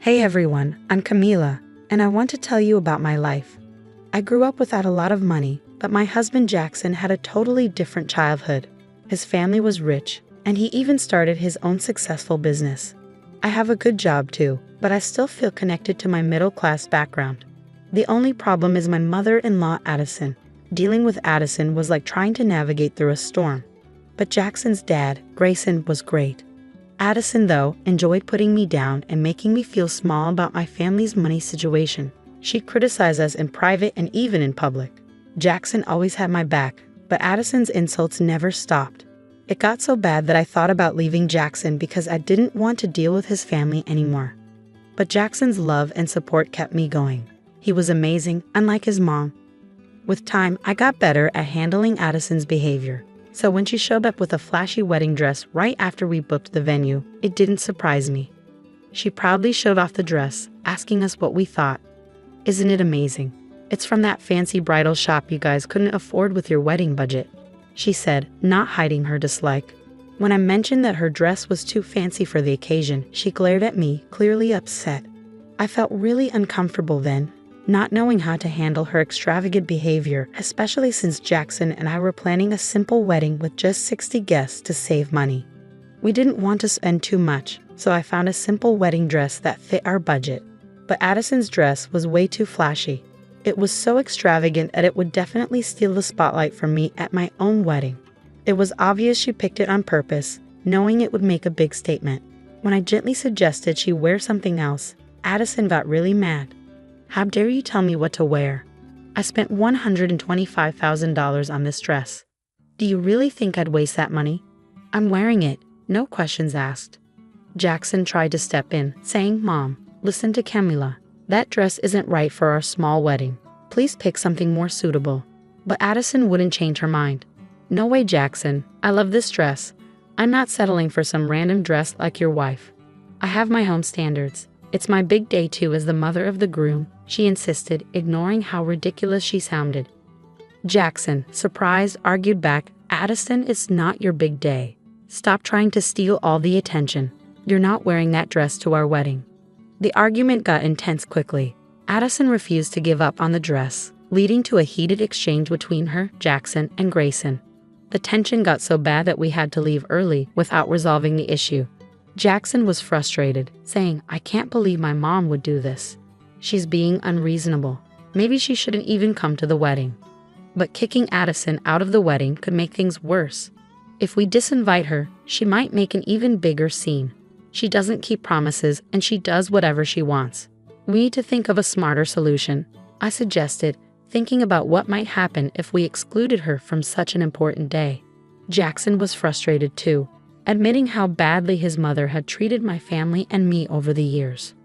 Hey everyone, I'm Camila, and I want to tell you about my life. I grew up without a lot of money, but my husband Jackson had a totally different childhood. His family was rich, and he even started his own successful business. I have a good job too, but I still feel connected to my middle-class background. The only problem is my mother-in-law Addison. Dealing with Addison was like trying to navigate through a storm. But Jackson's dad, Grayson, was great. Addison, though, enjoyed putting me down and making me feel small about my family's money situation. She'd criticize us in private and even in public. Jackson always had my back, but Addison's insults never stopped. It got so bad that I thought about leaving Jackson because I didn't want to deal with his family anymore. But Jackson's love and support kept me going. He was amazing, unlike his mom. With time, I got better at handling Addison's behavior. So when she showed up with a flashy wedding dress right after we booked the venue, it didn't surprise me. She proudly showed off the dress, asking us what we thought. Isn't it amazing? It's from that fancy bridal shop you guys couldn't afford with your wedding budget, she said, not hiding her dislike. When I mentioned that her dress was too fancy for the occasion, she glared at me, clearly upset. I felt really uncomfortable then, not knowing how to handle her extravagant behavior, especially since Jackson and I were planning a simple wedding with just 60 guests to save money. We didn't want to spend too much, so I found a simple wedding dress that fit our budget. But Addison's dress was way too flashy. It was so extravagant that it would definitely steal the spotlight from me at my own wedding. It was obvious she picked it on purpose, knowing it would make a big statement. When I gently suggested she wear something else, Addison got really mad. How dare you tell me what to wear? I spent $125,000 on this dress. Do you really think I'd waste that money? I'm wearing it, no questions asked. Jackson tried to step in, saying, Mom, listen to Camila. That dress isn't right for our small wedding. Please pick something more suitable. But Addison wouldn't change her mind. No way, Jackson. I love this dress. I'm not settling for some random dress like your wife. I have my own standards. It's my big day too as the mother of the groom, she insisted, ignoring how ridiculous she sounded. Jackson, surprised, argued back, Addison, it's not your big day. Stop trying to steal all the attention. You're not wearing that dress to our wedding. The argument got intense quickly. Addison refused to give up on the dress, leading to a heated exchange between her, Jackson, and Grayson. The tension got so bad that we had to leave early without resolving the issue. Jackson was frustrated, saying, I can't believe my mom would do this. She's being unreasonable. Maybe she shouldn't even come to the wedding. But kicking Addison out of the wedding could make things worse. If we disinvite her, she might make an even bigger scene. She doesn't keep promises and she does whatever she wants. We need to think of a smarter solution, I suggested, thinking about what might happen if we excluded her from such an important day. Jackson was frustrated too, admitting how badly his mother had treated my family and me over the years.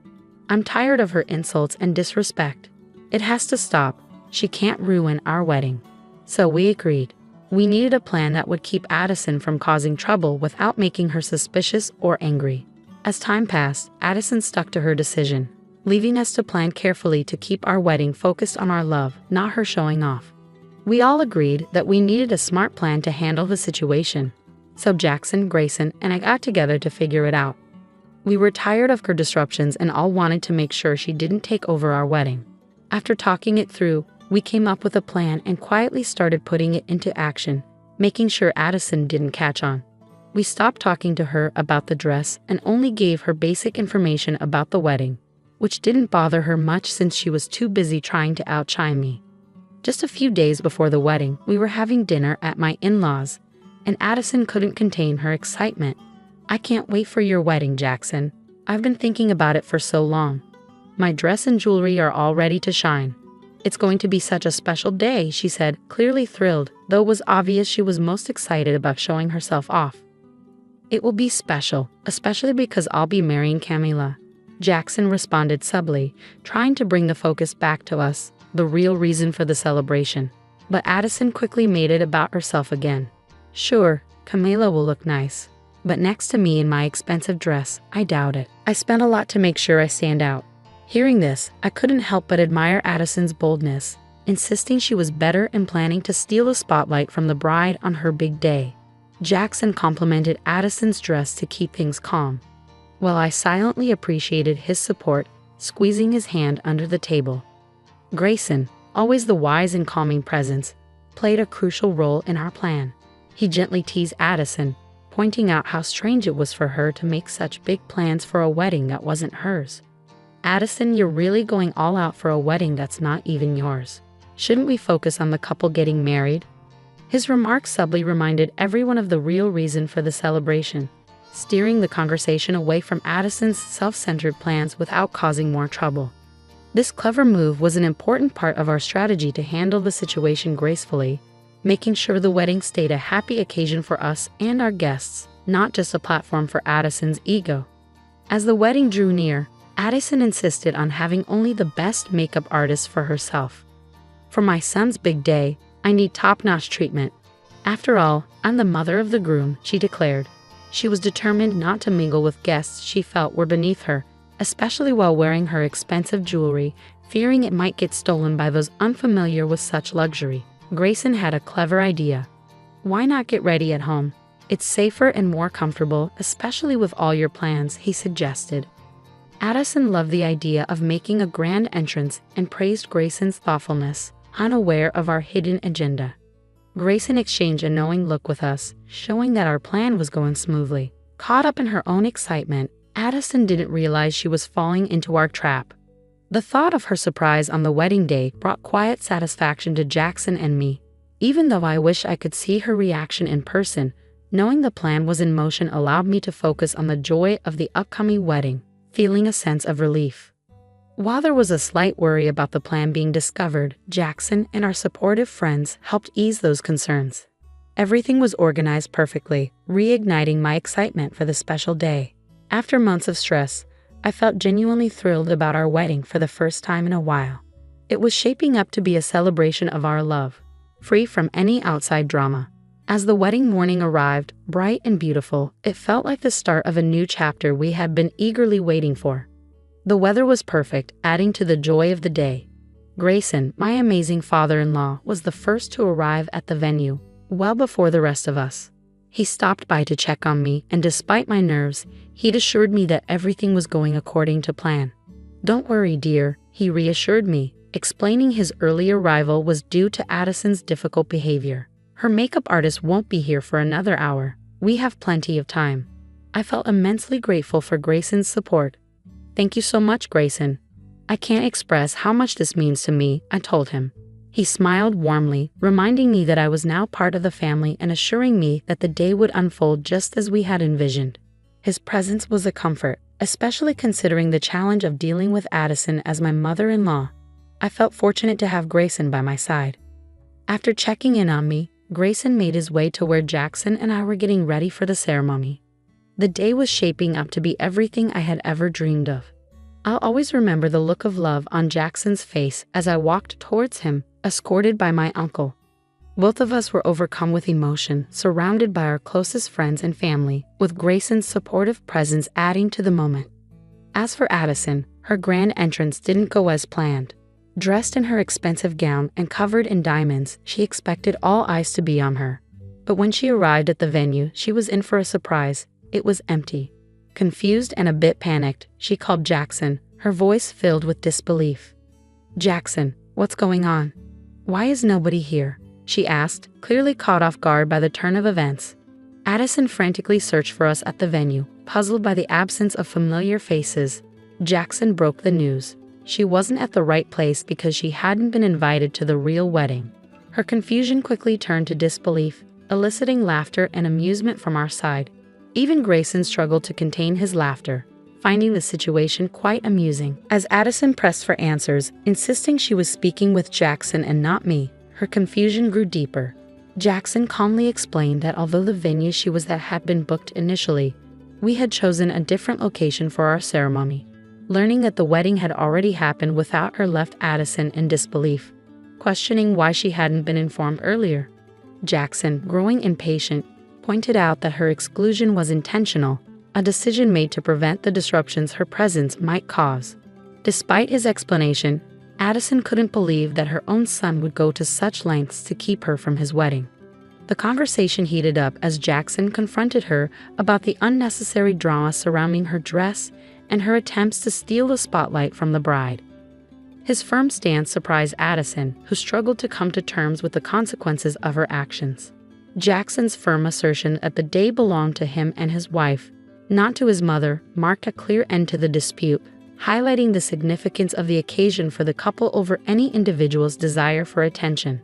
I'm tired of her insults and disrespect. It has to stop. She can't ruin our wedding. So we agreed. We needed a plan that would keep Addison from causing trouble without making her suspicious or angry. As time passed, Addison stuck to her decision, leaving us to plan carefully to keep our wedding focused on our love, not her showing off. We all agreed that we needed a smart plan to handle the situation. So Jackson, Grayson, and I got together to figure it out. We were tired of her disruptions and all wanted to make sure she didn't take over our wedding. After talking it through, we came up with a plan and quietly started putting it into action, making sure Addison didn't catch on. We stopped talking to her about the dress and only gave her basic information about the wedding, which didn't bother her much since she was too busy trying to outshine me. Just a few days before the wedding, we were having dinner at my in-laws, and Addison couldn't contain her excitement. I can't wait for your wedding, Jackson. I've been thinking about it for so long. My dress and jewelry are all ready to shine. It's going to be such a special day, she said, clearly thrilled, though it was obvious she was most excited about showing herself off. It will be special, especially because I'll be marrying Camila. Jackson responded subtly, trying to bring the focus back to us, the real reason for the celebration. But Addison quickly made it about herself again. Sure, Camila will look nice, but next to me in my expensive dress, I doubt it. I spent a lot to make sure I stand out. Hearing this, I couldn't help but admire Addison's boldness, insisting she was better and planning to steal the spotlight from the bride on her big day. Jackson complimented Addison's dress to keep things calm. while I silently appreciated his support, squeezing his hand under the table. Grayson, always the wise and calming presence, played a crucial role in our plan. He gently teased Addison, pointing out how strange it was for her to make such big plans for a wedding that wasn't hers. "Addison, you're really going all out for a wedding that's not even yours. Shouldn't we focus on the couple getting married?" His remarks subtly reminded everyone of the real reason for the celebration, steering the conversation away from Addison's self-centered plans without causing more trouble. This clever move was an important part of our strategy to handle the situation gracefully, making sure the wedding stayed a happy occasion for us and our guests, not just a platform for Addison's ego. As the wedding drew near, Addison insisted on having only the best makeup artist for herself. "For my son's big day, I need top-notch treatment. After all, I'm the mother of the groom," she declared. She was determined not to mingle with guests she felt were beneath her, especially while wearing her expensive jewelry, fearing it might get stolen by those unfamiliar with such luxury. Grayson had a clever idea. "Why not get ready at home? It's safer and more comfortable, especially with all your plans," he suggested. Addison loved the idea of making a grand entrance and praised Grayson's thoughtfulness, unaware of our hidden agenda. Grayson exchanged a knowing look with us, showing that our plan was going smoothly. Caught up in her own excitement, Addison didn't realize she was falling into our trap. The thought of her surprise on the wedding day brought quiet satisfaction to Jackson and me. Even though I wish I could see her reaction in person, knowing the plan was in motion allowed me to focus on the joy of the upcoming wedding, feeling a sense of relief. While there was a slight worry about the plan being discovered, Jackson and our supportive friends helped ease those concerns. Everything was organized perfectly, reigniting my excitement for the special day. After months of stress, I felt genuinely thrilled about our wedding for the first time in a while. It was shaping up to be a celebration of our love, free from any outside drama. As the wedding morning arrived, bright and beautiful, it felt like the start of a new chapter we had been eagerly waiting for. The weather was perfect, adding to the joy of the day. Grayson, my amazing father-in-law, was the first to arrive at the venue, well before the rest of us. He stopped by to check on me, and despite my nerves, he'd assured me that everything was going according to plan. "Don't worry, dear," he reassured me, explaining his early arrival was due to Addison's difficult behavior. "Her makeup artist won't be here for another hour. We have plenty of time." I felt immensely grateful for Grayson's support. "Thank you so much, Grayson. I can't express how much this means to me," I told him. He smiled warmly, reminding me that I was now part of the family and assuring me that the day would unfold just as we had envisioned. His presence was a comfort, especially considering the challenge of dealing with Addison as my mother-in-law. I felt fortunate to have Grayson by my side. After checking in on me, Grayson made his way to where Jackson and I were getting ready for the ceremony. The day was shaping up to be everything I had ever dreamed of. I'll always remember the look of love on Jackson's face as I walked towards him, escorted by my uncle. Both of us were overcome with emotion, surrounded by our closest friends and family, with Grayson's supportive presence adding to the moment. As for Addison, her grand entrance didn't go as planned. Dressed in her expensive gown and covered in diamonds, she expected all eyes to be on her. But when she arrived at the venue, she was in for a surprise. It was empty. Confused and a bit panicked, she called Jackson, her voice filled with disbelief. "Jackson, what's going on? Why is nobody here?" she asked, clearly caught off guard by the turn of events. Addison frantically searched for us at the venue, puzzled by the absence of familiar faces. Jackson broke the news. She wasn't at the right place because she hadn't been invited to the real wedding. Her confusion quickly turned to disbelief, eliciting laughter and amusement from our side. Even Grayson struggled to contain his laughter, finding the situation quite amusing. As Addison pressed for answers, insisting she was speaking with Jackson and not me, her confusion grew deeper. Jackson calmly explained that although the venue she was at had been booked initially, we had chosen a different location for our ceremony. Learning that the wedding had already happened without her left Addison in disbelief, questioning why she hadn't been informed earlier. Jackson, growing impatient, pointed out that her exclusion was intentional, a decision made to prevent the disruptions her presence might cause. Despite his explanation, Addison couldn't believe that her own son would go to such lengths to keep her from his wedding. The conversation heated up as Jackson confronted her about the unnecessary drama surrounding her dress and her attempts to steal the spotlight from the bride. His firm stance surprised Addison, who struggled to come to terms with the consequences of her actions. Jackson's firm assertion that the day belonged to him and his wife, not to his mother, marked a clear end to the dispute, highlighting the significance of the occasion for the couple over any individual's desire for attention.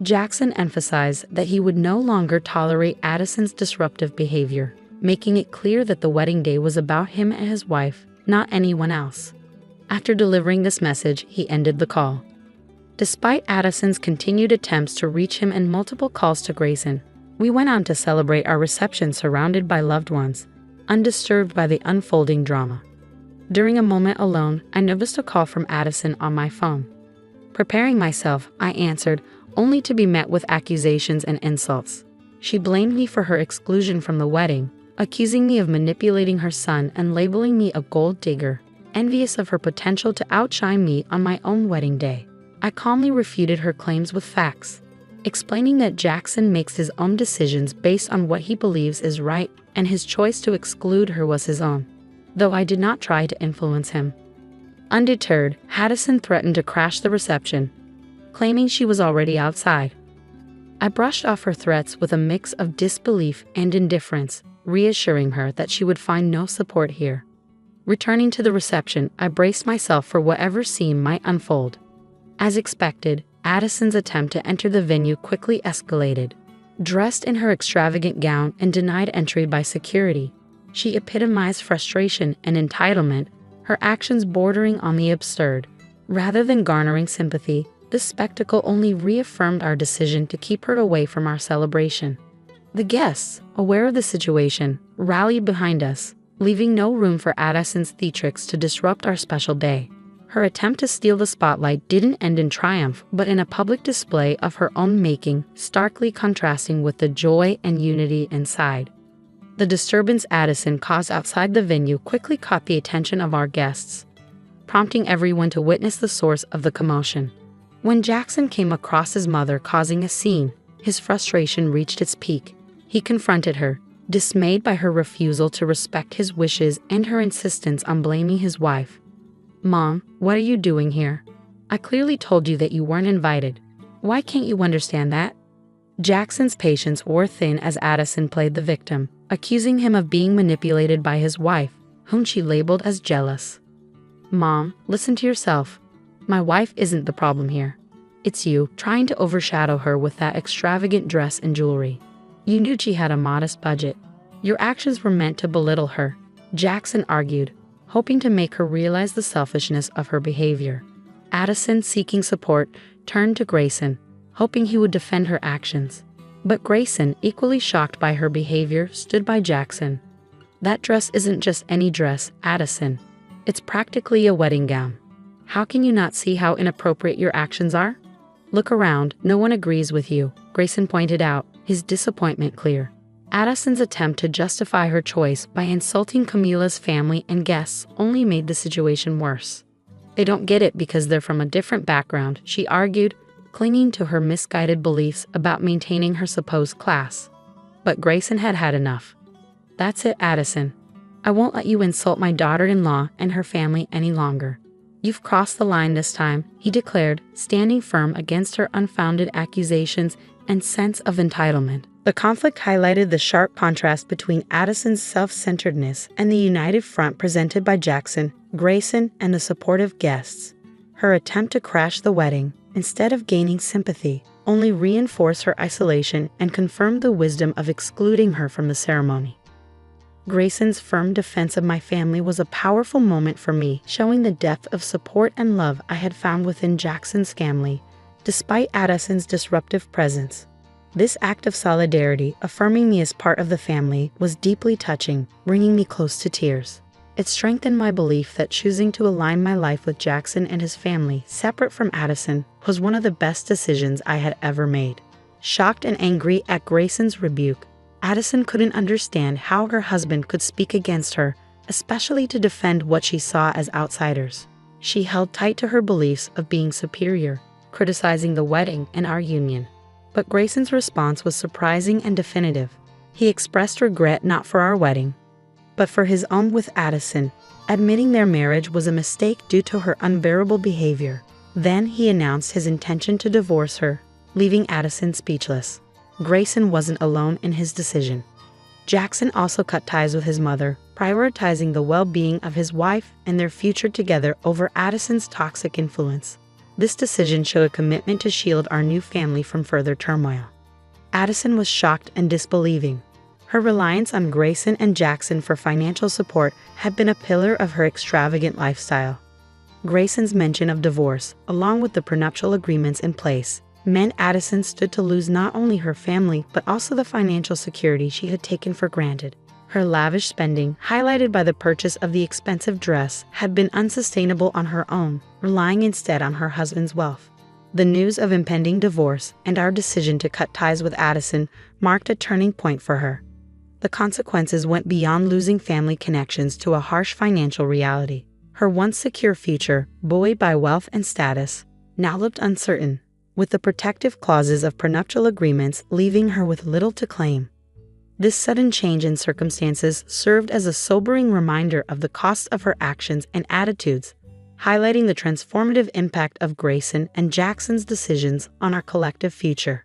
Jackson emphasized that he would no longer tolerate Addison's disruptive behavior, making it clear that the wedding day was about him and his wife, not anyone else. After delivering this message, he ended the call. Despite Addison's continued attempts to reach him and multiple calls to Grayson, we went on to celebrate our reception surrounded by loved ones, undisturbed by the unfolding drama. During a moment alone, I noticed a call from Addison on my phone. Preparing myself, I answered, only to be met with accusations and insults. She blamed me for her exclusion from the wedding, accusing me of manipulating her son and labeling me a gold digger, envious of her potential to outshine me on my own wedding day. I calmly refuted her claims with facts, explaining that Jackson makes his own decisions based on what he believes is right, and his choice to exclude her was his own, though I did not try to influence him. Undeterred, Addison threatened to crash the reception, claiming she was already outside. I brushed off her threats with a mix of disbelief and indifference, reassuring her that she would find no support here. Returning to the reception, I braced myself for whatever scene might unfold. As expected, Addison's attempt to enter the venue quickly escalated. Dressed in her extravagant gown and denied entry by security, she epitomized frustration and entitlement, her actions bordering on the absurd. Rather than garnering sympathy, this spectacle only reaffirmed our decision to keep her away from our celebration. The guests, aware of the situation, rallied behind us, leaving no room for Addison's theatrics to disrupt our special day. Her attempt to steal the spotlight didn't end in triumph, but in a public display of her own making, starkly contrasting with the joy and unity inside. The disturbance Addison caused outside the venue quickly caught the attention of our guests, prompting everyone to witness the source of the commotion. When Jackson came across his mother causing a scene, his frustration reached its peak. He confronted her, dismayed by her refusal to respect his wishes and her insistence on blaming his wife. "Mom, what are you doing here? I clearly told you that you weren't invited. Why can't you understand that?" Jackson's patience wore thin as Addison played the victim, accusing him of being manipulated by his wife, whom she labeled as jealous. "Mom, listen to yourself. My wife isn't the problem here. It's you, trying to overshadow her with that extravagant dress and jewelry. You knew she had a modest budget. Your actions were meant to belittle her," Jackson argued, hoping to make her realize the selfishness of her behavior. Addison, seeking support, turned to Grayson, hoping he would defend her actions. But Grayson, equally shocked by her behavior, stood by Jackson. "That dress isn't just any dress, Addison. It's practically a wedding gown. How can you not see how inappropriate your actions are? Look around, no one agrees with you," Grayson pointed out, his disappointment clear. Addison's attempt to justify her choice by insulting Camila's family and guests only made the situation worse. "They don't get it because they're from a different background," she argued, clinging to her misguided beliefs about maintaining her supposed class. But Grayson had had enough. "That's it, Addison. I won't let you insult my daughter-in-law and her family any longer. You've crossed the line this time," he declared, standing firm against her unfounded accusations and sense of entitlement. The conflict highlighted the sharp contrast between Addison's self-centeredness and the united front presented by Jackson, Grayson, and the supportive guests. Her attempt to crash the wedding, instead of gaining sympathy, only reinforced her isolation and confirmed the wisdom of excluding her from the ceremony. Grayson's firm defense of my family was a powerful moment for me, showing the depth of support and love I had found within Jackson's family, despite Addison's disruptive presence. This act of solidarity, affirming me as part of the family, was deeply touching, bringing me close to tears. It strengthened my belief that choosing to align my life with Jackson and his family, separate from Addison, was one of the best decisions I had ever made. Shocked and angry at Grayson's rebuke, Addison couldn't understand how her husband could speak against her, especially to defend what she saw as outsiders. She held tight to her beliefs of being superior, criticizing the wedding and our union. But Grayson's response was surprising and definitive. He expressed regret not for our wedding, but for his own with Addison, admitting their marriage was a mistake due to her unbearable behavior. Then he announced his intention to divorce her, leaving Addison speechless. Grayson wasn't alone in his decision. Jackson also cut ties with his mother, prioritizing the well-being of his wife and their future together over Addison's toxic influence. This decision showed a commitment to shield our new family from further turmoil. Addison was shocked and disbelieving. Her reliance on Grayson and Jackson for financial support had been a pillar of her extravagant lifestyle. Grayson's mention of divorce, along with the prenuptial agreements in place, meant Addison stood to lose not only her family but also the financial security she had taken for granted. Her lavish spending, highlighted by the purchase of the expensive dress, had been unsustainable on her own, relying instead on her husband's wealth. The news of impending divorce and our decision to cut ties with Addison marked a turning point for her. The consequences went beyond losing family connections to a harsh financial reality. Her once secure future, buoyed by wealth and status, now looked uncertain, with the protective clauses of prenuptial agreements leaving her with little to claim. This sudden change in circumstances served as a sobering reminder of the cost of her actions and attitudes, highlighting the transformative impact of Grayson and Jackson's decisions on our collective future.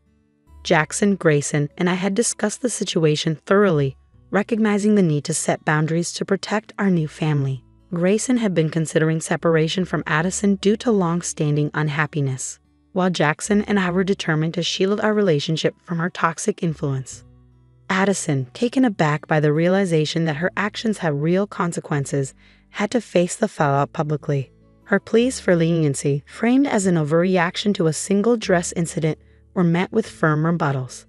Jackson, Grayson, and I had discussed the situation thoroughly, recognizing the need to set boundaries to protect our new family. Grayson had been considering separation from Addison due to long-standing unhappiness, while Jackson and I were determined to shield our relationship from her toxic influence. Addison, taken aback by the realization that her actions had real consequences, had to face the fallout publicly. Her pleas for leniency, framed as an overreaction to a single dress incident, were met with firm rebuttals.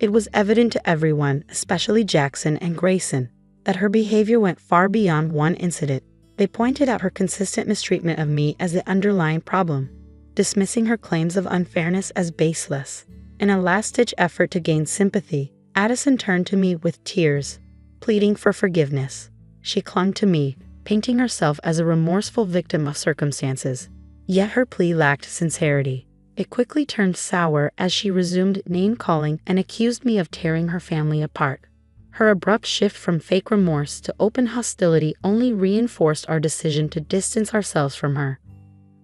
It was evident to everyone, especially Jackson and Grayson, that her behavior went far beyond one incident. They pointed out her consistent mistreatment of me as the underlying problem, dismissing her claims of unfairness as baseless. In a last-ditch effort to gain sympathy, Addison turned to me with tears, pleading for forgiveness. She clung to me, painting herself as a remorseful victim of circumstances. Yet her plea lacked sincerity. It quickly turned sour as she resumed name-calling and accused me of tearing her family apart. Her abrupt shift from fake remorse to open hostility only reinforced our decision to distance ourselves from her.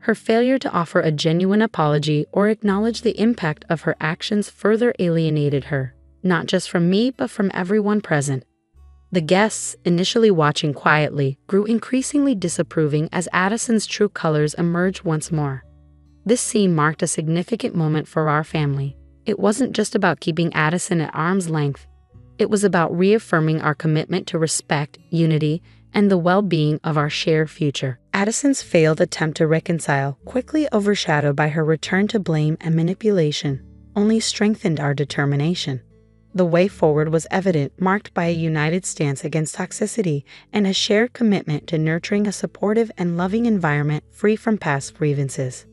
Her failure to offer a genuine apology or acknowledge the impact of her actions further alienated her, not just from me but from everyone present. The guests, initially watching quietly, grew increasingly disapproving as Addison's true colors emerged once more. This scene marked a significant moment for our family. It wasn't just about keeping Addison at arm's length. It was about reaffirming our commitment to respect, unity, and the well-being of our shared future. Addison's failed attempt to reconcile, quickly overshadowed by her return to blame and manipulation, only strengthened our determination. The way forward was evident, marked by a united stance against toxicity and a shared commitment to nurturing a supportive and loving environment free from past grievances.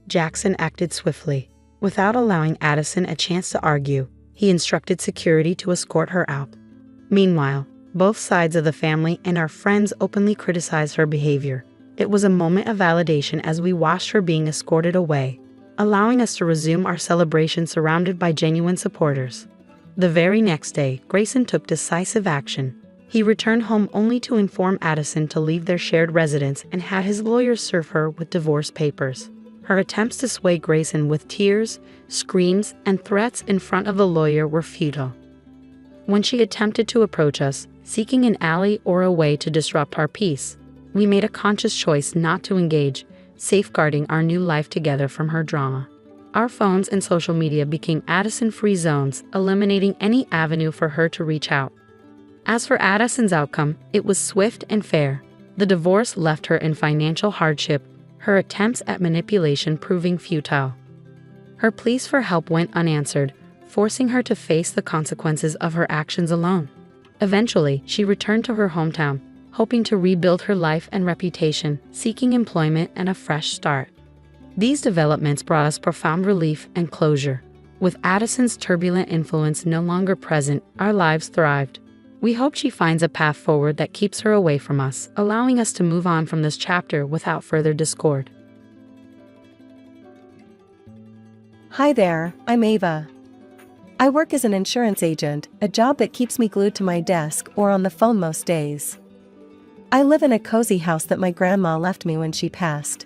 Jackson acted swiftly. Without allowing Addison a chance to argue, he instructed security to escort her out. Meanwhile, both sides of the family and our friends openly criticized her behavior. It was a moment of validation as we watched her being escorted away, allowing us to resume our celebration surrounded by genuine supporters. The very next day, Grayson took decisive action. He returned home only to inform Addison to leave their shared residence and had his lawyers serve her with divorce papers. Her attempts to sway Grayson with tears, screams, and threats in front of the lawyer were futile. When she attempted to approach us, seeking an ally or a way to disrupt our peace, we made a conscious choice not to engage, safeguarding our new life together from her drama. Our phones and social media became Addison-free zones, eliminating any avenue for her to reach out. As for Addison's outcome, it was swift and fair. The divorce left her in financial hardship, her attempts at manipulation proving futile. Her pleas for help went unanswered, forcing her to face the consequences of her actions alone. Eventually, she returned to her hometown, hoping to rebuild her life and reputation, seeking employment and a fresh start. These developments brought us profound relief and closure. With Addison's turbulent influence no longer present, our lives thrived. We hope she finds a path forward that keeps her away from us, allowing us to move on from this chapter without further discord. Hi there, I'm Ava. I work as an insurance agent, a job that keeps me glued to my desk or on the phone most days. I live in a cozy house that my grandma left me when she passed.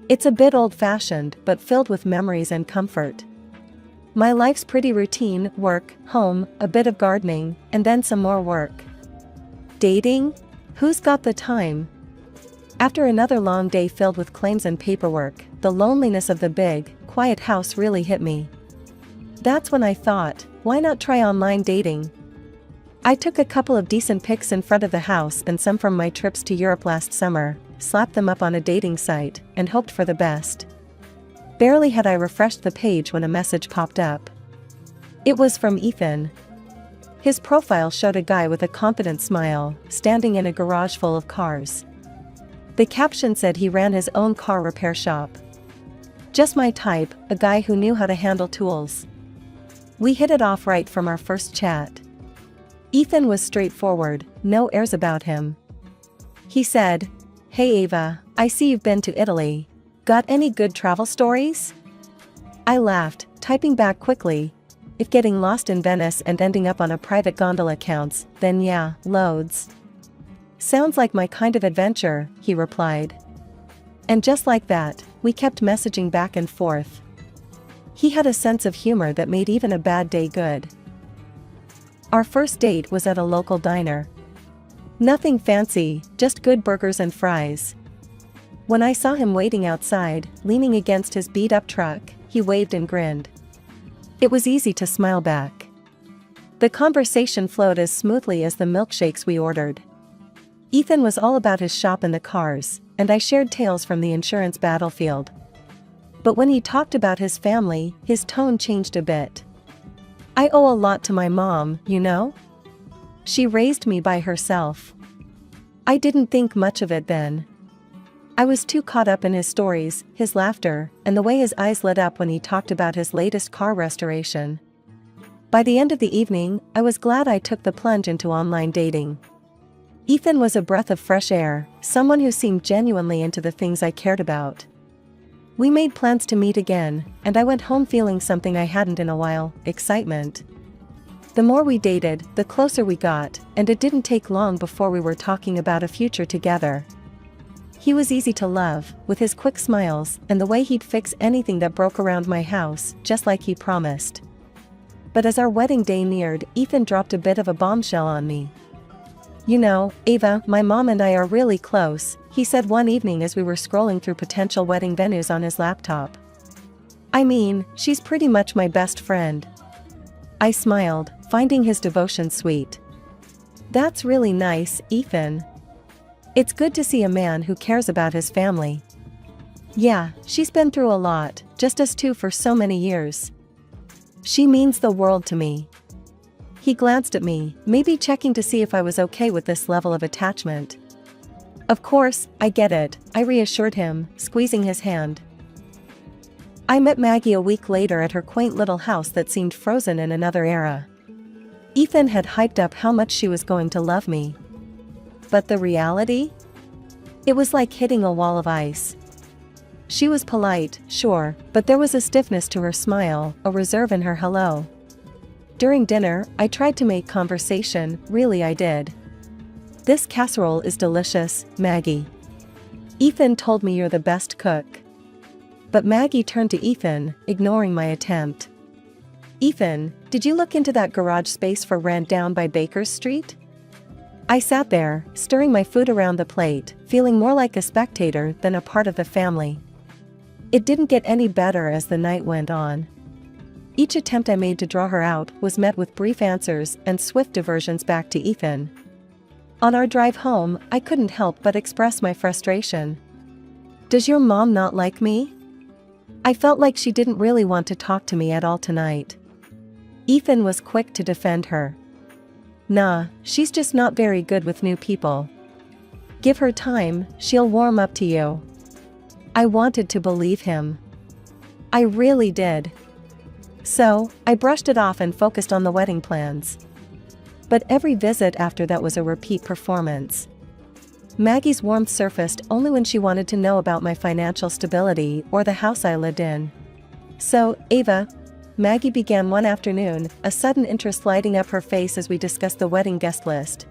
It's a bit old-fashioned, but filled with memories and comfort. My life's pretty routine: work, home, a bit of gardening, and then some more work. Dating? Who's got the time? After another long day filled with claims and paperwork, the loneliness of the big, quiet house really hit me. That's when I thought, why not try online dating? I took a couple of decent pics in front of the house and some from my trips to Europe last summer, slapped them up on a dating site, and hoped for the best. Barely had I refreshed the page when a message popped up. It was from Ethan. His profile showed a guy with a confident smile, standing in a garage full of cars. The caption said he ran his own car repair shop. Just my type, a guy who knew how to handle tools. We hit it off right from our first chat. Ethan was straightforward, no airs about him. He said, "Hey Ava, I see you've been to Italy. Got any good travel stories?" I laughed, typing back quickly, "If getting lost in Venice and ending up on a private gondola counts, then yeah, loads." "Sounds like my kind of adventure," he replied. And just like that, we kept messaging back and forth. He had a sense of humor that made even a bad day good. Our first date was at a local diner. Nothing fancy, just good burgers and fries. When I saw him waiting outside, leaning against his beat-up truck, he waved and grinned. It was easy to smile back. The conversation flowed as smoothly as the milkshakes we ordered. Ethan was all about his shop and the cars, and I shared tales from the insurance battlefield. But when he talked about his family, his tone changed a bit. "I owe a lot to my mom, you know? She raised me by herself." I didn't think much of it then. I was too caught up in his stories, his laughter, and the way his eyes lit up when he talked about his latest car restoration. By the end of the evening, I was glad I took the plunge into online dating. Ethan was a breath of fresh air, someone who seemed genuinely into the things I cared about. We made plans to meet again, and I went home feeling something I hadn't in a while: excitement. The more we dated, the closer we got, and it didn't take long before we were talking about a future together. He was easy to love, with his quick smiles, and the way he'd fix anything that broke around my house, just like he promised. But as our wedding day neared, Ethan dropped a bit of a bombshell on me. "You know, Ava, my mom and I are really close," he said one evening as we were scrolling through potential wedding venues on his laptop. "I mean, she's pretty much my best friend." I smiled, finding his devotion sweet. "That's really nice, Ethan. It's good to see a man who cares about his family." "Yeah, she's been through a lot, just us two for so many years. She means the world to me." He glanced at me, maybe checking to see if I was okay with this level of attachment. "Of course, I get it," I reassured him, squeezing his hand. I met Maggie a week later at her quaint little house that seemed frozen in another era. Ethan had hyped up how much she was going to love me. But the reality? It was like hitting a wall of ice. She was polite, sure, but there was a stiffness to her smile, a reserve in her hello. During dinner, I tried to make conversation, really I did. "This casserole is delicious, Maggie. Ethan told me you're the best cook." But Maggie turned to Ethan, ignoring my attempt. "Ethan, did you look into that garage space for rent down by Baker Street?" I sat there, stirring my food around the plate, feeling more like a spectator than a part of the family. It didn't get any better as the night went on. Each attempt I made to draw her out was met with brief answers and swift diversions back to Ethan. On our drive home, I couldn't help but express my frustration. "Does your mom not like me?" I felt like she didn't really want to talk to me at all tonight. Ethan was quick to defend her. "Nah, she's just not very good with new people. Give her time, she'll warm up to you." I wanted to believe him. I really did. So, I brushed it off and focused on the wedding plans. But every visit after that was a repeat performance. Maggie's warmth surfaced only when she wanted to know about my financial stability or the house I lived in. "So, Ava, Maggie began one afternoon, a sudden interest lighting up her face as we discussed the wedding guest list.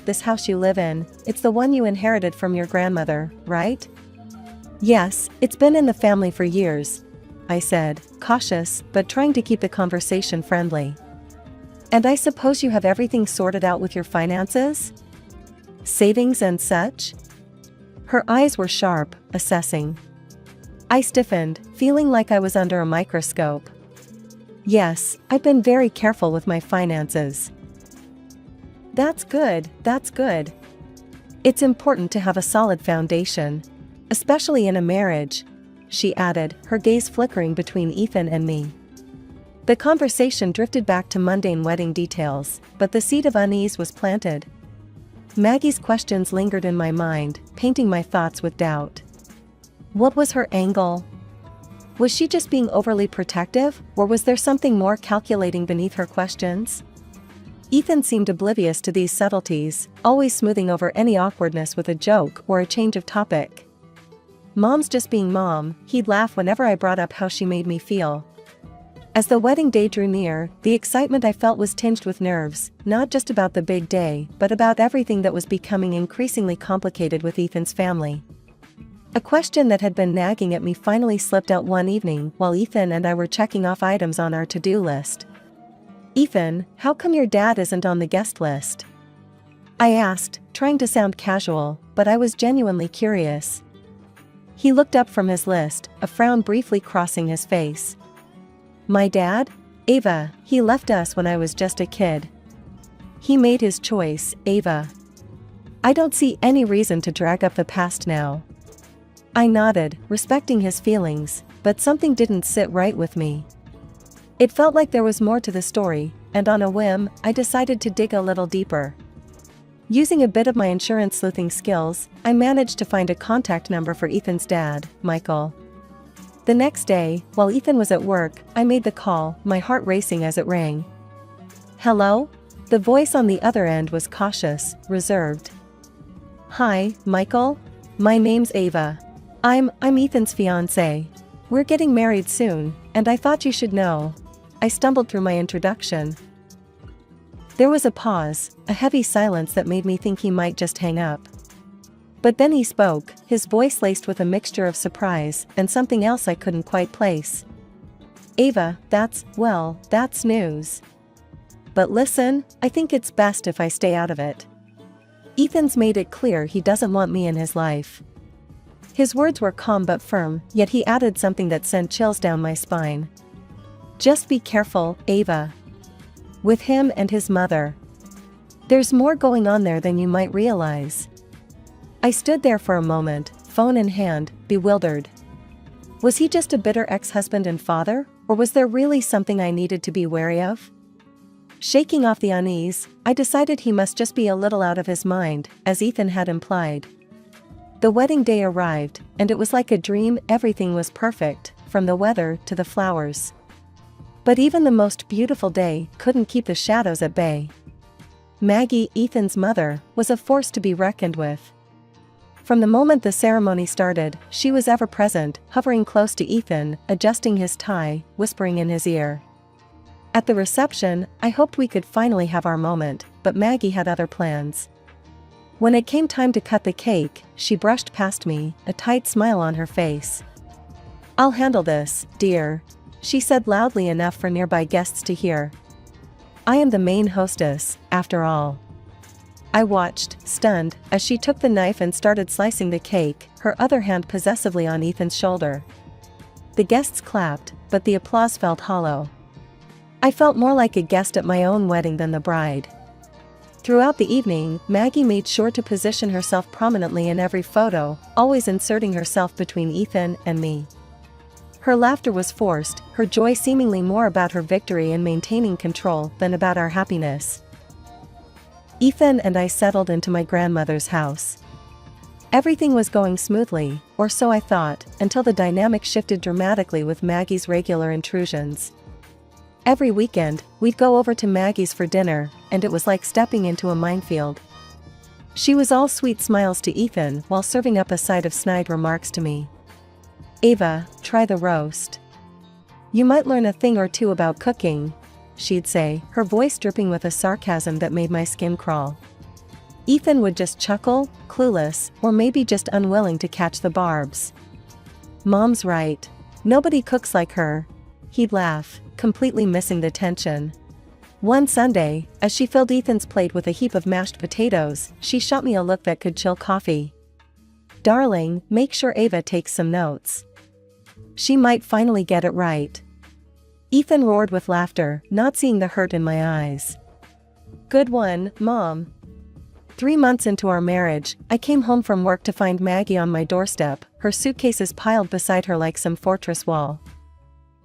"This house you live in, it's the one you inherited from your grandmother, right?" "Yes, it's been in the family for years," I said, cautious but trying to keep the conversation friendly. "And I suppose you have everything sorted out with your finances? Savings and such?" Her eyes were sharp, assessing. I stiffened, feeling like I was under a microscope. "Yes, I've been very careful with my finances." That's good, that's good. It's important to have a solid foundation, especially in a marriage," she added, her gaze flickering between Ethan and me. The conversation drifted back to mundane wedding details, but the seed of unease was planted. Maggie's questions lingered in my mind, painting my thoughts with doubt. What was her angle? Was she just being overly protective, or was there something more calculating beneath her questions? Ethan seemed oblivious to these subtleties, always smoothing over any awkwardness with a joke or a change of topic. Mom's just being mom, he'd laugh whenever I brought up how she made me feel. As the wedding day drew near, the excitement I felt was tinged with nerves, not just about the big day, but about everything that was becoming increasingly complicated with Ethan's family. A question that had been nagging at me finally slipped out one evening while Ethan and I were checking off items on our to-do list. "Ethan, how come your dad isn't on the guest list?" I asked, trying to sound casual, but I was genuinely curious. He looked up from his list, a frown briefly crossing his face. "My dad? Ava, he left us when I was just a kid. He made his choice, Ava. I don't see any reason to drag up the past now." I nodded, respecting his feelings, but something didn't sit right with me. It felt like there was more to the story, and on a whim, I decided to dig a little deeper. Using a bit of my insurance sleuthing skills, I managed to find a contact number for Ethan's dad, Michael. The next day, while Ethan was at work, I made the call, my heart racing as it rang. "Hello?" The voice on the other end was cautious, reserved. "Hi, Michael? My name's Ava. I'm Ethan's fiancée. We're getting married soon, and I thought you should know." I stumbled through my introduction. There was a pause, a heavy silence that made me think he might just hang up. But then he spoke, his voice laced with a mixture of surprise and something else I couldn't quite place. "Ava, that's news. But listen, I think it's best if I stay out of it. Ethan's made it clear he doesn't want me in his life." His words were calm but firm, yet he added something that sent chills down my spine. "Just be careful, Ava. With him and his mother. There's more going on there than you might realize." I stood there for a moment, phone in hand, bewildered. Was he just a bitter ex-husband and father, or was there really something I needed to be wary of? Shaking off the unease, I decided he must just be a little out of his mind, as Ethan had implied. The wedding day arrived, and it was like a dream. Everything was perfect, from the weather to the flowers. But even the most beautiful day couldn't keep the shadows at bay. Maggie, Ethan's mother, was a force to be reckoned with. From the moment the ceremony started, she was ever present, hovering close to Ethan, adjusting his tie, whispering in his ear. At the reception, I hoped we could finally have our moment, but Maggie had other plans. When it came time to cut the cake, she brushed past me, a tight smile on her face. "I'll handle this, dear," she said loudly enough for nearby guests to hear. "I am the main hostess, after all." I watched, stunned, as she took the knife and started slicing the cake, her other hand possessively on Ethan's shoulder. The guests clapped, but the applause felt hollow. I felt more like a guest at my own wedding than the bride. Throughout the evening, Maggie made sure to position herself prominently in every photo, always inserting herself between Ethan and me. Her laughter was forced, her joy seemingly more about her victory in maintaining control than about our happiness. Ethan and I settled into my grandmother's house. Everything was going smoothly, or so I thought, until the dynamic shifted dramatically with Maggie's regular intrusions. Every weekend, we'd go over to Maggie's for dinner, and it was like stepping into a minefield. She was all sweet smiles to Ethan while serving up a side of snide remarks to me. "Ava, try the roast. You might learn a thing or two about cooking, she'd say, her voice dripping with a sarcasm that made my skin crawl. Ethan would just chuckle, clueless, or maybe just unwilling to catch the barbs. Mom's right. Nobody cooks like her. He'd laugh, completely missing the tension. One Sunday, as she filled Ethan's plate with a heap of mashed potatoes, she shot me a look that could chill coffee. Darling, make sure Ava takes some notes. She might finally get it right. Ethan roared with laughter, not seeing the hurt in my eyes. Good one, Mom. 3 months into our marriage, I came home from work to find Maggie on my doorstep, her suitcases piled beside her like some fortress wall.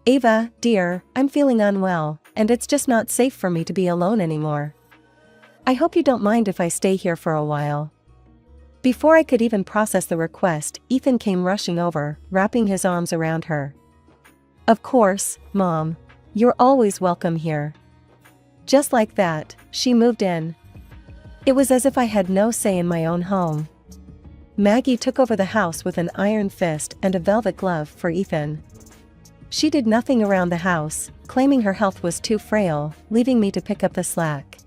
Ava, dear, I'm feeling unwell, and it's just not safe for me to be alone anymore. I hope you don't mind if I stay here for a while. Before I could even process the request, Ethan came rushing over, wrapping his arms around her. Of course, Mom. You're always welcome here. Just like that, she moved in. It was as if I had no say in my own home. Maggie took over the house with an iron fist and a velvet glove for Ethan. She did nothing around the house, claiming her health was too frail, leaving me to pick up the slack.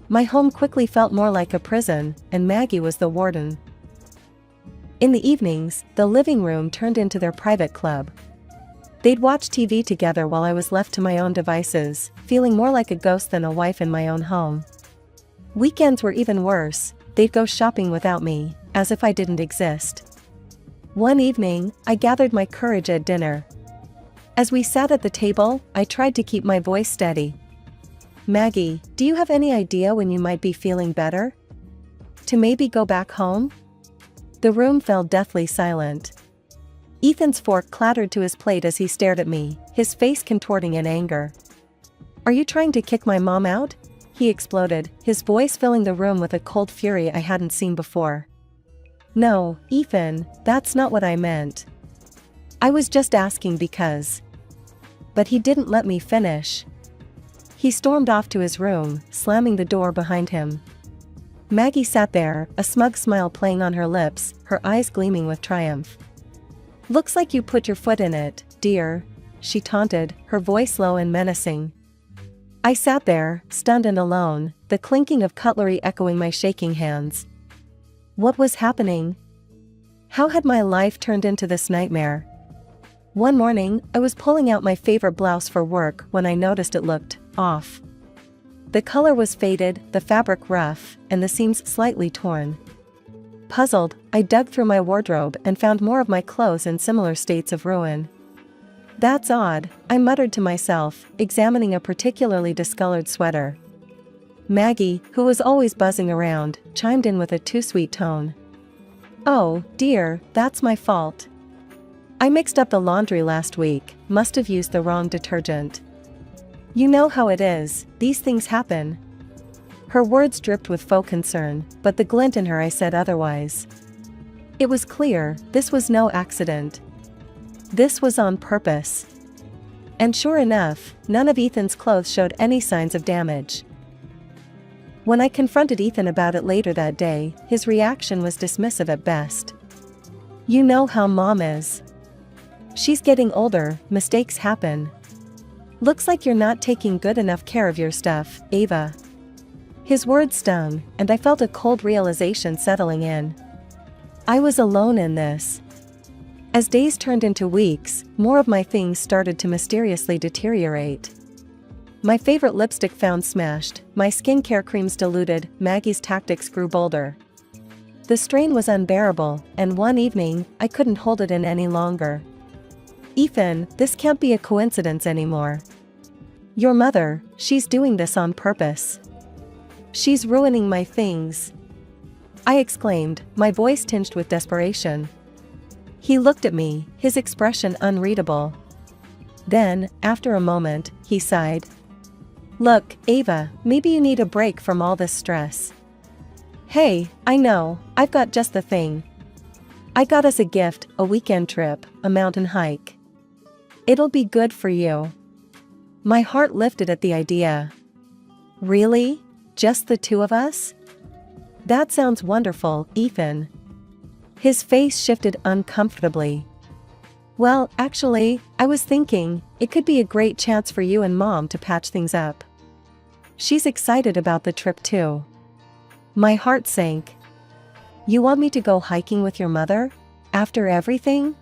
My home quickly felt more like a prison, and Maggie was the warden. In the evenings, the living room turned into their private club. They'd watch TV together while I was left to my own devices, feeling more like a ghost than a wife in my own home. Weekends were even worse. They'd go shopping without me, as if I didn't exist. One evening, I gathered my courage at dinner. As we sat at the table, I tried to keep my voice steady. Maggie, do you have any idea when you might be feeling better? To maybe go back home? The room fell deathly silent. Ethan's fork clattered to his plate as he stared at me, his face contorting in anger. Are you trying to kick my mom out? He exploded, his voice filling the room with a cold fury I hadn't seen before. No, Ethan, that's not what I meant. I was just asking because. But he didn't let me finish. He stormed off to his room, slamming the door behind him. Maggie sat there, a smug smile playing on her lips, her eyes gleaming with triumph. Looks like you put your foot in it, dear, she taunted, her voice low and menacing. I sat there, stunned and alone, the clinking of cutlery echoing my shaking hands. What was happening? How had my life turned into this nightmare? One morning, I was pulling out my favorite blouse for work when I noticed it looked off. The color was faded, the fabric rough, and the seams slightly torn. Puzzled, I dug through my wardrobe and found more of my clothes in similar states of ruin. That's odd, I muttered to myself, examining a particularly discolored sweater. Maggie, who was always buzzing around, chimed in with a too-sweet tone. Oh, dear, that's my fault. I mixed up the laundry last week, must have used the wrong detergent. You know how it is, these things happen. Her words dripped with faux concern, but the glint in her eyes said otherwise. It was clear, this was no accident. This was on purpose. And sure enough, none of Ethan's clothes showed any signs of damage. When I confronted Ethan about it later that day, his reaction was dismissive at best. You know how Mom is. She's getting older, mistakes happen. Looks like you're not taking good enough care of your stuff, Ava. His words stung, and I felt a cold realization settling in. I was alone in this. As days turned into weeks, more of my things started to mysteriously deteriorate. My favorite lipstick found smashed, my skincare creams diluted, Maggie's tactics grew bolder. The strain was unbearable, and one evening, I couldn't hold it in any longer. Ethan, this can't be a coincidence anymore. Your mother, she's doing this on purpose. She's ruining my things. I exclaimed, my voice tinged with desperation. He looked at me, his expression unreadable. Then, after a moment, he sighed. Look, Ava, maybe you need a break from all this stress. Hey, I know, I've got just the thing. I got us a gift, a weekend trip, a mountain hike. It'll be good for you. My heart lifted at the idea. Really? Just the two of us? That sounds wonderful, Ethan. His face shifted uncomfortably. Well, actually, I was thinking, it could be a great chance for you and Mom to patch things up. She's excited about the trip too. My heart sank. You want me to go hiking with your mother? After everything?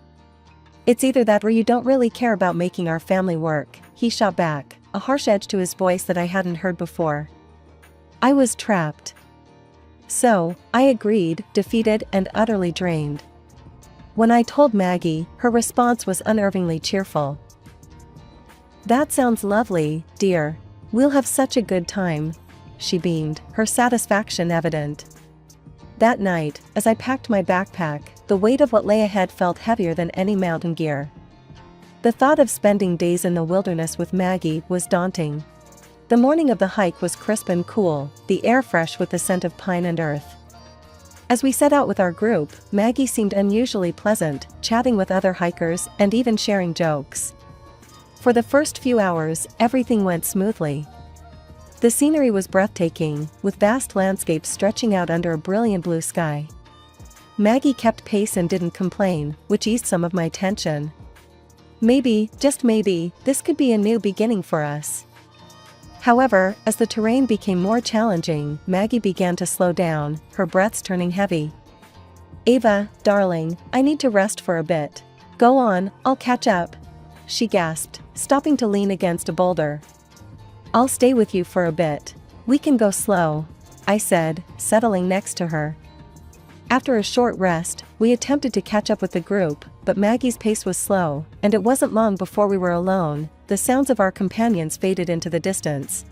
It's either that or you don't really care about making our family work, he shot back, a harsh edge to his voice that I hadn't heard before. I was trapped. So, I agreed, defeated and utterly drained. When I told Maggie, her response was unnervingly cheerful. That sounds lovely, dear. We'll have such a good time. She beamed, her satisfaction evident. That night, as I packed my backpack, the weight of what lay ahead felt heavier than any mountain gear. The thought of spending days in the wilderness with Maggie was daunting. The morning of the hike was crisp and cool, the air fresh with the scent of pine and earth. As we set out with our group, Maggie seemed unusually pleasant, chatting with other hikers and even sharing jokes. For the first few hours, everything went smoothly. The scenery was breathtaking, with vast landscapes stretching out under a brilliant blue sky. Maggie kept pace and didn't complain, which eased some of my tension. Maybe, just maybe, this could be a new beginning for us. However, as the terrain became more challenging, Maggie began to slow down, her breaths turning heavy. Ava, darling, I need to rest for a bit. Go on, I'll catch up. She gasped, stopping to lean against a boulder. I'll stay with you for a bit. We can go slow, I said, settling next to her. After a short rest, we attempted to catch up with the group, but Maggie's pace was slow, and it wasn't long before we were alone. The sounds of our companions faded into the distance.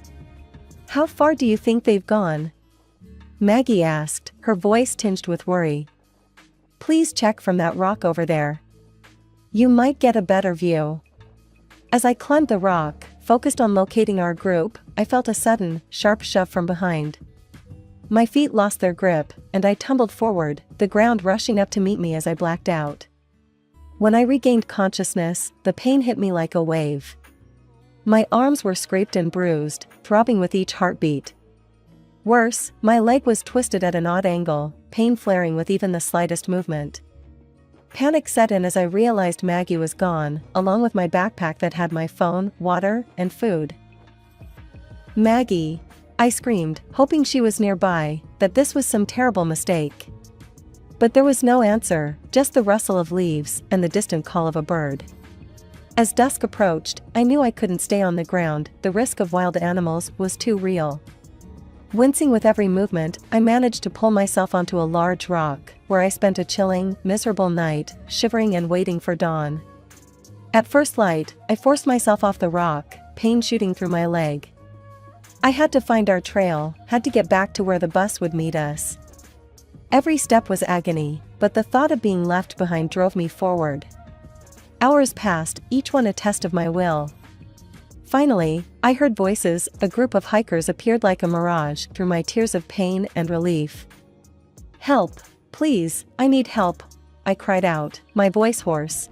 How far do you think they've gone? Maggie asked, her voice tinged with worry. Please check from that rock over there. You might get a better view. As I climbed the rock, focused on locating our group, I felt a sudden, sharp shove from behind. My feet lost their grip, and I tumbled forward, the ground rushing up to meet me as I blacked out. When I regained consciousness, the pain hit me like a wave. My arms were scraped and bruised, throbbing with each heartbeat. Worse, my leg was twisted at an odd angle, pain flaring with even the slightest movement. Panic set in as I realized Maggie was gone, along with my backpack that had my phone, water, and food. Maggie! I screamed, hoping she was nearby, that this was some terrible mistake. But there was no answer, just the rustle of leaves and the distant call of a bird. As dusk approached, I knew I couldn't stay on the ground, the risk of wild animals was too real. Wincing with every movement, I managed to pull myself onto a large rock, where I spent a chilling, miserable night, shivering and waiting for dawn. At first light, I forced myself off the rock, pain shooting through my leg. I had to find our trail, had to get back to where the bus would meet us. Every step was agony, but the thought of being left behind drove me forward. Hours passed, each one a test of my will. Finally, I heard voices. A group of hikers appeared like a mirage through my tears of pain and relief. Help, please, I need help, I cried out, my voice hoarse.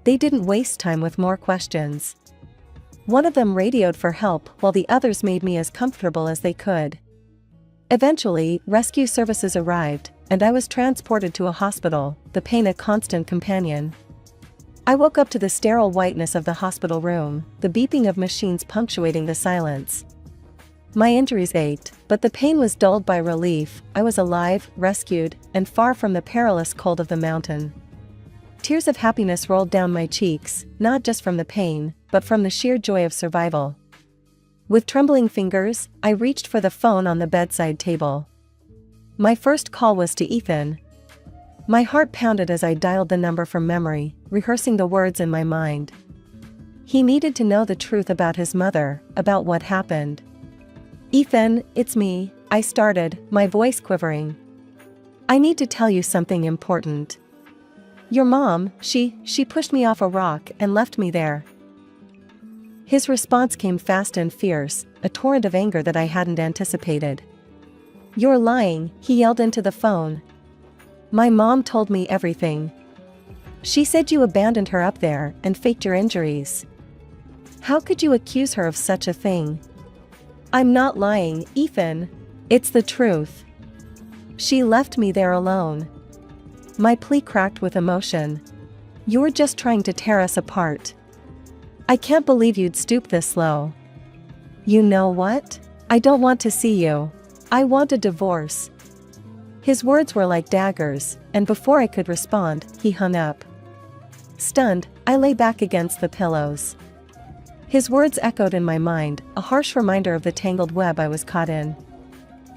They didn't waste time with more questions. One of them radioed for help while the others made me as comfortable as they could. Eventually, rescue services arrived, and I was transported to a hospital, the pain a constant companion. I woke up to the sterile whiteness of the hospital room, the beeping of machines punctuating the silence. My injuries ached, but the pain was dulled by relief. I was alive, rescued, and far from the perilous cold of the mountain. Tears of happiness rolled down my cheeks, not just from the pain, but from the sheer joy of survival. With trembling fingers, I reached for the phone on the bedside table. My first call was to Ethan. My heart pounded as I dialed the number from memory, rehearsing the words in my mind. He needed to know the truth about his mother, about what happened. Ethan, it's me, I started, my voice quivering. I need to tell you something important. Your mom, she pushed me off a rock and left me there. His response came fast and fierce, a torrent of anger that I hadn't anticipated. You're lying, he yelled into the phone. My mom told me everything. She said you abandoned her up there and faked your injuries. How could you accuse her of such a thing? I'm not lying, Ethan. It's the truth. She left me there alone. My plea cracked with emotion. You're just trying to tear us apart. I can't believe you'd stoop this low. You know what? I don't want to see you. I want a divorce." His words were like daggers, and before I could respond, he hung up. Stunned, I lay back against the pillows. His words echoed in my mind, a harsh reminder of the tangled web I was caught in.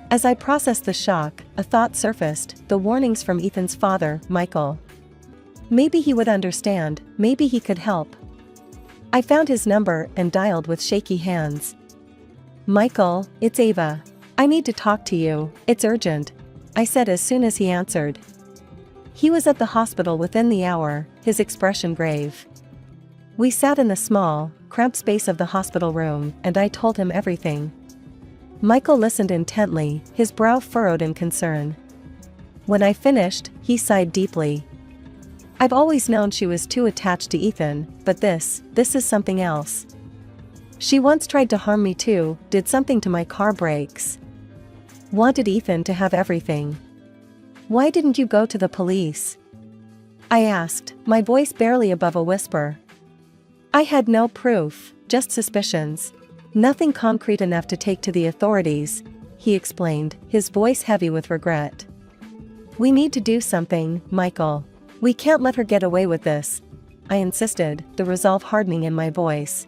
As I processed the shock, a thought surfaced, the warnings from Ethan's father, Michael. Maybe he would understand, maybe he could help. I found his number and dialed with shaky hands. "Michael, it's Ava. I need to talk to you, it's urgent," I said as soon as he answered. He was at the hospital within the hour, his expression grave. We sat in the small, cramped space of the hospital room, and I told him everything. Michael listened intently, his brow furrowed in concern. When I finished, he sighed deeply. "I've always known she was too attached to Ethan, but this is something else. She once tried to harm me too, did something to my car brakes. Wanted Ethan to have everything. Why didn't you go to the police?" I asked, my voice barely above a whisper. "I had no proof, just suspicions. Nothing concrete enough to take to the authorities," he explained, his voice heavy with regret. "We need to do something, Michael. We can't let her get away with this," I insisted, the resolve hardening in my voice.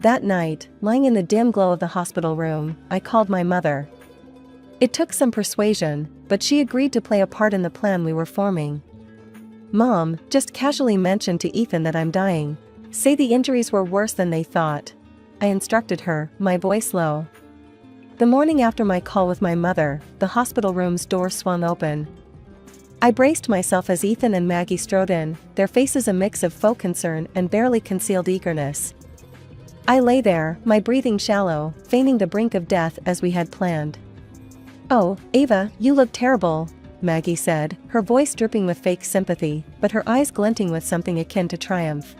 That night, lying in the dim glow of the hospital room, I called my mother. It took some persuasion, but she agreed to play a part in the plan we were forming. "Mom, just casually mention to Ethan that I'm dying. Say the injuries were worse than they thought," I instructed her, my voice low. The morning after my call with my mother, the hospital room's door swung open. I braced myself as Ethan and Maggie strode in, their faces a mix of faux concern and barely concealed eagerness. I lay there, my breathing shallow, feigning the brink of death as we had planned. "Oh, Ava, you look terrible," Maggie said, her voice dripping with fake sympathy, but her eyes glinting with something akin to triumph.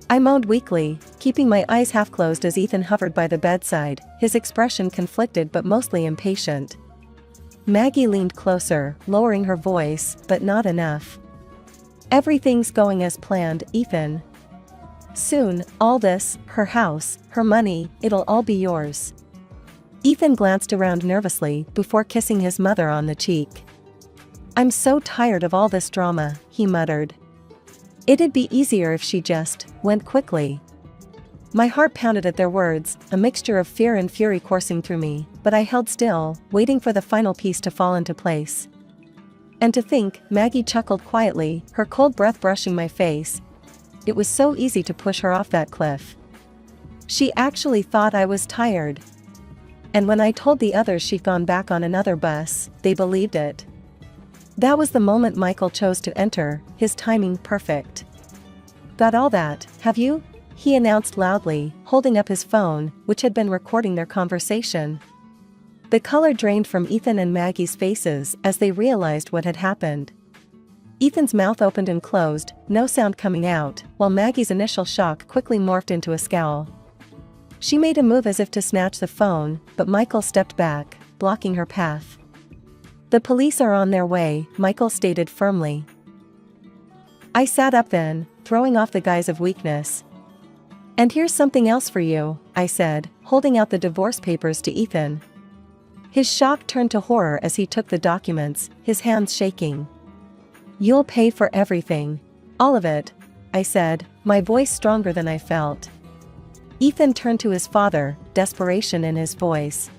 I moaned weakly, keeping my eyes half closed as Ethan hovered by the bedside, his expression conflicted but mostly impatient. Maggie leaned closer, lowering her voice, but not enough. "Everything's going as planned, Ethan. Soon, all this, her house, her money, it'll all be yours." Ethan glanced around nervously before kissing his mother on the cheek. "I'm so tired of all this drama," he muttered. "It'd be easier if she just went quickly." My heart pounded at their words, a mixture of fear and fury coursing through me, but I held still, waiting for the final piece to fall into place. And to think, Maggie chuckled quietly, her cold breath brushing my face. It was so easy to push her off that cliff. She actually thought I was tired. And when I told the others she'd gone back on another bus, they believed it. That was the moment Michael chose to enter, his timing perfect. "Got all that, have you?" he announced loudly, holding up his phone, which had been recording their conversation. The color drained from Ethan and Maggie's faces as they realized what had happened. Ethan's mouth opened and closed, no sound coming out, while Maggie's initial shock quickly morphed into a scowl. She made a move as if to snatch the phone, but Michael stepped back, blocking her path. "The police are on their way," Michael stated firmly. I sat up then, throwing off the guise of weakness. "And here's something else for you," I said, holding out the divorce papers to Ethan. His shock turned to horror as he took the documents, his hands shaking. "You'll pay for everything. All of it," I said, my voice stronger than I felt. Ethan turned to his father, desperation in his voice.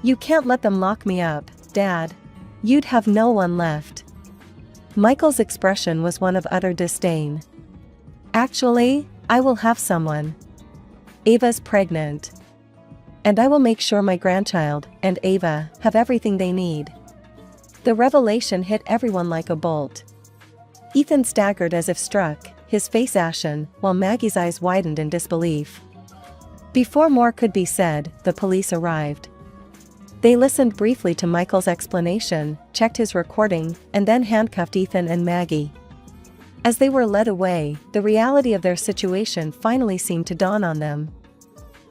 "You can't let them lock me up, Dad. You'd have no one left." Michael's expression was one of utter disdain. "Actually, I will have someone. Ava's pregnant. And I will make sure my grandchild and Ava have everything they need." The revelation hit everyone like a bolt. Ethan staggered as if struck, his face ashen, while Maggie's eyes widened in disbelief. Before more could be said, the police arrived. They listened briefly to Michael's explanation, checked his recording, and then handcuffed Ethan and Maggie. As they were led away, the reality of their situation finally seemed to dawn on them.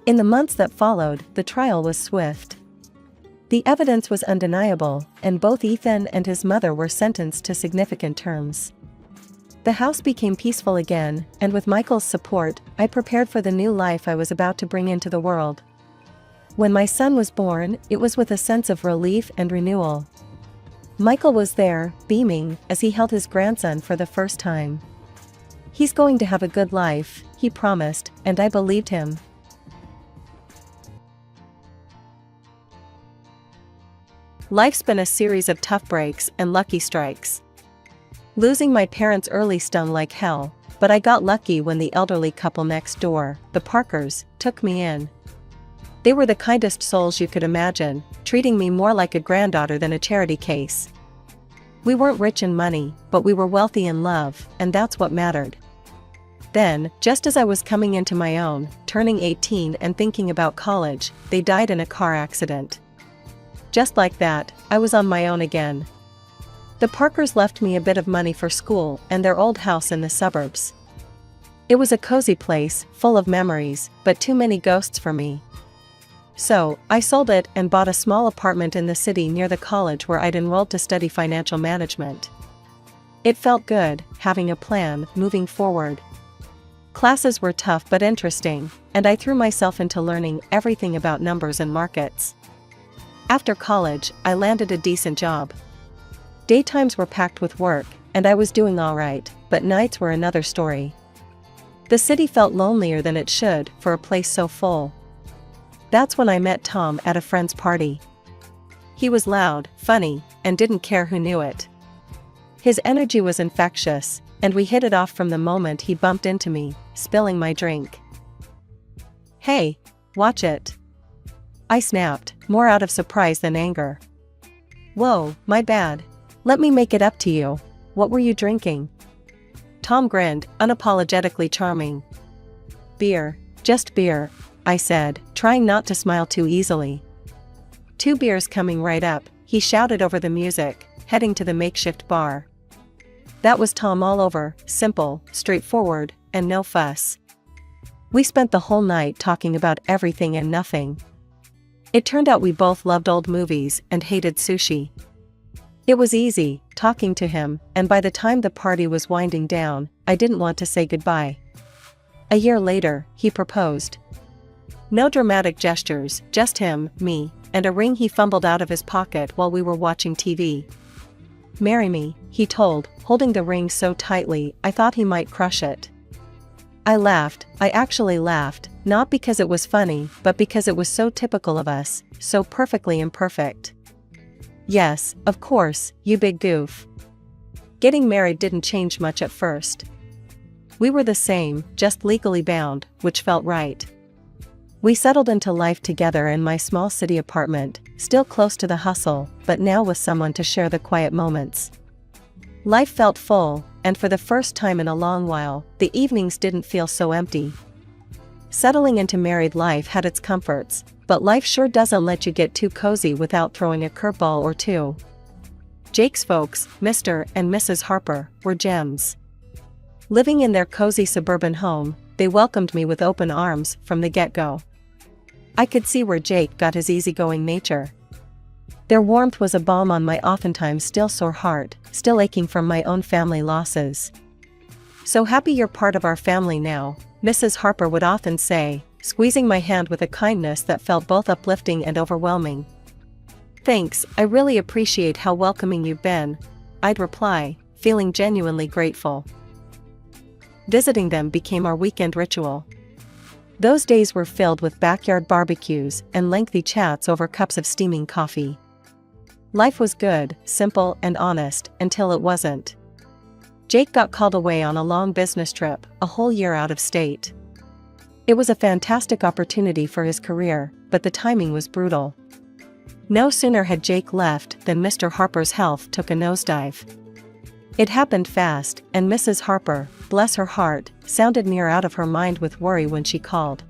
In the months that followed, the trial was swift. The evidence was undeniable, and both Ethan and his mother were sentenced to significant terms. The house became peaceful again, and with Michael's support, I prepared for the new life I was about to bring into the world. When my son was born, it was with a sense of relief and renewal. Michael was there, beaming, as he held his grandson for the first time. "He's going to have a good life," he promised, and I believed him. Life's been a series of tough breaks and lucky strikes. Losing my parents early stung like hell, but I got lucky when the elderly couple next door, the Parkers, took me in. They were the kindest souls you could imagine, treating me more like a granddaughter than a charity case. We weren't rich in money, but we were wealthy in love, and that's what mattered. Then, just as I was coming into my own, turning 18 and thinking about college, they died in a car accident. Just like that, I was on my own again. The Parkers left me a bit of money for school and their old house in the suburbs. It was a cozy place, full of memories, but too many ghosts for me. So, I sold it and bought a small apartment in the city near the college where I'd enrolled to study financial management. It felt good, having a plan, moving forward. Classes were tough but interesting, and I threw myself into learning everything about numbers and markets. After college, I landed a decent job. Daytimes were packed with work, and I was doing all right, but nights were another story. The city felt lonelier than it should for a place so full. That's when I met Tom at a friend's party. He was loud, funny, and didn't care who knew it. His energy was infectious, and we hit it off from the moment he bumped into me, spilling my drink. "Hey, watch it." I snapped, more out of surprise than anger. "Whoa, my bad. Let me make it up to you. What were you drinking?" Tom grinned, unapologetically charming. "Beer, just beer," I said, trying not to smile too easily. "2 beers coming right up," he shouted over the music, heading to the makeshift bar. That was Tom all over, simple, straightforward, and no fuss. We spent the whole night talking about everything and nothing. It turned out we both loved old movies and hated sushi. It was easy, talking to him, and by the time the party was winding down, I didn't want to say goodbye. A year later, he proposed. No dramatic gestures, just him, me, and a ring he fumbled out of his pocket while we were watching TV. "Marry me," he told, holding the ring so tightly I thought he might crush it. I laughed. I actually laughed, not because it was funny, but because it was so typical of us, so perfectly imperfect. "Yes, of course, you big goof." Getting married didn't change much at first. We were the same, just legally bound, which felt right. We settled into life together in my small city apartment, still close to the hustle, but now with someone to share the quiet moments. Life felt full, and for the first time in a long while, the evenings didn't feel so empty. Settling into married life had its comforts, but life sure doesn't let you get too cozy without throwing a curveball or two. Jake's folks, Mr. and Mrs. Harper, were gems. Living in their cozy suburban home, they welcomed me with open arms from the get-go. I could see where Jake got his easygoing nature. Their warmth was a balm on my oftentimes still sore heart, still aching from my own family losses. "So happy you're part of our family now," Mrs. Harper would often say, squeezing my hand with a kindness that felt both uplifting and overwhelming. "Thanks, I really appreciate how welcoming you've been," I'd reply, feeling genuinely grateful. Visiting them became our weekend ritual. Those days were filled with backyard barbecues and lengthy chats over cups of steaming coffee. Life was good, simple, and honest, until it wasn't. Jake got called away on a long business trip, a whole year out of state. It was a fantastic opportunity for his career, but the timing was brutal. No sooner had Jake left than Mr. Harper's health took a nosedive. It happened fast, and Mrs. Harper, bless her heart, sounded near out of her mind with worry when she called.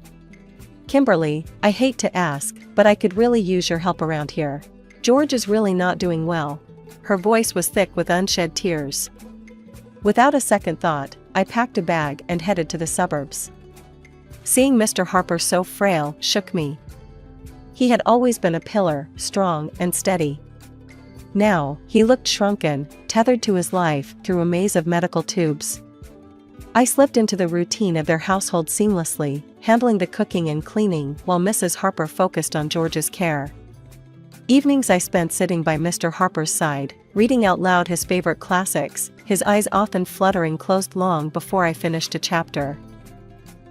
"Kimberly, I hate to ask, but I could really use your help around here. George is really not doing well." Her voice was thick with unshed tears. Without a second thought, I packed a bag and headed to the suburbs. Seeing Mr. Harper so frail shook me. He had always been a pillar, strong and steady. Now, he looked shrunken, tethered to his life through a maze of medical tubes. I slipped into the routine of their household seamlessly, handling the cooking and cleaning while Mrs. Harper focused on George's care. Evenings I spent sitting by Mr. Harper's side, reading out loud his favorite classics, his eyes often fluttering closed long before I finished a chapter.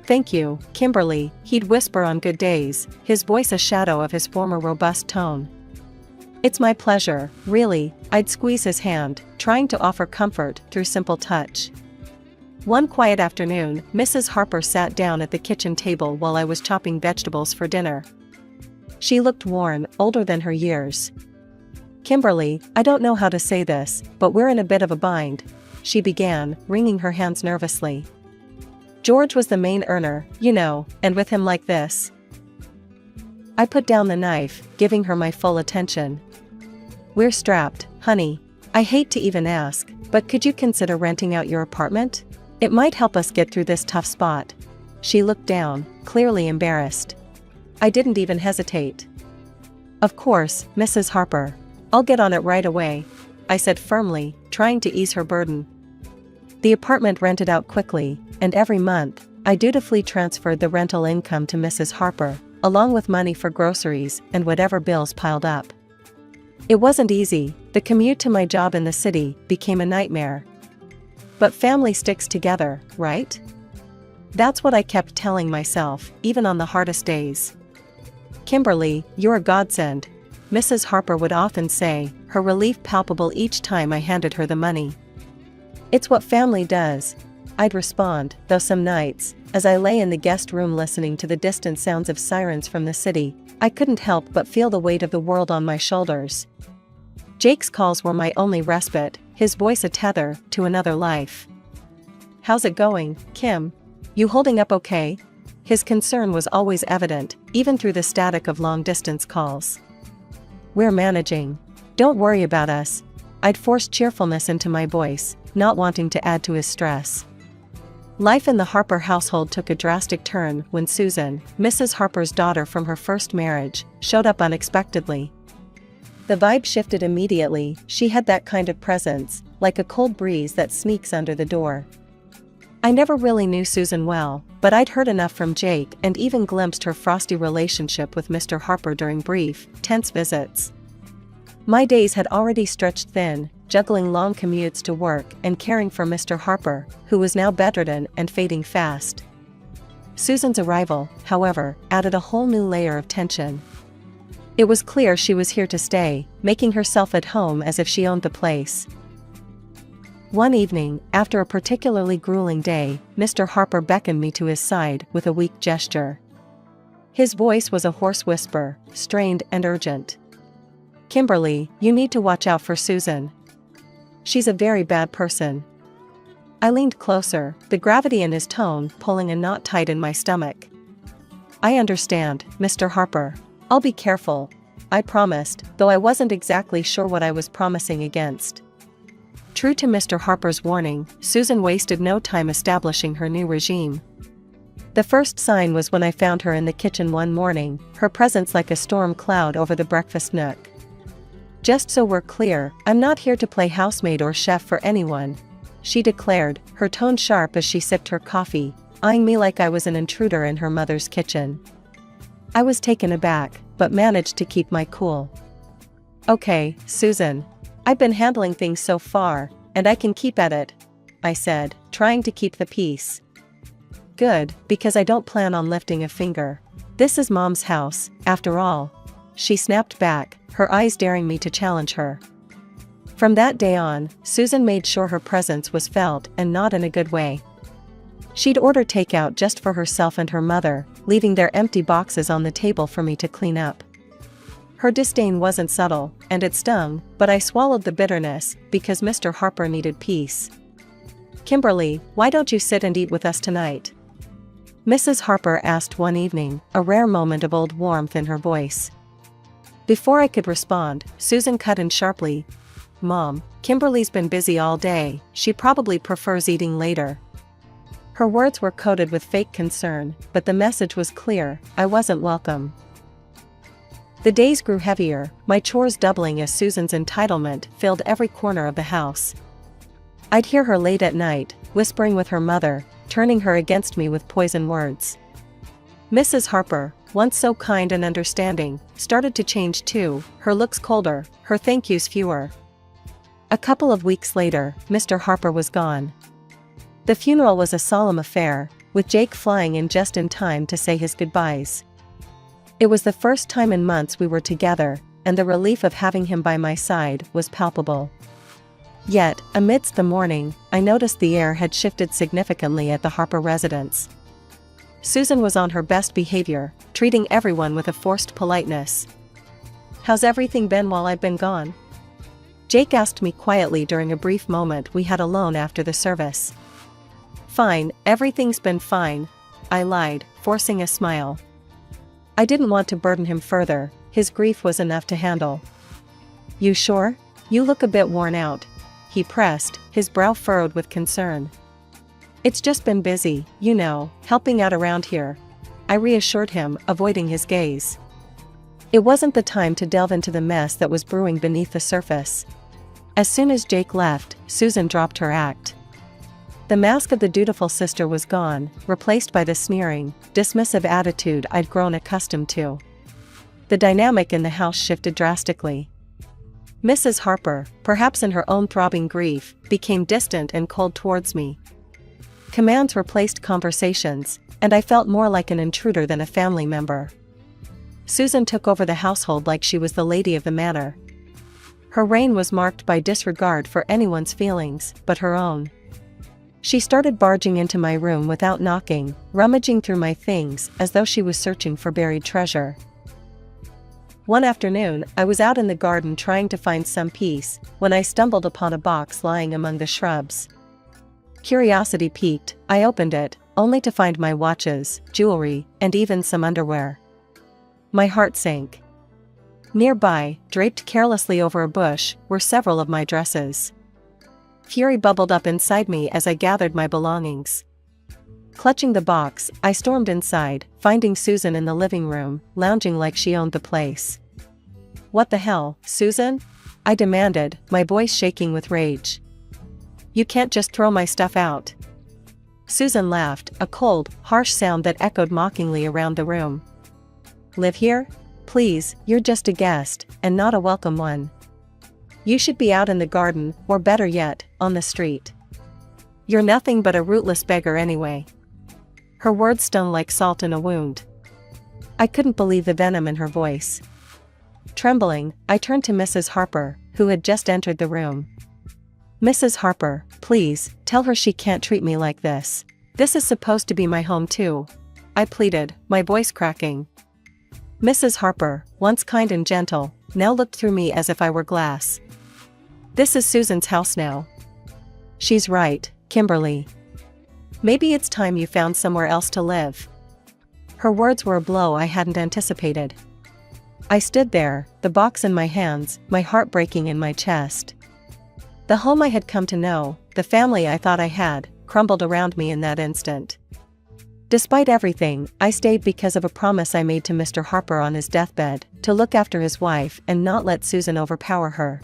"Thank you, Kimberly," he'd whisper on good days, his voice a shadow of his former robust tone. "It's my pleasure, really," I'd squeeze his hand, trying to offer comfort through simple touch. One quiet afternoon, Mrs. Harper sat down at the kitchen table while I was chopping vegetables for dinner. She looked worn, older than her years. "Kimberly, I don't know how to say this, but we're in a bit of a bind," she began, wringing her hands nervously. "George was the main earner, you know, and with him like this." I put down the knife, giving her my full attention. "We're strapped, honey. I hate to even ask, but could you consider renting out your apartment? It might help us get through this tough spot." She looked down, clearly embarrassed. I didn't even hesitate. "Of course, Mrs. Harper. I'll get on it right away," I said firmly, trying to ease her burden. The apartment rented out quickly, and every month, I dutifully transferred the rental income to Mrs. Harper, along with money for groceries and whatever bills piled up. It wasn't easy. The commute to my job in the city became a nightmare. But family sticks together, right? That's what I kept telling myself, even on the hardest days. "Kimberly, you're a godsend," Mrs. Harper would often say, her relief palpable each time I handed her the money. "It's what family does," I'd respond, though some nights, as I lay in the guest room listening to the distant sounds of sirens from the city, I couldn't help but feel the weight of the world on my shoulders. Jake's calls were my only respite, his voice a tether to another life. "How's it going, Kim? You holding up okay?" His concern was always evident, even through the static of long-distance calls. "We're managing. Don't worry about us." I'd forced cheerfulness into my voice, not wanting to add to his stress. Life in the Harper household took a drastic turn when Susan, Mrs. Harper's daughter from her first marriage, showed up unexpectedly. The vibe shifted immediately. She had that kind of presence, like a cold breeze that sneaks under the door. I never really knew Susan well, but I'd heard enough from Jake and even glimpsed her frosty relationship with Mr. Harper during brief, tense visits. My days had already stretched thin, juggling long commutes to work and caring for Mr. Harper, who was now bedridden and fading fast. Susan's arrival, however, added a whole new layer of tension. It was clear she was here to stay, making herself at home as if she owned the place. One evening, after a particularly grueling day, Mr. Harper beckoned me to his side with a weak gesture. His voice was a hoarse whisper, strained and urgent. "Kimberly, you need to watch out for Susan. She's a very bad person." I leaned closer, the gravity in his tone pulling a knot tight in my stomach. "I understand, Mr. Harper. I'll be careful," I promised, though I wasn't exactly sure what I was promising against. True to Mr. Harper's warning, Susan wasted no time establishing her new regime. The first sign was when I found her in the kitchen one morning, her presence like a storm cloud over the breakfast nook. "Just so we're clear, I'm not here to play housemaid or chef for anyone," she declared, her tone sharp as she sipped her coffee, eyeing me like I was an intruder in her mother's kitchen. I was taken aback, but managed to keep my cool. "Okay, Susan. I've been handling things so far, and I can keep at it," I said, trying to keep the peace. "Good, because I don't plan on lifting a finger. This is Mom's house, after all," she snapped back, her eyes daring me to challenge her. From that day on, Susan made sure her presence was felt and not in a good way. She'd order takeout just for herself and her mother, leaving their empty boxes on the table for me to clean up. Her disdain wasn't subtle, and it stung, but I swallowed the bitterness, because Mr. Harper needed peace. "Kimberly, why don't you sit and eat with us tonight?" Mrs. Harper asked one evening, a rare moment of old warmth in her voice. Before I could respond, Susan cut in sharply. "Mom, Kimberly's been busy all day, she probably prefers eating later." Her words were coated with fake concern, but the message was clear, I wasn't welcome. The days grew heavier, my chores doubling as Susan's entitlement filled every corner of the house. I'd hear her late at night, whispering with her mother, turning her against me with poison words. Mrs. Harper, once so kind and understanding, started to change too, her looks colder, her thank yous fewer. A couple of weeks later, Mr. Harper was gone. The funeral was a solemn affair, with Jake flying in just in time to say his goodbyes. It was the first time in months we were together, and the relief of having him by my side was palpable. Yet, amidst the mourning, I noticed the air had shifted significantly at the Harper residence. Susan was on her best behavior, treating everyone with a forced politeness. "How's everything been while I've been gone?" Jake asked me quietly during a brief moment we had alone after the service. "Fine, everything's been fine," I lied, forcing a smile. I didn't want to burden him further, his grief was enough to handle. "You sure? You look a bit worn out," he pressed, his brow furrowed with concern. "It's just been busy, you know, helping out around here," I reassured him, avoiding his gaze. It wasn't the time to delve into the mess that was brewing beneath the surface. As soon as Jake left, Susan dropped her act. The mask of the dutiful sister was gone, replaced by the sneering, dismissive attitude I'd grown accustomed to. The dynamic in the house shifted drastically. Mrs. Harper, perhaps in her own throbbing grief, became distant and cold towards me. Commands replaced conversations, and I felt more like an intruder than a family member. Susan took over the household like she was the lady of the manor. Her reign was marked by disregard for anyone's feelings but her own. She started barging into my room without knocking, rummaging through my things as though she was searching for buried treasure. One afternoon, I was out in the garden trying to find some peace, when I stumbled upon a box lying among the shrubs. Curiosity piqued, I opened it, only to find my watches, jewelry, and even some underwear. My heart sank. Nearby, draped carelessly over a bush, were several of my dresses. Fury bubbled up inside me as I gathered my belongings. Clutching the box, I stormed inside, finding Susan in the living room, lounging like she owned the place. "What the hell, Susan?" I demanded, my voice shaking with rage. "You can't just throw my stuff out." Susan laughed, a cold, harsh sound that echoed mockingly around the room. "Live here? Please, you're just a guest, and not a welcome one. You should be out in the garden, or better yet, on the street. You're nothing but a rootless beggar anyway." Her words stung like salt in a wound. I couldn't believe the venom in her voice. Trembling, I turned to Mrs. Harper, who had just entered the room. "Mrs. Harper, please, tell her she can't treat me like this. This is supposed to be my home too," I pleaded, my voice cracking. Mrs. Harper, once kind and gentle, now looked through me as if I were glass. "This is Susan's house now." "She's right, Kimberly. Maybe it's time you found somewhere else to live." Her words were a blow I hadn't anticipated. I stood there, the box in my hands, my heart breaking in my chest. The home I had come to know, the family I thought I had, crumbled around me in that instant. Despite everything, I stayed because of a promise I made to Mr. Harper on his deathbed, to look after his wife and not let Susan overpower her.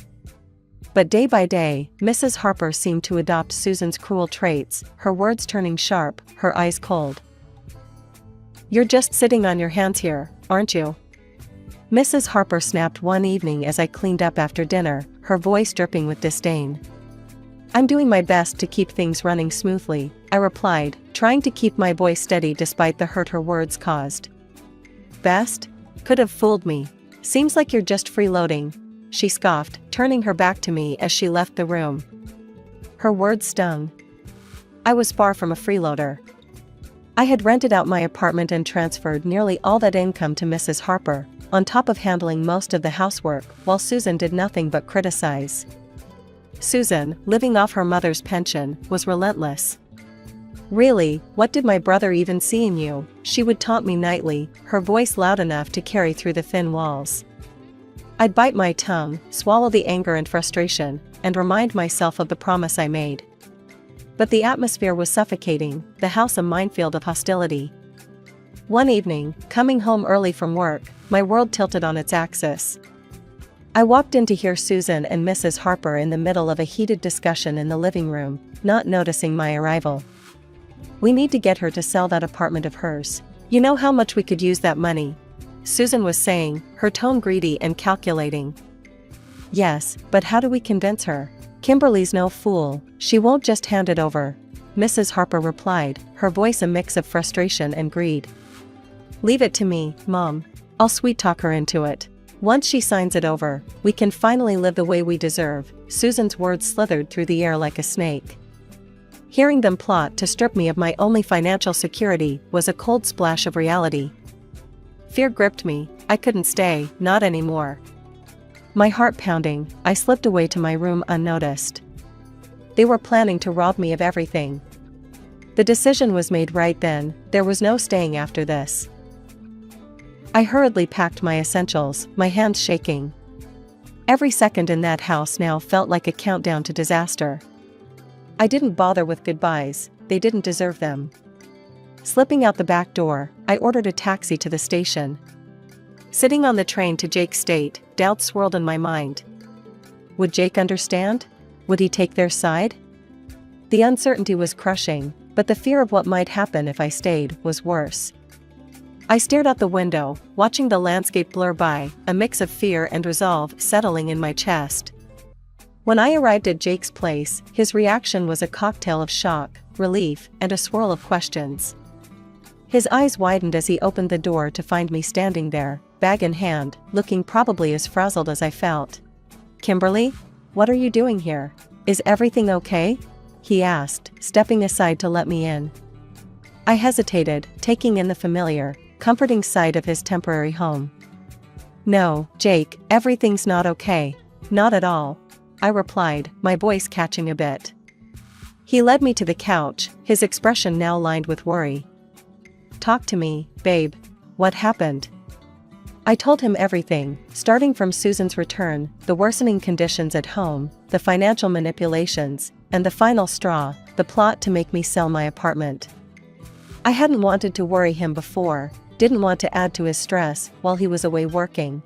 But day by day, Mrs. Harper seemed to adopt Susan's cruel traits, her words turning sharp, her eyes cold. "You're just sitting on your hands here, aren't you?" Mrs. Harper snapped one evening as I cleaned up after dinner, her voice dripping with disdain. "I'm doing my best to keep things running smoothly," I replied, trying to keep my voice steady despite the hurt her words caused. "Best? Could have fooled me. Seems like you're just freeloading," she scoffed, turning her back to me as she left the room. Her words stung. I was far from a freeloader. I had rented out my apartment and transferred nearly all that income to Mrs. Harper, on top of handling most of the housework, while Susan did nothing but criticize. Susan, living off her mother's pension, was relentless. "Really, what did my brother even see in you?" she would taunt me nightly, her voice loud enough to carry through the thin walls. I'd bite my tongue, swallow the anger and frustration, and remind myself of the promise I made. But the atmosphere was suffocating, the house a minefield of hostility. One evening, coming home early from work, my world tilted on its axis. I walked in to hear Susan and Mrs. Harper in the middle of a heated discussion in the living room, not noticing my arrival. "We need to get her to sell that apartment of hers. You know how much we could use that money," Susan was saying, her tone greedy and calculating. "Yes, but how do we convince her? Kimberly's no fool, she won't just hand it over," Mrs. Harper replied, her voice a mix of frustration and greed. "Leave it to me, Mom. I'll sweet-talk her into it. Once she signs it over, we can finally live the way we deserve," Susan's words slithered through the air like a snake. Hearing them plot to strip me of my only financial security was a cold splash of reality. Fear gripped me. I couldn't stay, not anymore. My heart pounding, I slipped away to my room unnoticed. They were planning to rob me of everything. The decision was made right then, there was no staying after this. I hurriedly packed my essentials, my hands shaking. Every second in that house now felt like a countdown to disaster. I didn't bother with goodbyes, they didn't deserve them. Slipping out the back door, I ordered a taxi to the station. Sitting on the train to Jake's state, doubts swirled in my mind. Would Jake understand? Would he take their side? The uncertainty was crushing, but the fear of what might happen if I stayed was worse. I stared out the window, watching the landscape blur by, a mix of fear and resolve settling in my chest. When I arrived at Jake's place, his reaction was a cocktail of shock, relief, and a swirl of questions. His eyes widened as he opened the door to find me standing there, bag in hand, looking probably as frazzled as I felt. "Kimberly? What are you doing here? Is everything okay?" he asked, stepping aside to let me in. I hesitated, taking in the familiar, comforting sight of his temporary home. "No, Jake, everything's not okay. Not at all," I replied, my voice catching a bit. He led me to the couch, his expression now lined with worry. "Talk to me, babe. What happened?" I told him everything, starting from Susan's return, the worsening conditions at home, the financial manipulations, and the final straw, the plot to make me sell my apartment. I hadn't wanted to worry him before, didn't want to add to his stress while he was away working.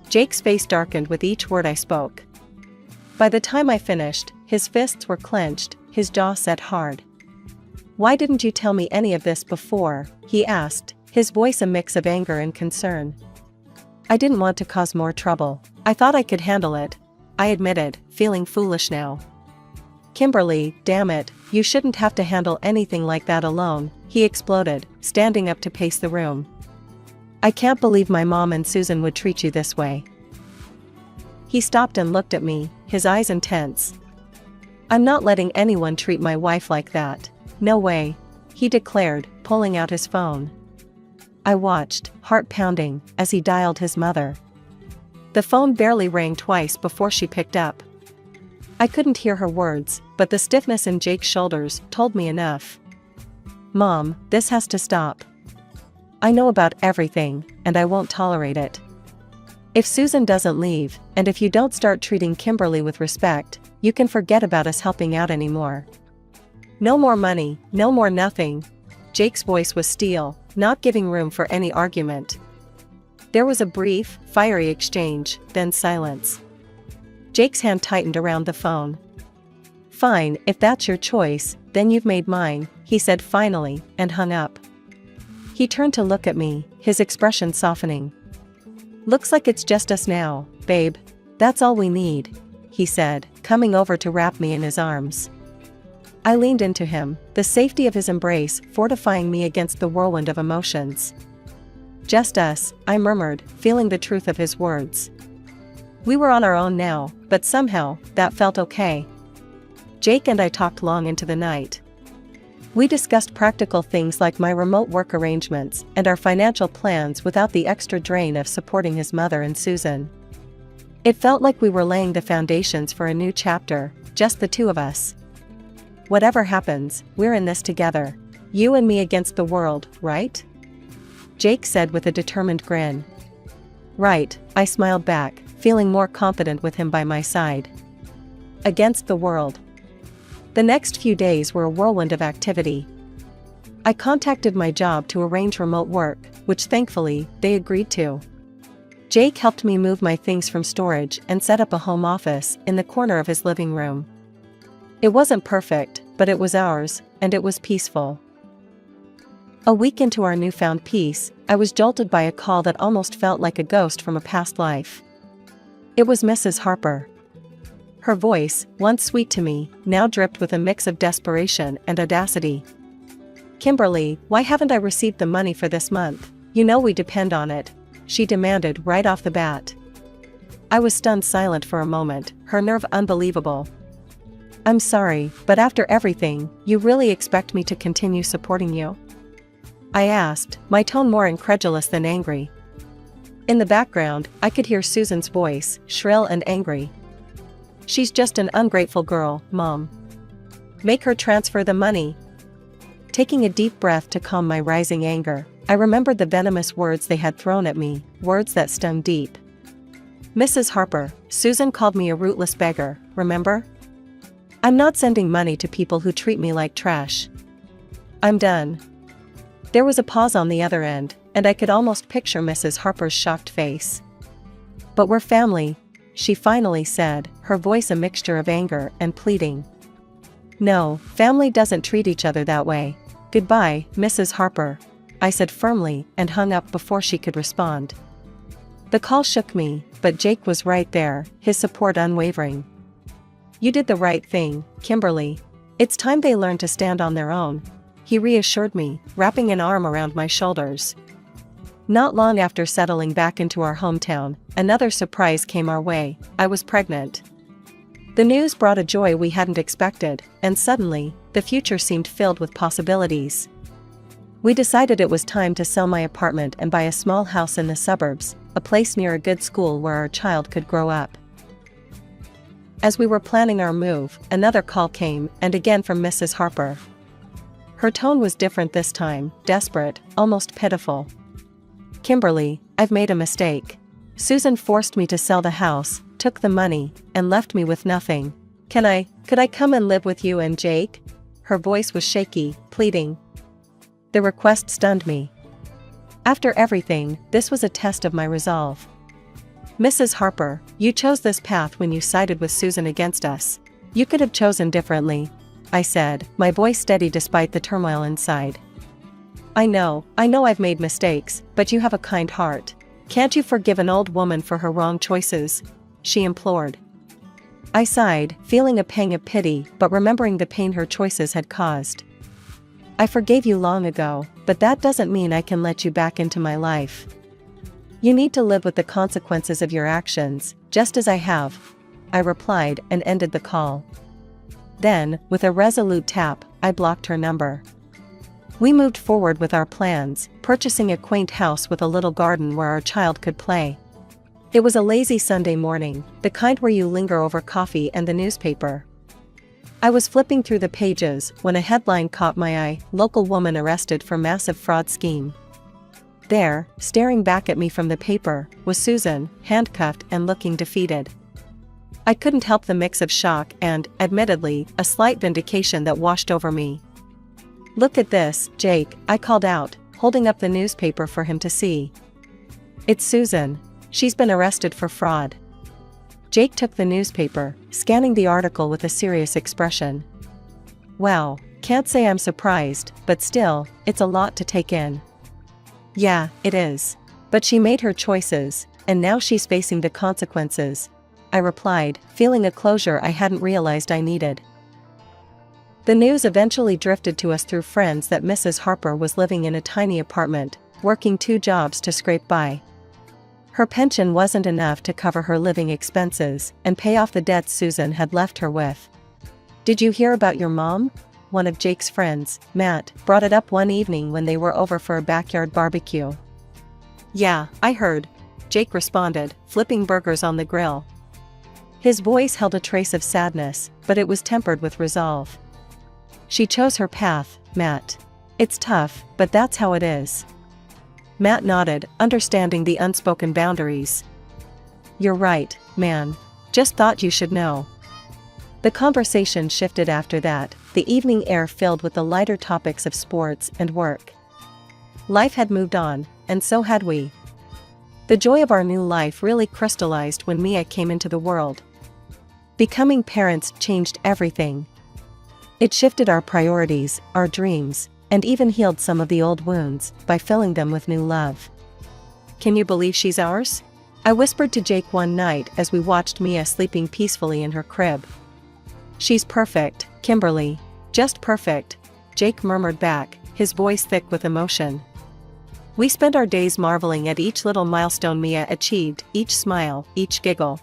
Jake's face darkened with each word I spoke. By the time I finished, his fists were clenched, his jaw set hard. "Why didn't you tell me any of this before?" he asked, his voice a mix of anger and concern. "I didn't want to cause more trouble. I thought I could handle it," I admitted, feeling foolish now. "Kimberly, damn it, you shouldn't have to handle anything like that alone," he exploded, standing up to pace the room. "I can't believe my mom and Susan would treat you this way." He stopped and looked at me, his eyes intense. "I'm not letting anyone treat my wife like that. No way," he declared, pulling out his phone. I watched, heart pounding, as he dialed his mother. The phone barely rang twice before she picked up. I couldn't hear her words, but the stiffness in Jake's shoulders told me enough. "Mom, this has to stop. I know about everything, and I won't tolerate it. If Susan doesn't leave, and if you don't start treating Kimberly with respect, you can forget about us helping out anymore. No more money, no more nothing." Jake's voice was steel, not giving room for any argument. There was a brief, fiery exchange, then silence. Jake's hand tightened around the phone. "Fine, if that's your choice, then you've made mine," he said finally, and hung up. He turned to look at me, his expression softening. "Looks like it's just us now, babe. That's all we need," he said, coming over to wrap me in his arms. I leaned into him, the safety of his embrace fortifying me against the whirlwind of emotions. "Just us," I murmured, feeling the truth of his words. We were on our own now, but somehow, that felt okay. Jake and I talked long into the night. We discussed practical things like my remote work arrangements and our financial plans without the extra drain of supporting his mother and Susan. It felt like we were laying the foundations for a new chapter, just the two of us. "Whatever happens, we're in this together. You and me against the world, right?" Jake said with a determined grin. "Right," I smiled back, feeling more confident with him by my side. Against the world. The next few days were a whirlwind of activity. I contacted my job to arrange remote work, which thankfully, they agreed to. Jake helped me move my things from storage and set up a home office in the corner of his living room. It wasn't perfect, but it was ours, and it was peaceful. A week into our newfound peace, I was jolted by a call that almost felt like a ghost from a past life. It was Mrs. Harper. Her voice, once sweet to me, now dripped with a mix of desperation and audacity. "Kimberly, why haven't I received the money for this month? You know we depend on it," she demanded right off the bat. I was stunned silent for a moment, her nerve unbelievable. "I'm sorry, but after everything, you really expect me to continue supporting you?" I asked, my tone more incredulous than angry. In the background, I could hear Susan's voice, shrill and angry. "She's just an ungrateful girl, Mom. Make her transfer the money." Taking a deep breath to calm my rising anger, I remembered the venomous words they had thrown at me, words that stung deep. "Mrs. Harper, Susan called me a rootless beggar, remember? I'm not sending money to people who treat me like trash. I'm done." There was a pause on the other end, and I could almost picture Mrs. Harper's shocked face. "But we're family," she finally said, her voice a mixture of anger and pleading. "No, family doesn't treat each other that way. Goodbye, Mrs. Harper," I said firmly and hung up before she could respond. The call shook me, but Jake was right there, his support unwavering. "You did the right thing, Kimberly. It's time they learn to stand on their own," he reassured me, wrapping an arm around my shoulders. Not long after settling back into our hometown, another surprise came our way. I was pregnant. The news brought a joy we hadn't expected, and suddenly, the future seemed filled with possibilities. We decided it was time to sell my apartment and buy a small house in the suburbs, a place near a good school where our child could grow up. As we were planning our move, another call came, and again from Mrs. Harper. Her tone was different this time, desperate, almost pitiful. "Kimberly, I've made a mistake. Susan forced me to sell the house, took the money, and left me with nothing. Could I come and live with you and Jake?" Her voice was shaky, pleading. The request stunned me. After everything, this was a test of my resolve. "Mrs. Harper, you chose this path when you sided with Susan against us. You could have chosen differently," I said, my voice steady despite the turmoil inside. I know I've made mistakes, but you have a kind heart. Can't you forgive an old woman for her wrong choices?" she implored. I sighed, feeling a pang of pity but remembering the pain her choices had caused. "I forgave you long ago, but that doesn't mean I can let you back into my life. You need to live with the consequences of your actions, just as I have," I replied and ended the call. Then, with a resolute tap, I blocked her number. We moved forward with our plans, purchasing a quaint house with a little garden where our child could play. It was a lazy Sunday morning, the kind where you linger over coffee and the newspaper. I was flipping through the pages when a headline caught my eye: "Local woman arrested for massive fraud scheme." There, staring back at me from the paper, was Susan, handcuffed and looking defeated. I couldn't help the mix of shock and, admittedly, a slight vindication that washed over me. "Look at this, Jake," I called out, holding up the newspaper for him to see. "It's Susan. She's been arrested for fraud." Jake took the newspaper, scanning the article with a serious expression. "Wow, can't say I'm surprised, but still, it's a lot to take in." "Yeah, it is. But she made her choices, and now she's facing the consequences," I replied, feeling a closure I hadn't realized I needed. The news eventually drifted to us through friends that Mrs. Harper was living in a tiny apartment, working 2 jobs to scrape by. Her pension wasn't enough to cover her living expenses and pay off the debts Susan had left her with. "Did you hear about your mom?" One of Jake's friends, Matt, brought it up one evening when they were over for a backyard barbecue. "Yeah, I heard," Jake responded, flipping burgers on the grill. His voice held a trace of sadness, but it was tempered with resolve. "She chose her path, Matt. It's tough, but that's how it is." Matt nodded, understanding the unspoken boundaries. "You're right, man. Just thought you should know." The conversation shifted after that, the evening air filled with the lighter topics of sports and work. Life had moved on, and so had we. The joy of our new life really crystallized when Mia came into the world. Becoming parents changed everything. It shifted our priorities, our dreams, and even healed some of the old wounds by filling them with new love. "Can you believe she's ours?" I whispered to Jake one night as we watched Mia sleeping peacefully in her crib. "She's perfect, Kimberly. Just perfect," Jake murmured back, his voice thick with emotion. We spent our days marveling at each little milestone Mia achieved, each smile, each giggle.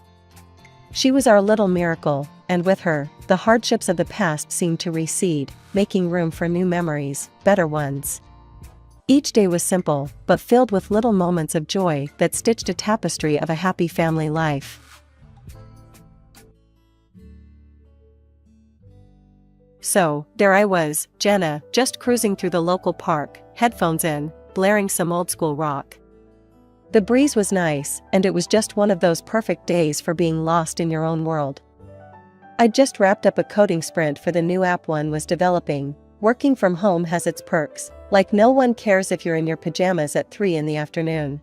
She was our little miracle, and with her, the hardships of the past seemed to recede, making room for new memories, better ones. Each day was simple, but filled with little moments of joy that stitched a tapestry of a happy family life. So, there I was, Jenna, just cruising through the local park, headphones in, blaring some old-school rock. The breeze was nice, and it was just one of those perfect days for being lost in your own world. I'd just wrapped up a coding sprint for the new app one was developing. Working from home has its perks, like no one cares if you're in your pajamas at 3 in the afternoon.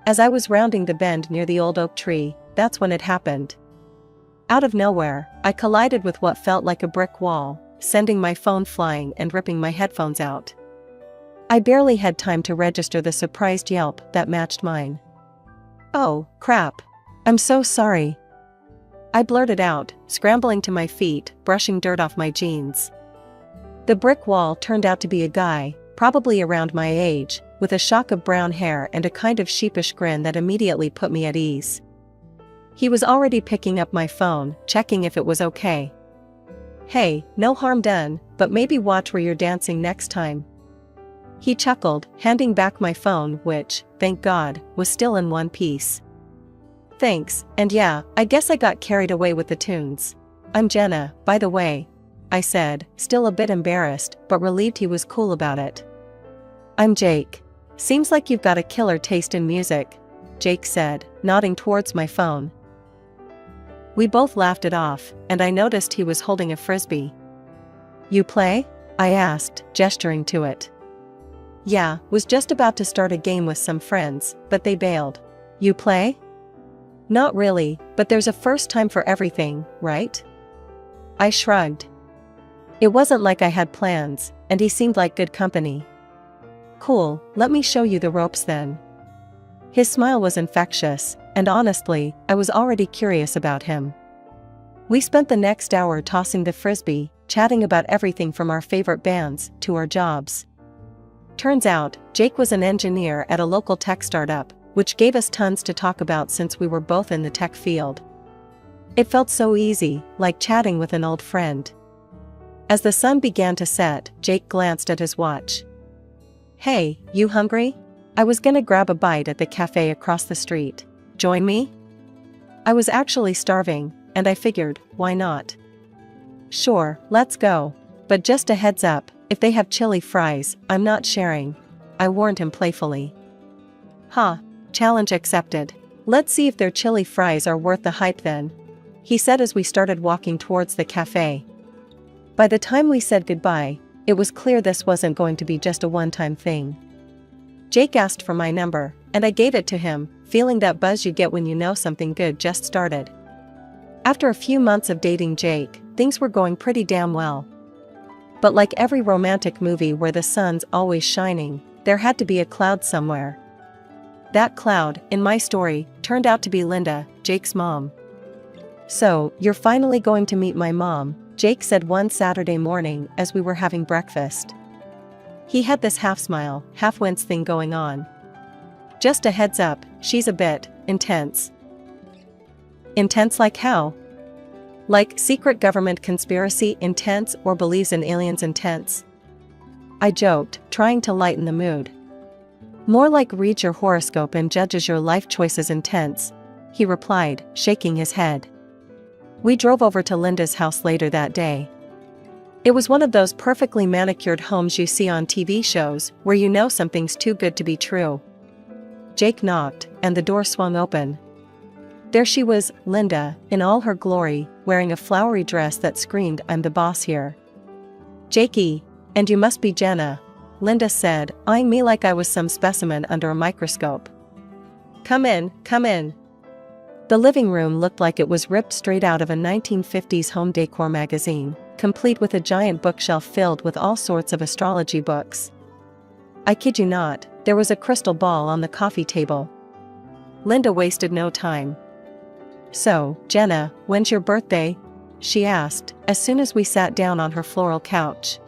As I was rounding the bend near the old oak tree, that's when it happened. Out of nowhere, I collided with what felt like a brick wall, sending my phone flying and ripping my headphones out. I barely had time to register the surprised yelp that matched mine. "Oh, crap. I'm so sorry." I blurted out, scrambling to my feet, brushing dirt off my jeans. The brick wall turned out to be a guy, probably around my age, with a shock of brown hair and a kind of sheepish grin that immediately put me at ease. He was already picking up my phone, checking if it was okay. "Hey, no harm done, but maybe watch where you're dancing next time." He chuckled, handing back my phone which, thank God, was still in one piece. "Thanks, and yeah, I guess I got carried away with the tunes. I'm Jenna, by the way," I said, still a bit embarrassed, but relieved he was cool about it. "I'm Jake. Seems like you've got a killer taste in music," Jake said, nodding towards my phone. We both laughed it off, and I noticed he was holding a frisbee. "You play?" I asked, gesturing to it. "Yeah, was just about to start a game with some friends, but they bailed." "You play?" "Not really, but there's a first time for everything, right?" I shrugged. It wasn't like I had plans, and he seemed like good company. "Cool, let me show you the ropes then." His smile was infectious, and honestly, I was already curious about him. We spent the next hour tossing the frisbee, chatting about everything from our favorite bands to our jobs. Turns out, Jake was an engineer at a local tech startup, which gave us tons to talk about since we were both in the tech field. It felt so easy, like chatting with an old friend. As the sun began to set, Jake glanced at his watch. "Hey, you hungry? I was gonna grab a bite at the cafe across the street. Join me?" I was actually starving, and I figured, why not? "Sure, let's go. But just a heads up, if they have chili fries, I'm not sharing," I warned him playfully. "Huh, challenge accepted. Let's see if their chili fries are worth the hype then," he said as we started walking towards the cafe. By the time we said goodbye, it was clear this wasn't going to be just a one-time thing. Jake asked for my number, and I gave it to him, feeling that buzz you get when you know something good just started. After a few months of dating Jake, things were going pretty damn well. But like every romantic movie where the sun's always shining, there had to be a cloud somewhere. That cloud, in my story, turned out to be Linda, Jake's mom. "So, you're finally going to meet my mom," Jake said one Saturday morning as we were having breakfast. He had this half-smile, half-wince thing going on. "Just a heads up, she's a bit intense." "Intense like how?" "Like secret government conspiracy intense or believes in aliens intense?" I joked, trying to lighten the mood. "More like reads your horoscope and judges your life choices intense," he replied, shaking his head. We drove over to Linda's house later that day. It was one of those perfectly manicured homes you see on TV shows, where you know something's too good to be true. Jake knocked, and the door swung open. There she was, Linda, in all her glory, wearing a flowery dress that screamed, "I'm the boss here." "Jakey, and you must be Jenna," Linda said, eyeing me like I was some specimen under a microscope. come in, come in." The living room looked like it was ripped straight out of a 1950s home decor magazine, complete with a giant bookshelf filled with all sorts of astrology books. I kid you not, there was a crystal ball on the coffee table. Linda wasted no time. "So, Jenna, when's your birthday?" she asked, as soon as we sat down on her floral couch.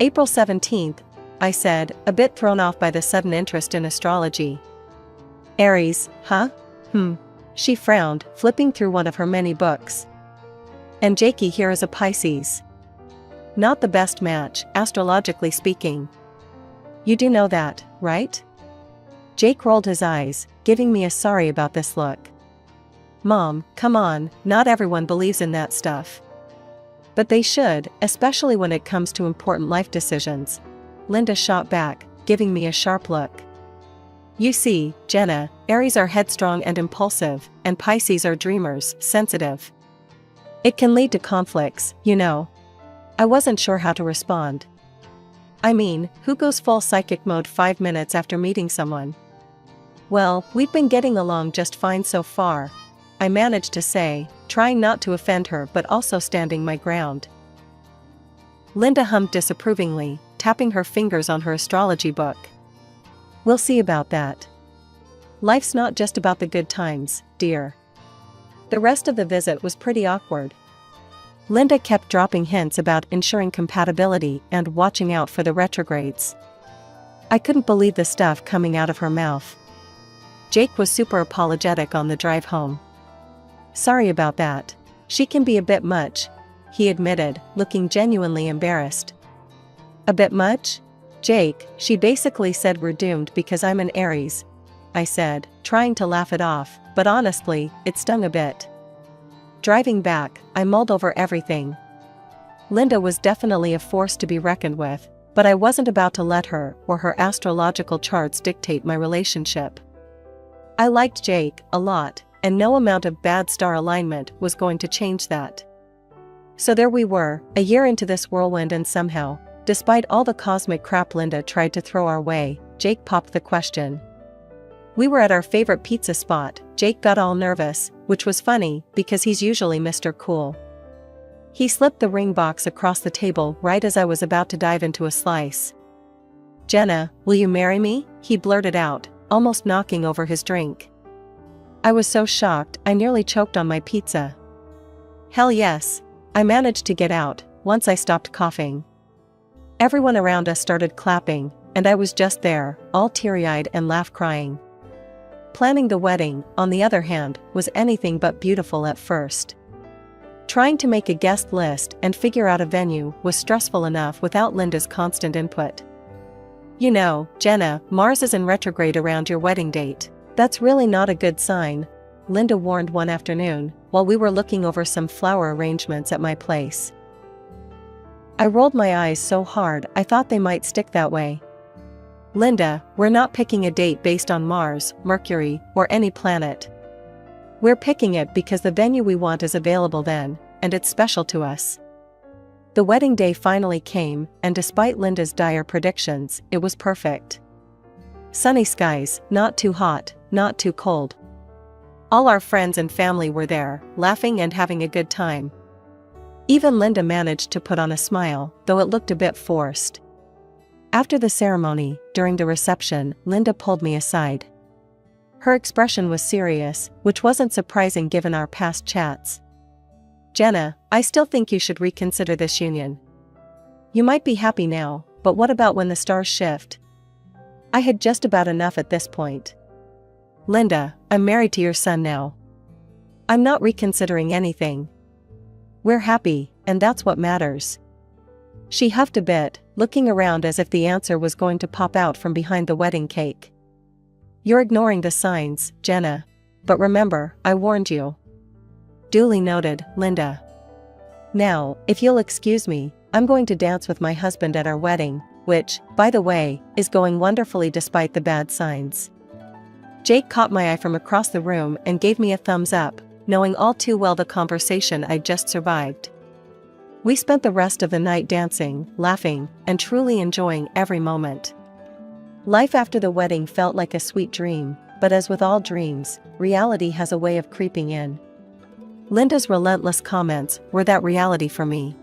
April 17th, I said, a bit thrown off by the sudden interest in astrology. "Aries, huh? She frowned, flipping through one of her many books. "And Jakey here is a Pisces. Not the best match, astrologically speaking. You do know that, right?" Jake rolled his eyes, giving me a sorry about this look. "Mom, come on, not everyone believes in that stuff." "But they should, especially when it comes to important life decisions," Linda shot back, giving me a sharp look. "You see, Jenna, Aries are headstrong and impulsive, and Pisces are dreamers, sensitive. It can lead to conflicts, you know." I wasn't sure how to respond. I mean, who goes full psychic mode 5 minutes after meeting someone? "Well, we've been getting along just fine so far," I managed to say, trying not to offend her but also standing my ground. Linda hummed disapprovingly, tapping her fingers on her astrology book. "We'll see about that. Life's not just about the good times, dear." The rest of the visit was pretty awkward. Linda kept dropping hints about ensuring compatibility and watching out for the retrogrades. I couldn't believe the stuff coming out of her mouth. Jake was super apologetic on the drive home. "Sorry about that. She can be a bit much," he admitted, looking genuinely embarrassed. "A bit much? Jake, she basically said we're doomed because I'm an Aries," I said, trying to laugh it off, but honestly, it stung a bit. Driving back, I mulled over everything. Linda was definitely a force to be reckoned with, but I wasn't about to let her or her astrological charts dictate my relationship. I liked Jake a lot, and no amount of bad star alignment was going to change that. So there we were, a year into this whirlwind, and somehow, despite all the cosmic crap Linda tried to throw our way, Jake popped the question. We were at our favorite pizza spot. Jake got all nervous, which was funny because he's usually Mr. Cool. He slipped the ring box across the table right as I was about to dive into a slice. "Jenna, will you marry me?" he blurted out, almost knocking over his drink. I was so shocked I nearly choked on my pizza. "Hell yes," I managed to get out, once I stopped coughing. Everyone around us started clapping, and I was just there, all teary-eyed and laugh-crying. Planning the wedding, on the other hand, was anything but beautiful at first. Trying to make a guest list and figure out a venue was stressful enough without Linda's constant input. "You know, Jenna, Mars is in retrograde around your wedding date. That's really not a good sign," Linda warned one afternoon, while we were looking over some flower arrangements at my place. I rolled my eyes so hard I thought they might stick that way. "Linda, we're not picking a date based on Mars, Mercury, or any planet. We're picking it because the venue we want is available then, and it's special to us." The wedding day finally came, and despite Linda's dire predictions, it was perfect. Sunny skies, not too hot, not too cold. All our friends and family were there, laughing and having a good time. Even Linda managed to put on a smile, though it looked a bit forced. After the ceremony, during the reception, Linda pulled me aside. Her expression was serious, which wasn't surprising given our past chats. "Jenna, I still think you should reconsider this union. You might be happy now, but what about when the stars shift?" I had just about enough at this point. "Linda, I'm married to your son now. I'm not reconsidering anything. We're happy, and that's what matters." She huffed a bit, looking around as if the answer was going to pop out from behind the wedding cake. "You're ignoring the signs, Jenna. But remember, I warned you." "Duly noted, Linda. Now, if you'll excuse me, I'm going to dance with my husband at our wedding, which, by the way, is going wonderfully despite the bad signs." Jake caught my eye from across the room and gave me a thumbs up, knowing all too well the conversation I'd just survived. We spent the rest of the night dancing, laughing, and truly enjoying every moment. Life after the wedding felt like a sweet dream, but as with all dreams, reality has a way of creeping in. Linda's relentless comments were that reality for me.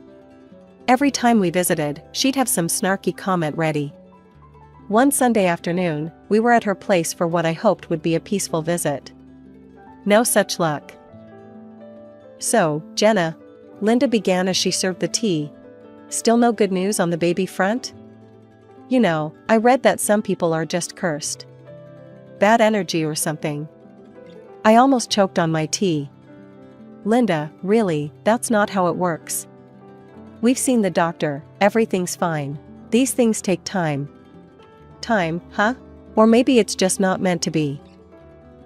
Every time we visited, she'd have some snarky comment ready. One Sunday afternoon, we were at her place for what I hoped would be a peaceful visit. No such luck. "So, Jenna," Linda began as she served the tea, "still no good news on the baby front? You know, I read that some people are just cursed. Bad energy or something." I almost choked on my tea. "Linda, really, that's not how it works. We've seen the doctor, everything's fine. These things take time." "Time, huh? Or maybe it's just not meant to be."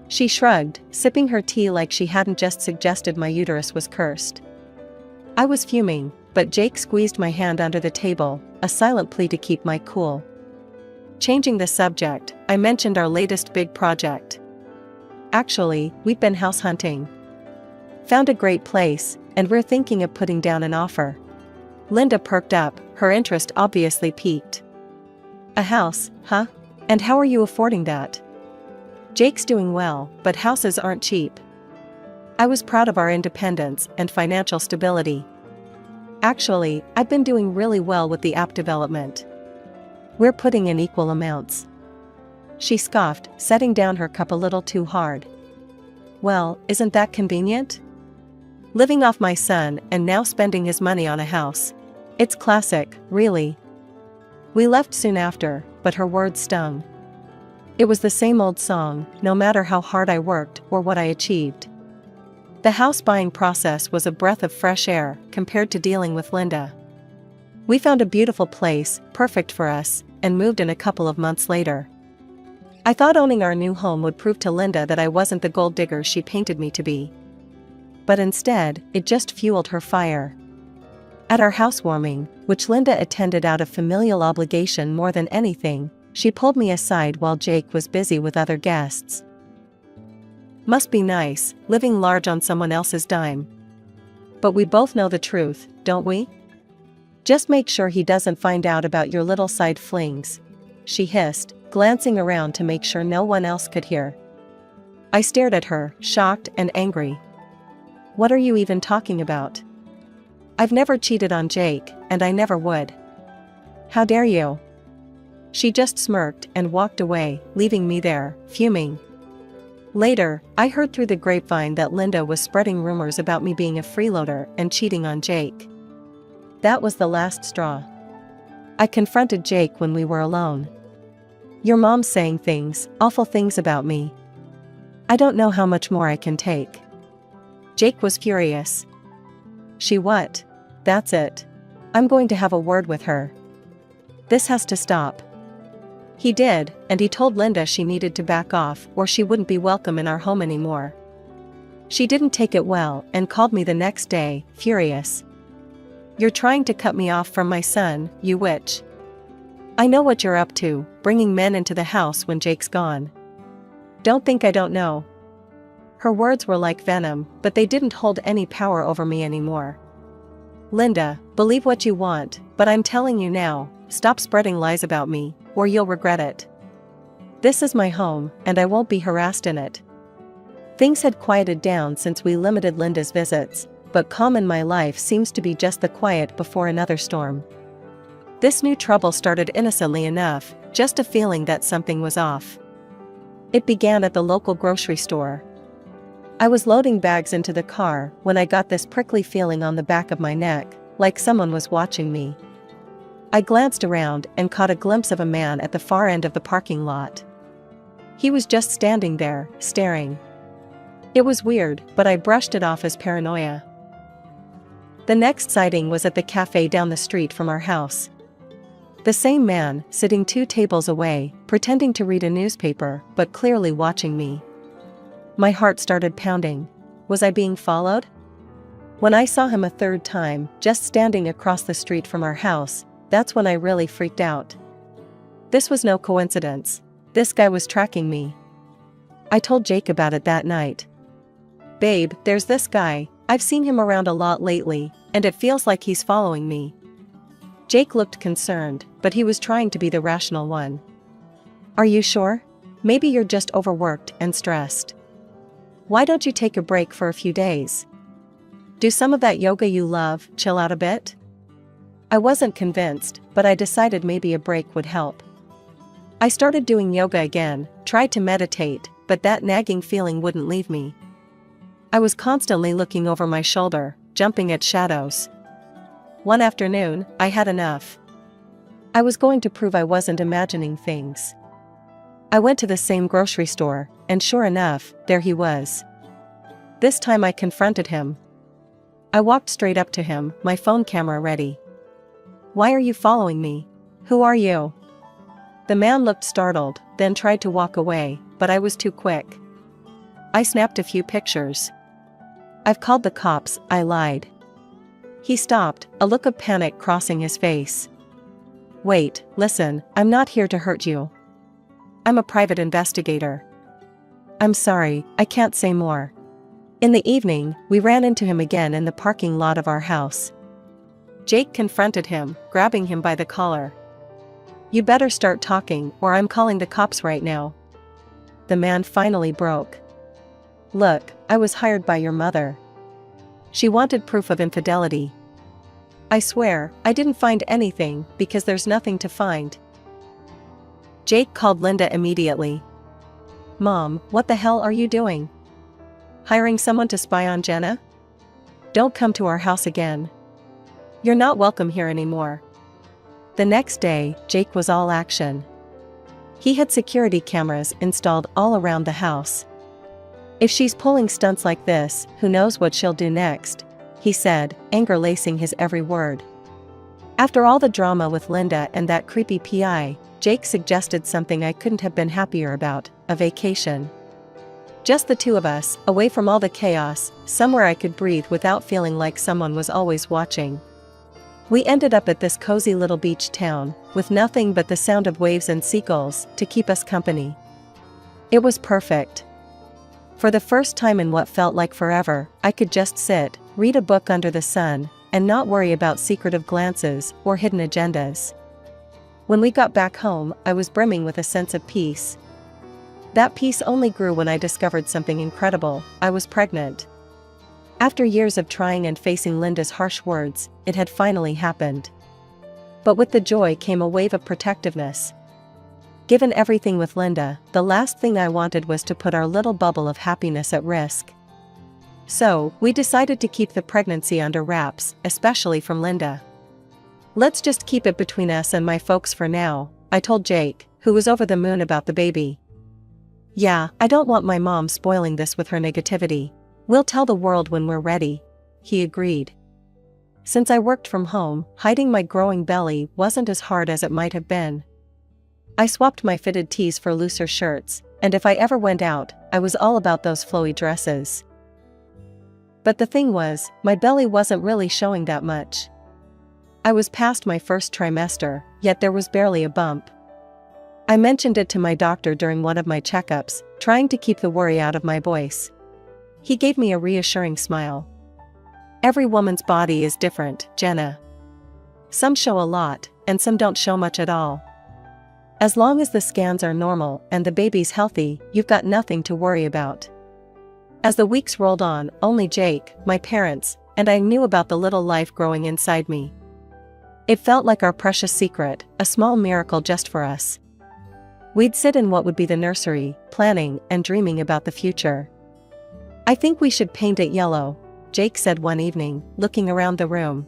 She shrugged, sipping her tea like she hadn't just suggested my uterus was cursed. I was fuming, but Jake squeezed my hand under the table, a silent plea to keep my cool. Changing the subject, I mentioned our latest big project. "Actually, we've been house hunting. Found a great place, and we're thinking of putting down an offer." Linda perked up, her interest obviously piqued. "A house, huh? And how are you affording that?" "Jake's doing well, but houses aren't cheap." I was proud of our independence and financial stability. "Actually, I've been doing really well with the app development. We're putting in equal amounts." She scoffed, setting down her cup a little too hard. "Well, isn't that convenient? Living off my son and now spending his money on a house. It's classic, really." We left soon after, but her words stung. It was the same old song, no matter how hard I worked or what I achieved. The house buying process was a breath of fresh air compared to dealing with Linda. We found a beautiful place, perfect for us, and moved in a couple of months later. I thought owning our new home would prove to Linda that I wasn't the gold digger she painted me to be. But instead, it just fueled her fire. At our housewarming, which Linda attended out of familial obligation more than anything, she pulled me aside while Jake was busy with other guests. "Must be nice, living large on someone else's dime. But we both know the truth, don't we? Just make sure he doesn't find out about your little side flings," she hissed, glancing around to make sure no one else could hear. I stared at her, shocked and angry. "What are you even talking about? I've never cheated on Jake, and I never would. How dare you?" She just smirked and walked away, leaving me there, fuming. Later, I heard through the grapevine that Linda was spreading rumors about me being a freeloader and cheating on Jake. That was the last straw. I confronted Jake when we were alone. "Your mom's saying things, awful things about me. I don't know how much more I can take." Jake was furious. "She what? That's it. I'm going to have a word with her. This has to stop." He did, and he told Linda she needed to back off or she wouldn't be welcome in our home anymore. She didn't take it well and called me the next day, furious. "You're trying to cut me off from my son, you witch. I know what you're up to, bringing men into the house when Jake's gone. Don't think I don't know." Her words were like venom, but they didn't hold any power over me anymore. "Linda, believe what you want, but I'm telling you now, stop spreading lies about me, or you'll regret it. This is my home, and I won't be harassed in it." Things had quieted down since we limited Linda's visits, but calm in my life seems to be just the quiet before another storm. This new trouble started innocently enough, just a feeling that something was off. It began at the local grocery store. I was loading bags into the car when I got this prickly feeling on the back of my neck, like someone was watching me. I glanced around and caught a glimpse of a man at the far end of the parking lot. He was just standing there, staring. It was weird, but I brushed it off as paranoia. The next sighting was at the cafe down the street from our house. The same man, sitting 2 tables away, pretending to read a newspaper, but clearly watching me. My heart started pounding. Was I being followed? When I saw him a third time, just standing across the street from our house, that's when I really freaked out. This was no coincidence. This guy was tracking me. I told Jake about it that night. "Babe, there's this guy, I've seen him around a lot lately, and it feels like he's following me." Jake looked concerned, but he was trying to be the rational one. "Are you sure? Maybe you're just overworked and stressed. Why don't you take a break for a few days? Do some of that yoga you love, chill out a bit? I wasn't convinced, but I decided maybe a break would help. I started doing yoga again, tried to meditate, but that nagging feeling wouldn't leave me. I was constantly looking over my shoulder, jumping at shadows. One afternoon, I had enough. I was going to prove I wasn't imagining things. I went to the same grocery store, and sure enough, there he was. This time I confronted him. I walked straight up to him, my phone camera ready. "Why are you following me? Who are you?" The man looked startled, then tried to walk away, but I was too quick. I snapped a few pictures. "I've called the cops," I lied. He stopped, a look of panic crossing his face. "Wait, listen, I'm not here to hurt you. I'm a private investigator." "I'm sorry, I can't say more." In the evening, we ran into him again in the parking lot of our house. Jake confronted him, grabbing him by the collar. "You better start talking, or I'm calling the cops right now." The man finally broke. "Look, I was hired by your mother. She wanted proof of infidelity. I swear, I didn't find anything, because there's nothing to find." Jake called Linda immediately. "Mom, what the hell are you doing? Hiring someone to spy on Jenna? Don't come to our house again. You're not welcome here anymore." The next day, Jake was all action. He had security cameras installed all around the house. "If she's pulling stunts like this, who knows what she'll do next," he said, anger lacing his every word. After all the drama with Linda and that creepy PI, Jake suggested something I couldn't have been happier about: a vacation. Just the two of us, away from all the chaos, somewhere I could breathe without feeling like someone was always watching. We ended up at this cozy little beach town, with nothing but the sound of waves and seagulls to keep us company. It was perfect. For the first time in what felt like forever, I could just sit, read a book under the sun, and not worry about secretive glances or hidden agendas. When we got back home, I was brimming with a sense of peace. That peace only grew when I discovered something incredible: I was pregnant. After years of trying and facing Linda's harsh words, it had finally happened. But with the joy came a wave of protectiveness. Given everything with Linda, the last thing I wanted was to put our little bubble of happiness at risk. So, we decided to keep the pregnancy under wraps, especially from Linda. "Let's just keep it between us and my folks for now," I told Jake, who was over the moon about the baby. "Yeah, I don't want my mom spoiling this with her negativity. We'll tell the world when we're ready," he agreed. Since I worked from home, hiding my growing belly wasn't as hard as it might have been. I swapped my fitted tees for looser shirts, and if I ever went out, I was all about those flowy dresses. But the thing was, my belly wasn't really showing that much. I was past my first trimester, yet there was barely a bump. I mentioned it to my doctor during one of my checkups, trying to keep the worry out of my voice. He gave me a reassuring smile. "Every woman's body is different, Jenna. Some show a lot, and some don't show much at all. As long as the scans are normal and the baby's healthy, you've got nothing to worry about." As the weeks rolled on, only Jake, my parents, and I knew about the little life growing inside me. It felt like our precious secret, a small miracle just for us. We'd sit in what would be the nursery, planning and dreaming about the future. "I think we should paint it yellow," Jake said one evening, looking around the room.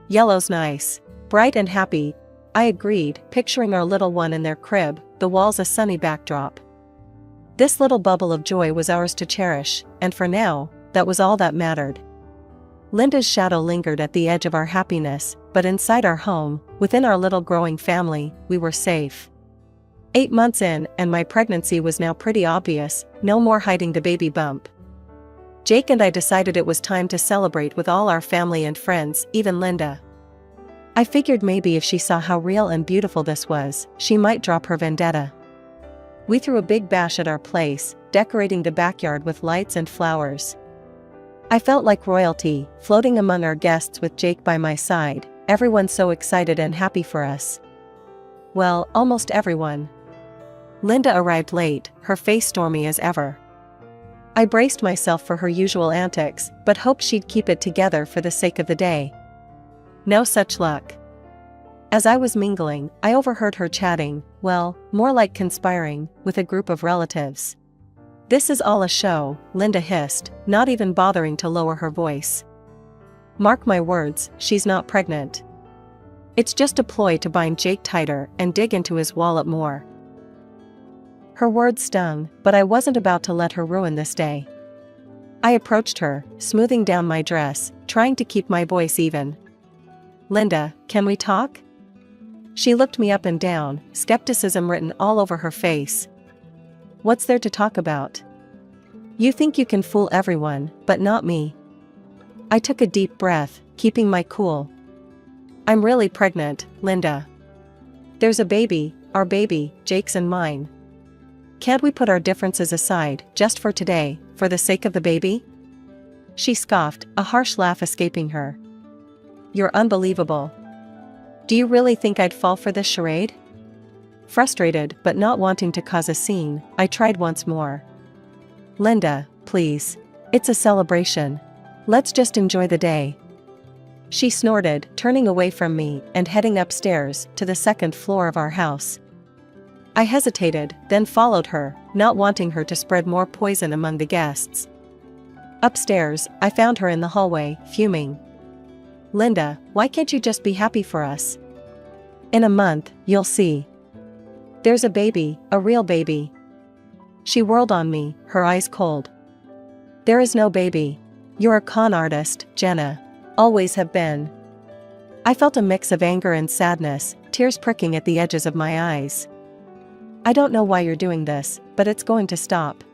"Yellow's nice. Bright and happy," I agreed, picturing our little one in their crib, the walls a sunny backdrop. This little bubble of joy was ours to cherish, and for now, that was all that mattered. Linda's shadow lingered at the edge of our happiness, but inside our home, within our little growing family, we were safe. 8 months in, and my pregnancy was now pretty obvious, no more hiding the baby bump. Jake and I decided it was time to celebrate with all our family and friends, even Linda. I figured maybe if she saw how real and beautiful this was, she might drop her vendetta. We threw a big bash at our place, decorating the backyard with lights and flowers. I felt like royalty, floating among our guests with Jake by my side, everyone so excited and happy for us. Well, almost everyone. Linda arrived late, her face stormy as ever. I braced myself for her usual antics, but hoped she'd keep it together for the sake of the day. No such luck. As I was mingling, I overheard her chatting, well, more like conspiring, with a group of relatives. "This is all a show," Linda hissed, not even bothering to lower her voice. "Mark my words, she's not pregnant. It's just a ploy to bind Jake tighter and dig into his wallet more." Her words stung, but I wasn't about to let her ruin this day. I approached her, smoothing down my dress, trying to keep my voice even. "Linda, can we talk?" She looked me up and down, skepticism written all over her face. "What's there to talk about? You think you can fool everyone, but not me." I took a deep breath, keeping my cool. "I'm really pregnant, Linda. There's a baby, our baby, Jake's and mine. Can't we put our differences aside, just for today, for the sake of the baby?" She scoffed, a harsh laugh escaping her. "You're unbelievable. Do you really think I'd fall for this charade?" Frustrated, but not wanting to cause a scene, I tried once more. "Linda, please. It's a celebration. Let's just enjoy the day." She snorted, turning away from me and heading upstairs to the second floor of our house. I hesitated, then followed her, not wanting her to spread more poison among the guests. Upstairs, I found her in the hallway, fuming. "Linda, why can't you just be happy for us? In a month, you'll see. There's a baby, a real baby." She whirled on me, her eyes cold. "There is no baby. You're a con artist, Jenna. Always have been." I felt a mix of anger and sadness, tears pricking at the edges of my eyes. "I don't know why you're doing this, but it's going to stop."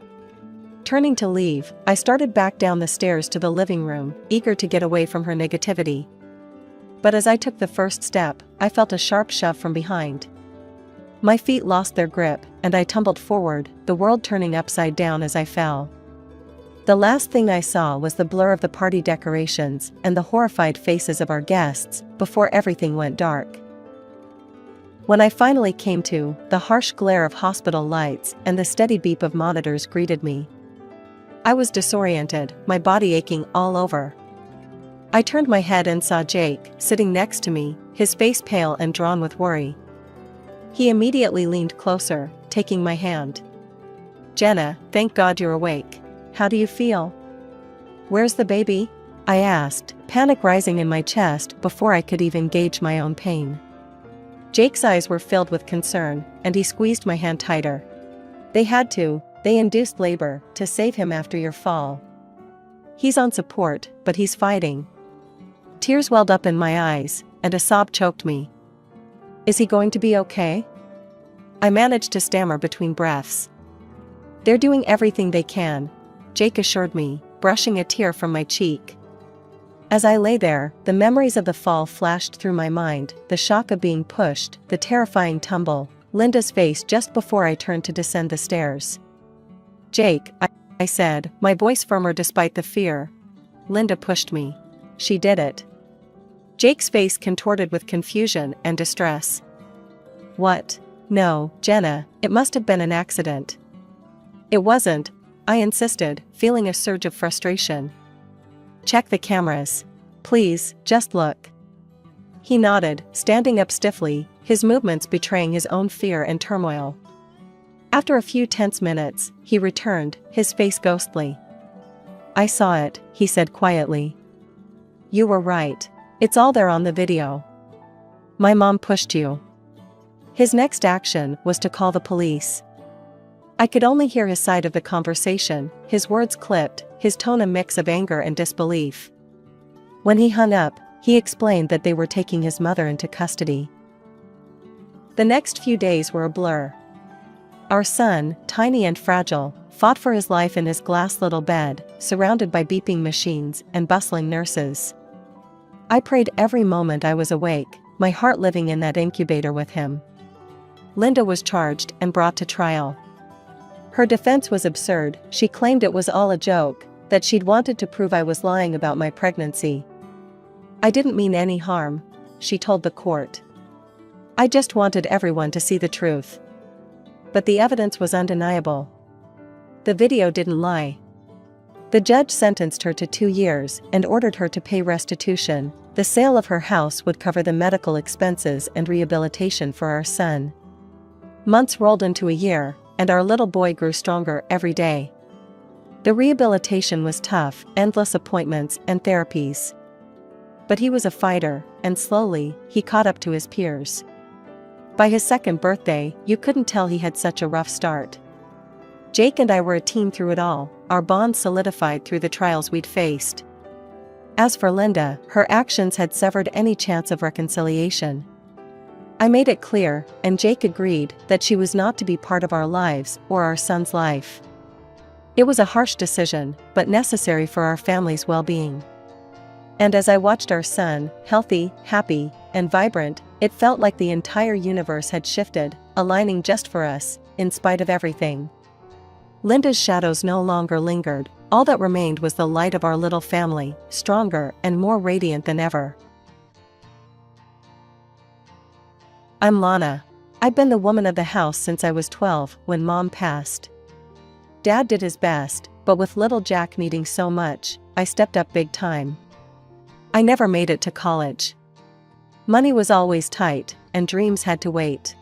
Turning to leave, I started back down the stairs to the living room, eager to get away from her negativity. But as I took the first step, I felt a sharp shove from behind. My feet lost their grip, and I tumbled forward, the world turning upside down as I fell. The last thing I saw was the blur of the party decorations and the horrified faces of our guests, before everything went dark. When I finally came to, the harsh glare of hospital lights and the steady beep of monitors greeted me. I was disoriented, my body aching all over. I turned my head and saw Jake, sitting next to me, his face pale and drawn with worry. He immediately leaned closer, taking my hand. "Jenna, thank God you're awake. How do you feel?" "Where's the baby?" I asked, panic rising in my chest before I could even gauge my own pain. Jake's eyes were filled with concern, and he squeezed my hand tighter. "They had to. They induced labor, to save him after your fall. He's on support, but he's fighting." Tears welled up in my eyes, and a sob choked me. "Is he going to be okay?" I managed to stammer between breaths. "They're doing everything they can," Jake assured me, brushing a tear from my cheek. As I lay there, the memories of the fall flashed through my mind, the shock of being pushed, the terrifying tumble, Linda's face just before I turned to descend the stairs. "Jake," I said, my voice firmer despite the fear. Linda pushed me. She did it. Jake's face contorted with confusion and distress. "What? No, Jenna, it must have been an accident." "It wasn't," I insisted, feeling a surge of frustration. "Check the cameras. Please, just look." He nodded, standing up stiffly, his movements betraying his own fear and turmoil. After a few tense minutes, he returned, his face ghostly. "I saw it," he said quietly. "You were right. It's all there on the video. My mom pushed you." His next action was to call the police. I could only hear his side of the conversation, his words clipped, his tone a mix of anger and disbelief. When he hung up, he explained that they were taking his mother into custody. The next few days were a blur. Our son, tiny and fragile, fought for his life in his glass little bed, surrounded by beeping machines and bustling nurses. I prayed every moment I was awake, my heart living in that incubator with him. Linda was charged and brought to trial. Her defense was absurd. She claimed it was all a joke, that she'd wanted to prove I was lying about my pregnancy. "I didn't mean any harm," she told the court. "I just wanted everyone to see the truth." But the evidence was undeniable. The video didn't lie. The judge sentenced her to 2 years and ordered her to pay restitution. The sale of her house would cover the medical expenses and rehabilitation for our son. Months rolled into a year, and our little boy grew stronger every day. The rehabilitation was tough, endless appointments and therapies. But he was a fighter, and slowly, he caught up to his peers. By his 2nd birthday, you couldn't tell he had such a rough start. Jake and I were a team through it all, our bond solidified through the trials we'd faced. As for Linda, her actions had severed any chance of reconciliation. I made it clear, and Jake agreed, that she was not to be part of our lives or our son's life. It was a harsh decision, but necessary for our family's well-being. And as I watched our son, healthy, happy, and vibrant, it felt like the entire universe had shifted, aligning just for us, in spite of everything. Linda's shadows no longer lingered. All that remained was the light of our little family, stronger and more radiant than ever. I'm Lana. I've been the woman of the house since I was 12 when Mom passed. Dad did his best, but with little Jack needing so much, I stepped up big time. I never made it to college. Money was always tight, and dreams had to wait.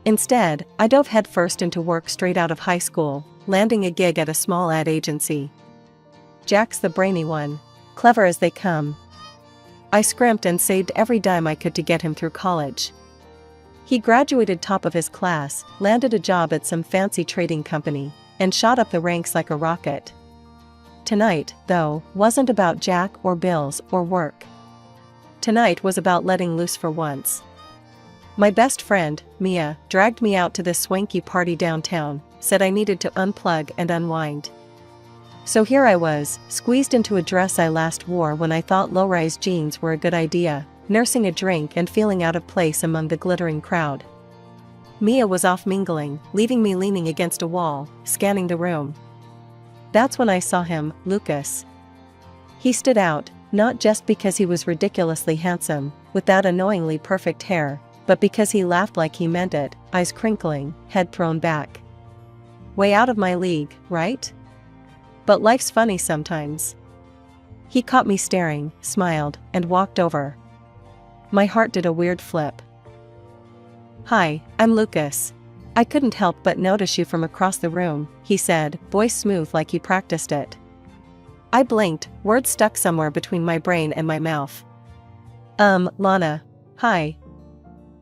Instead, I dove headfirst into work straight out of high school, landing a gig at a small ad agency. Jack's the brainy one, clever as they come. I scrimped and saved every dime I could to get him through college. He graduated top of his class, landed a job at some fancy trading company, and shot up the ranks like a rocket. Tonight, though, wasn't about Jack or bills or work. Tonight was about letting loose for once. My best friend, Mia, dragged me out to this swanky party downtown, said I needed to unplug and unwind. So here I was, squeezed into a dress I last wore when I thought low-rise jeans were a good idea, nursing a drink and feeling out of place among the glittering crowd. Mia was off mingling, leaving me leaning against a wall, scanning the room. That's when I saw him, Lucas. He stood out, not just because he was ridiculously handsome, with that annoyingly perfect hair, but because he laughed like he meant it, eyes crinkling, head thrown back. Way out of my league, right? But life's funny sometimes. He caught me staring, smiled, and walked over. My heart did a weird flip. Hi, I'm Lucas. I couldn't help but notice you from across the room, he said, voice smooth like he practiced it. I blinked, words stuck somewhere between my brain and my mouth. Lana. Hi.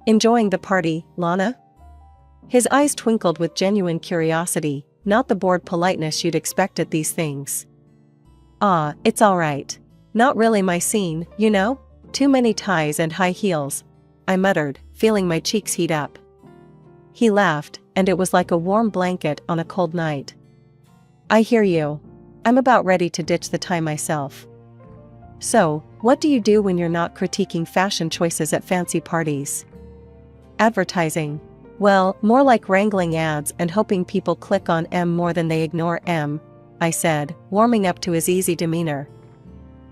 Enjoying the party, Lana? His eyes twinkled with genuine curiosity, not the bored politeness you'd expect at these things. It's all right. Not really my scene, you know? Too many ties and high heels, I muttered, feeling my cheeks heat up. He laughed, and it was like a warm blanket on a cold night. I hear you. I'm about ready to ditch the tie myself. So, what do you do when you're not critiquing fashion choices at fancy parties? Advertising. Well, more like wrangling ads and hoping people click on M more than they ignore M, I said, warming up to his easy demeanor.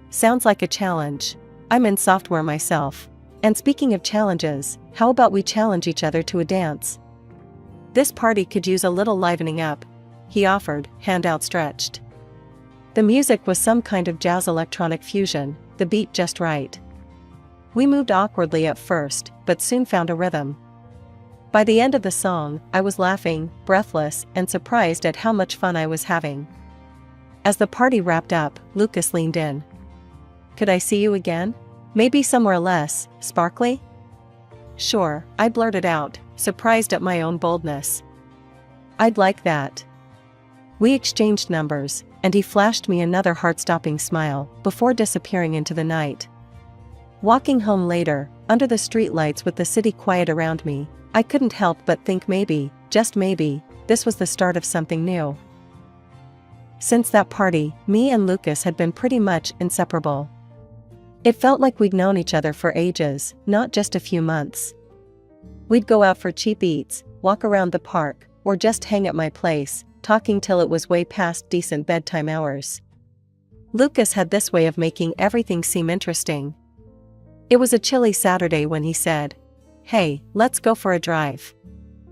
Sounds like a challenge. I'm in software myself. And speaking of challenges, how about we challenge each other to a dance? This party could use a little livening up, he offered, hand outstretched. The music was some kind of jazz electronic fusion, the beat just right. We moved awkwardly at first, but soon found a rhythm. By the end of the song, I was laughing, breathless, and surprised at how much fun I was having. As the party wrapped up, Lucas leaned in. Could I see you again? Maybe somewhere less sparkly? Sure, I blurted out, surprised at my own boldness. I'd like that. We exchanged numbers, and he flashed me another heart-stopping smile, before disappearing into the night. Walking home later, under the streetlights with the city quiet around me, I couldn't help but think maybe, just maybe, this was the start of something new. Since that party, me and Lucas had been pretty much inseparable. It felt like we'd known each other for ages, not just a few months. We'd go out for cheap eats, walk around the park, or just hang at my place, talking till it was way past decent bedtime hours. Lucas had this way of making everything seem interesting. It was a chilly Saturday when he said, "Hey, let's go for a drive."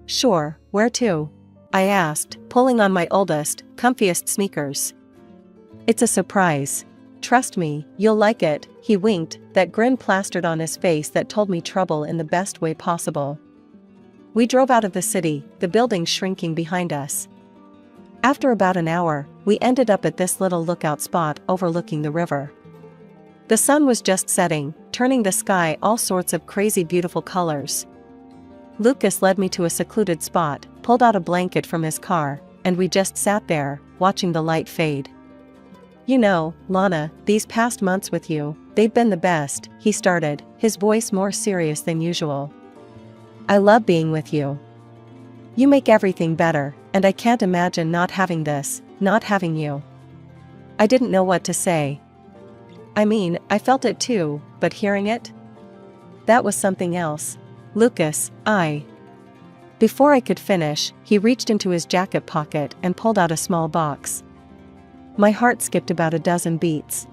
Sure, where to? I asked, pulling on my oldest, comfiest sneakers. It's a surprise. Trust me, you'll like it, he winked, that grin plastered on his face that told me trouble in the best way possible. We drove out of the city, the buildings shrinking behind us. After about an hour, we ended up at this little lookout spot overlooking the river. The sun was just setting, turning the sky all sorts of crazy beautiful colors. Lucas led me to a secluded spot, pulled out a blanket from his car, and we just sat there, watching the light fade. You know, Lana, these past months with you, they've been the best, he started, his voice more serious than usual. I love being with you. You make everything better, and I can't imagine not having this, not having you. I didn't know what to say. I mean, I felt it too, but hearing it? That was something else. Lucas, Before I could finish, he reached into his jacket pocket and pulled out a small box. My heart skipped about a dozen beats.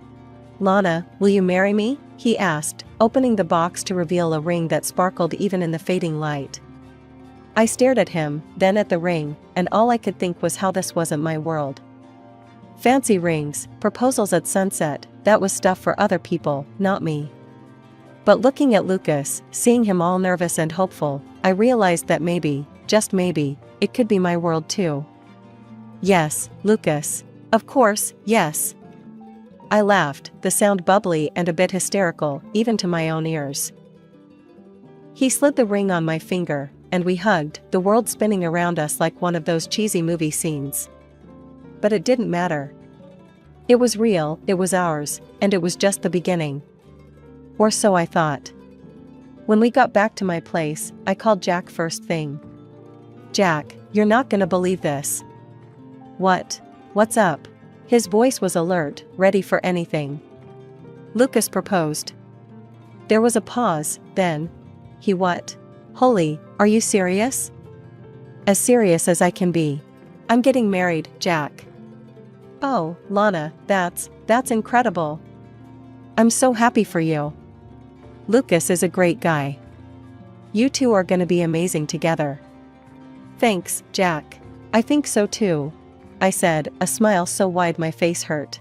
Lana, will you marry me? He asked, opening the box to reveal a ring that sparkled even in the fading light. I stared at him, then at the ring, and all I could think was how this wasn't my world. Fancy rings, proposals at sunset, that was stuff for other people, not me. But looking at Lucas, seeing him all nervous and hopeful, I realized that maybe, just maybe, it could be my world too. Yes, Lucas. Of course, yes. I laughed, the sound bubbly and a bit hysterical, even to my own ears. He slid the ring on my finger, and we hugged, the world spinning around us like one of those cheesy movie scenes. But it didn't matter. It was real, it was ours, and it was just the beginning. Or so I thought. When we got back to my place, I called Jack first thing. Jack, you're not gonna believe this. What? What's up? His voice was alert, ready for anything. Lucas proposed. There was a pause, then. He what? Holy, are you serious? As serious as I can be. I'm getting married, Jack. Oh, Lana, that's incredible. I'm so happy for you. Lucas is a great guy. You two are gonna be amazing together. Thanks, Jack. I think so too, I said, a smile so wide my face hurt.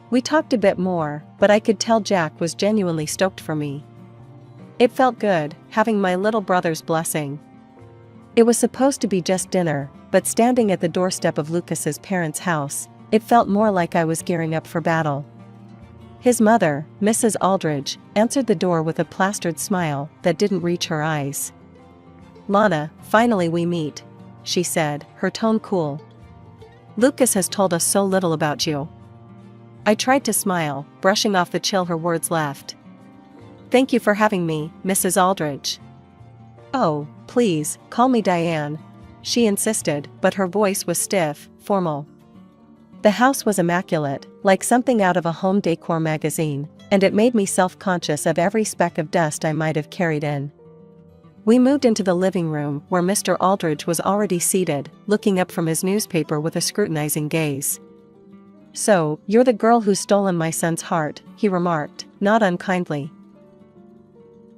We talked a bit more, but I could tell Jack was genuinely stoked for me. It felt good, having my little brother's blessing. It was supposed to be just dinner, but standing at the doorstep of Lucas's parents' house, it felt more like I was gearing up for battle. His mother, Mrs. Aldridge, answered the door with a plastered smile that didn't reach her eyes. Lana, finally we meet, she said, her tone cool. Lucas has told us so little about you. I tried to smile, brushing off the chill her words left. Thank you for having me, Mrs. Aldridge. Oh, please, call me Diane, she insisted, but her voice was stiff, formal. The house was immaculate, like something out of a home decor magazine, and it made me self-conscious of every speck of dust I might have carried in. We moved into the living room where Mr. Aldridge was already seated, looking up from his newspaper with a scrutinizing gaze. So, you're the girl who's stolen my son's heart, he remarked, not unkindly.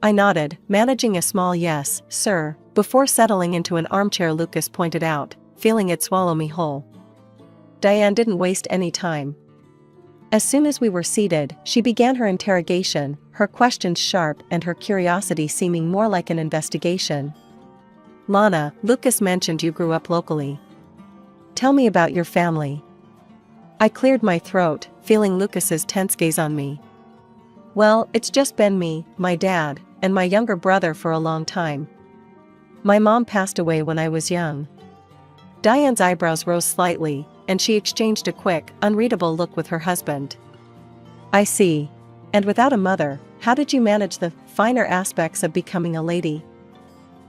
I nodded, managing a small yes, sir, before settling into an armchair Lucas pointed out, feeling it swallow me whole. Diane didn't waste any time. As soon as we were seated, she began her interrogation, her questions sharp and her curiosity seeming more like an investigation. Lana, Lucas mentioned you grew up locally. Tell me about your family. I cleared my throat, feeling Lucas's tense gaze on me. Well, it's just been me, my dad, and my younger brother for a long time. My mom passed away when I was young. Diane's eyebrows rose slightly, and she exchanged a quick, unreadable look with her husband. I see. And without a mother, how did you manage the finer aspects of becoming a lady?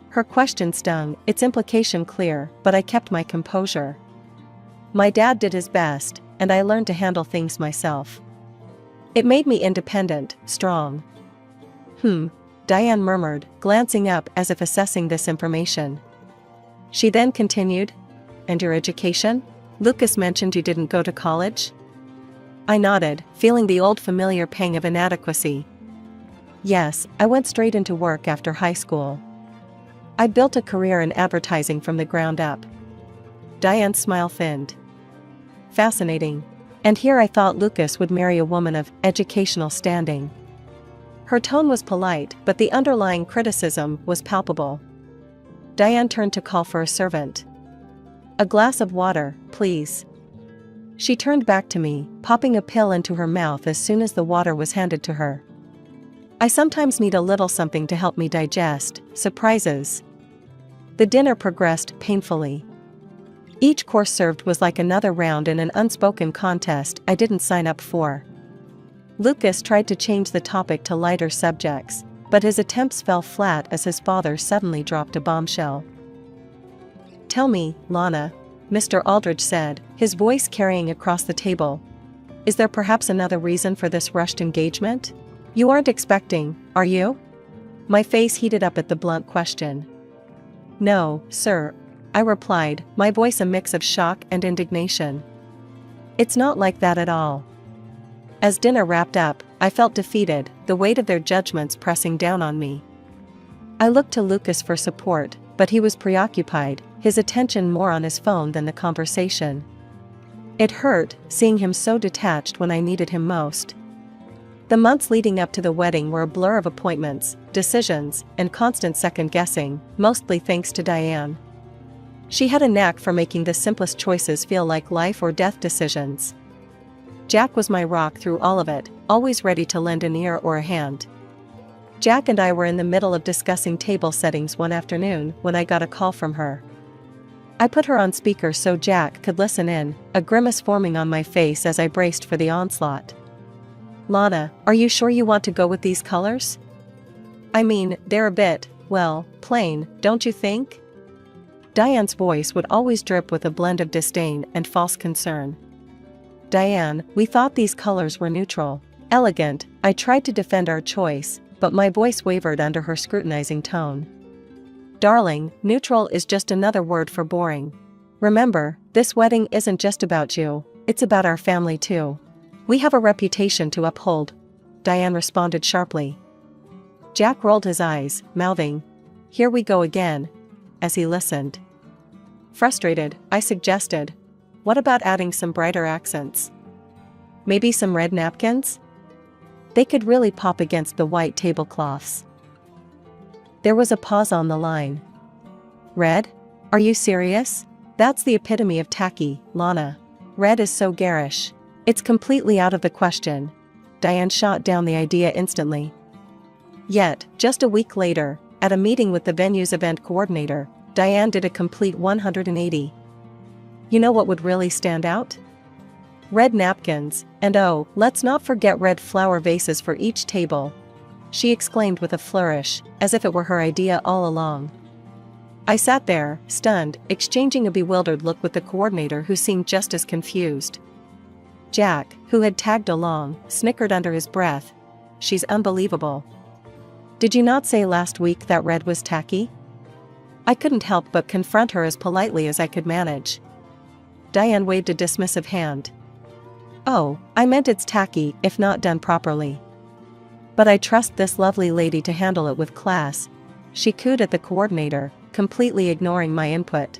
Her question stung, its implication clear, but I kept my composure. My dad did his best, and I learned to handle things myself. It made me independent, strong. Diane murmured, glancing up as if assessing this information. She then continued, and your education? Lucas mentioned you didn't go to college? I nodded, feeling the old familiar pang of inadequacy. Yes, I went straight into work after high school. I built a career in advertising from the ground up. Diane's smile thinned. Fascinating. And here I thought Lucas would marry a woman of educational standing. Her tone was polite, but the underlying criticism was palpable. Diane turned to call for a servant. "A glass of water, please." She turned back to me, popping a pill into her mouth as soon as the water was handed to her. I sometimes need a little something to help me digest, surprises. The dinner progressed painfully. Each course served was like another round in an unspoken contest I didn't sign up for. Lucas tried to change the topic to lighter subjects, but his attempts fell flat as his father suddenly dropped a bombshell. "Tell me, Lana," Mr. Aldridge said, his voice carrying across the table. "Is there perhaps another reason for this rushed engagement? You aren't expecting, are you?" My face heated up at the blunt question. "No, sir," I replied, my voice a mix of shock and indignation. "It's not like that at all." As dinner wrapped up, I felt defeated, the weight of their judgments pressing down on me. I looked to Lucas for support, but he was preoccupied, his attention more on his phone than the conversation. It hurt, seeing him so detached when I needed him most. The months leading up to the wedding were a blur of appointments, decisions, and constant second-guessing, mostly thanks to Diane. She had a knack for making the simplest choices feel like life or death decisions. Jack was my rock through all of it, always ready to lend an ear or a hand. Jack and I were in the middle of discussing table settings one afternoon when I got a call from her. I put her on speaker so Jack could listen in, a grimace forming on my face as I braced for the onslaught. "Lana, are you sure you want to go with these colors? I mean, they're a bit, well, plain, don't you think?" Diane's voice would always drip with a blend of disdain and false concern. "Diane, we thought these colors were neutral, elegant." I tried to defend our choice, but my voice wavered under her scrutinizing tone. "Darling, neutral is just another word for boring. Remember, this wedding isn't just about you, it's about our family too. We have a reputation to uphold," Diane responded sharply. Jack rolled his eyes, mouthing, "Here we go again," as he listened. Frustrated, I suggested, "What about adding some brighter accents? Maybe some red napkins? They could really pop against the white tablecloths." There was a pause on the line. "Red? Are you serious? That's the epitome of tacky, Lana. Red is so garish. It's completely out of the question." Diane shot down the idea instantly. Yet, just a week later, at a meeting with the venue's event coordinator, Diane did a complete 180. "You know what would really stand out? Red napkins, and oh, let's not forget red flower vases for each table," she exclaimed with a flourish, as if it were her idea all along. I sat there, stunned, exchanging a bewildered look with the coordinator who seemed just as confused. Jack, who had tagged along, snickered under his breath. "She's unbelievable. Did you not say last week that red was tacky?" I couldn't help but confront her as politely as I could manage. Diane waved a dismissive hand. "Oh, I meant it's tacky if not done properly. But I trust this lovely lady to handle it with class," she cooed at the coordinator, completely ignoring my input.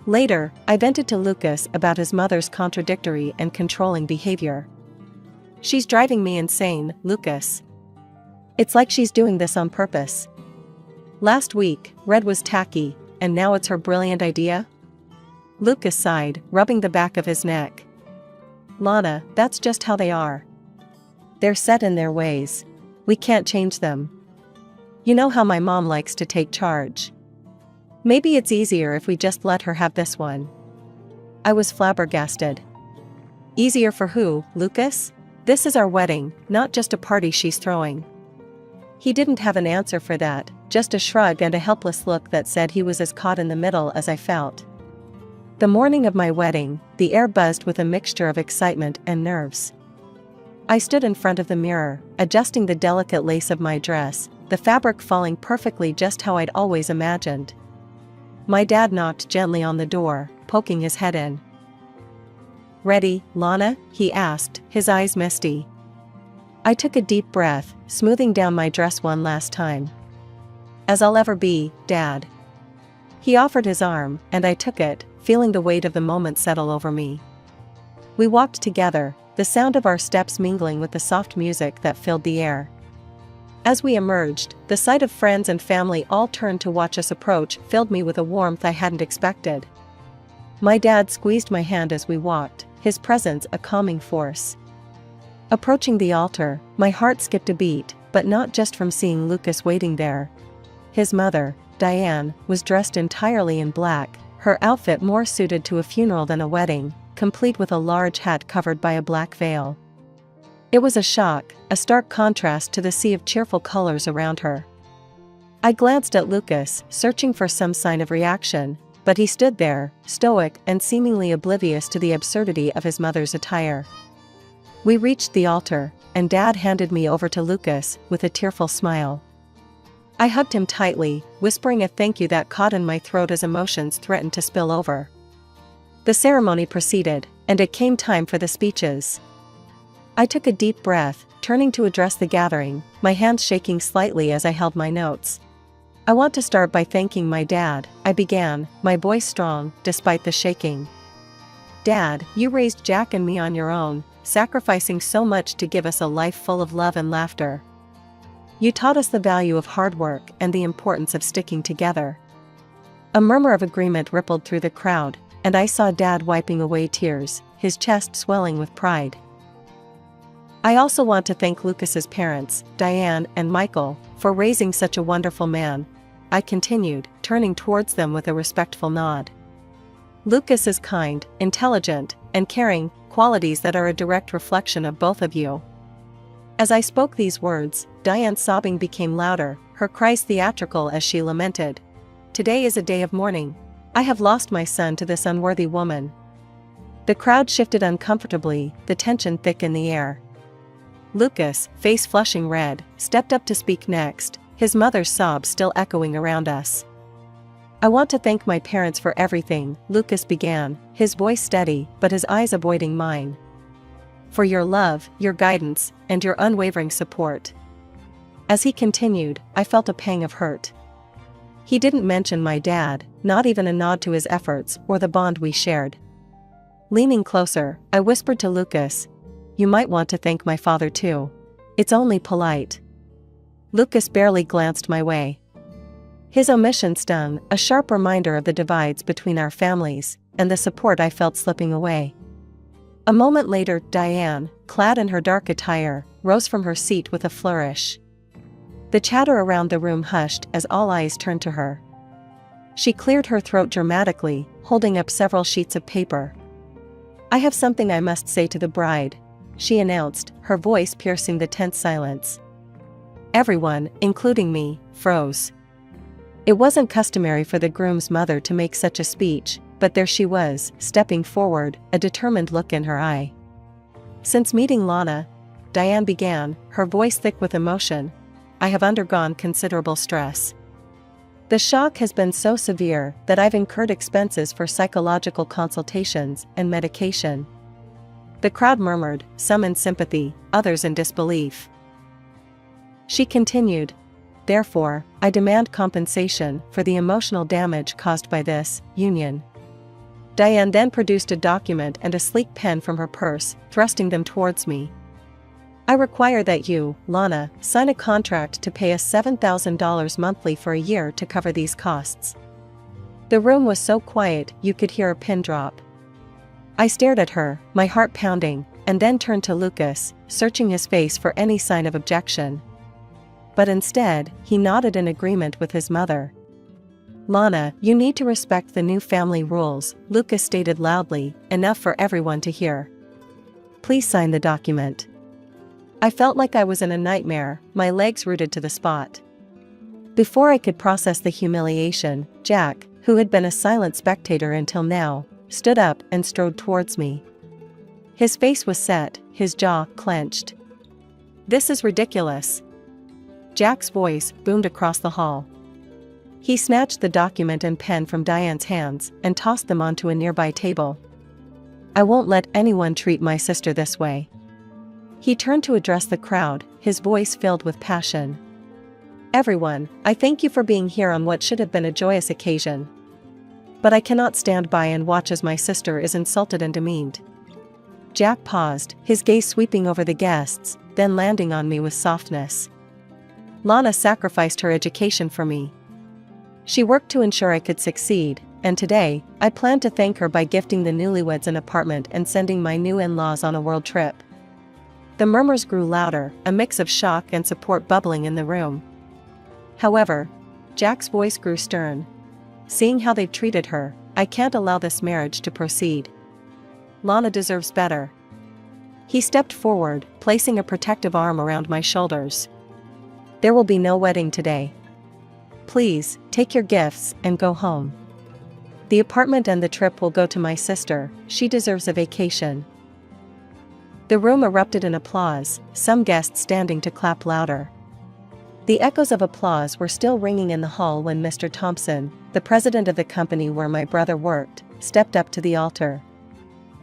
Later, I vented to Lucas about his mother's contradictory and controlling behavior. "She's driving me insane, Lucas. It's like she's doing this on purpose. Last week, red was tacky, and now it's her brilliant idea?" Lucas sighed, rubbing the back of his neck. "Lana, that's just how they are. They're set in their ways. We can't change them. You know how my mom likes to take charge. Maybe it's easier if we just let her have this one." I was flabbergasted. "Easier for who, Lucas? This is our wedding, not just a party she's throwing." He didn't have an answer for that, just a shrug and a helpless look that said he was as caught in the middle as I felt. The morning of my wedding, the air buzzed with a mixture of excitement and nerves. I stood in front of the mirror, adjusting the delicate lace of my dress, the fabric falling perfectly just how I'd always imagined. My dad knocked gently on the door, poking his head in. "Ready, Lana?" he asked, his eyes misty. I took a deep breath, smoothing down my dress one last time. as I'll ever be, Dad." He offered his arm, and I took it, feeling the weight of the moment settle over me. We walked together, the sound of our steps mingling with the soft music that filled the air. As we emerged, the sight of friends and family all turned to watch us approach filled me with a warmth I hadn't expected. My dad squeezed my hand as we walked, his presence a calming force. Approaching the altar, my heart skipped a beat, but not just from seeing Lucas waiting there. His mother, Diane, was dressed entirely in black, her outfit more suited to a funeral than a wedding, complete with a large hat covered by a black veil. It was a shock, a stark contrast to the sea of cheerful colors around her. I glanced at Lucas, searching for some sign of reaction, but he stood there, stoic and seemingly oblivious to the absurdity of his mother's attire. We reached the altar, and Dad handed me over to Lucas with a tearful smile. I hugged him tightly, whispering a thank you that caught in my throat as emotions threatened to spill over. The ceremony proceeded, and it came time for the speeches. I took a deep breath, turning to address the gathering, my hands shaking slightly as I held my notes. "I want to start by thanking my dad," I began, my voice strong, despite the shaking. "Dad, you raised Jack and me on your own, sacrificing so much to give us a life full of love and laughter. You taught us the value of hard work and the importance of sticking together." A murmur of agreement rippled through the crowd, and I saw Dad wiping away tears, his chest swelling with pride. "I also want to thank Lucas's parents, Diane and Michael, for raising such a wonderful man," I continued, turning towards them with a respectful nod. "Lucas is kind, intelligent, and caring, qualities that are a direct reflection of both of you." As I spoke these words, Diane's sobbing became louder, her cries theatrical as she lamented, "Today is a day of mourning. I have lost my son to this unworthy woman." The crowd shifted uncomfortably, the tension thick in the air. Lucas, face flushing red, stepped up to speak next, his mother's sobs still echoing around us. "I want to thank my parents for everything," Lucas began, his voice steady but his eyes avoiding mine. "For your love, your guidance, and your unwavering support." As he continued, I felt a pang of hurt. He didn't mention my dad, not even a nod to his efforts or the bond we shared. Leaning closer, I whispered to Lucas, "You might want to thank my father too. It's only polite." Lucas barely glanced my way. His omission stung, a sharp reminder of the divides between our families, and the support I felt slipping away. A moment later, Diane, clad in her dark attire, rose from her seat with a flourish. The chatter around the room hushed as all eyes turned to her. She cleared her throat dramatically, holding up several sheets of paper. "I have something I must say to the bride," she announced, her voice piercing the tense silence. Everyone, including me, froze. It wasn't customary for the groom's mother to make such a speech, but there she was, stepping forward, a determined look in her eye. "Since meeting Lana," Diane began, her voice thick with emotion, "I have undergone considerable stress. The shock has been so severe that I've incurred expenses for psychological consultations and medication." The crowd murmured, some in sympathy, others in disbelief. She continued, "Therefore, I demand compensation for the emotional damage caused by this union." Diane then produced a document and a sleek pen from her purse, thrusting them towards me. "I require that you, Lana, sign a contract to pay us $7,000 monthly for a year to cover these costs." The room was so quiet you could hear a pin drop. I stared at her, my heart pounding, and then turned to Lucas, searching his face for any sign of objection. But instead, he nodded in agreement with his mother. "Lana, you need to respect the new family rules," Lucas stated loudly, enough for everyone to hear. "Please sign the document." I felt like I was in a nightmare, my legs rooted to the spot. Before I could process the humiliation, Jack, who had been a silent spectator until now, stood up and strode towards me. His face was set, his jaw clenched. "This is ridiculous." Jack's voice boomed across the hall. He snatched the document and pen from Diane's hands and tossed them onto a nearby table. "I won't let anyone treat my sister this way." He turned to address the crowd, his voice filled with passion. Everyone, I thank you for being here on what should have been a joyous occasion. But I cannot stand by and watch as my sister is insulted and demeaned. Jack paused, his gaze sweeping over the guests, then landing on me with softness. Lana sacrificed her education for me. She worked to ensure I could succeed, and today, I plan to thank her by gifting the newlyweds an apartment and sending my new in-laws on a world trip. The murmurs grew louder, a mix of shock and support bubbling in the room. However, Jack's voice grew stern. Seeing how they've treated her, I can't allow this marriage to proceed. Lana deserves better. He stepped forward, placing a protective arm around my shoulders. There will be no wedding today. Please, take your gifts and go home. The apartment and the trip will go to my sister, she deserves a vacation. The room erupted in applause, some guests standing to clap louder. The echoes of applause were still ringing in the hall when Mr. Thompson, the president of the company where my brother worked, stepped up to the altar.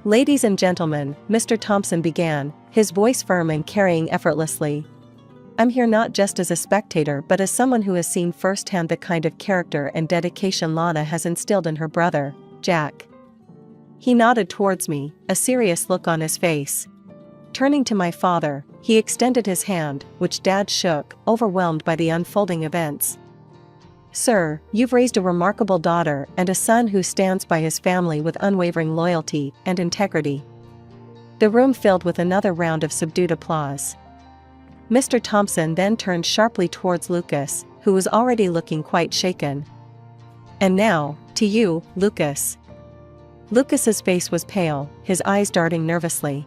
Ladies and gentlemen, Mr. Thompson began, his voice firm and carrying effortlessly. I'm here not just as a spectator but as someone who has seen firsthand the kind of character and dedication Lana has instilled in her brother, Jack. He nodded towards me, a serious look on his face. Turning to my father, he extended his hand, which Dad shook, overwhelmed by the unfolding events. Sir, you've raised a remarkable daughter and a son who stands by his family with unwavering loyalty and integrity. The room filled with another round of subdued applause. Mr. Thompson then turned sharply towards Lucas, who was already looking quite shaken. And now, to you, Lucas. Lucas's face was pale, his eyes darting nervously.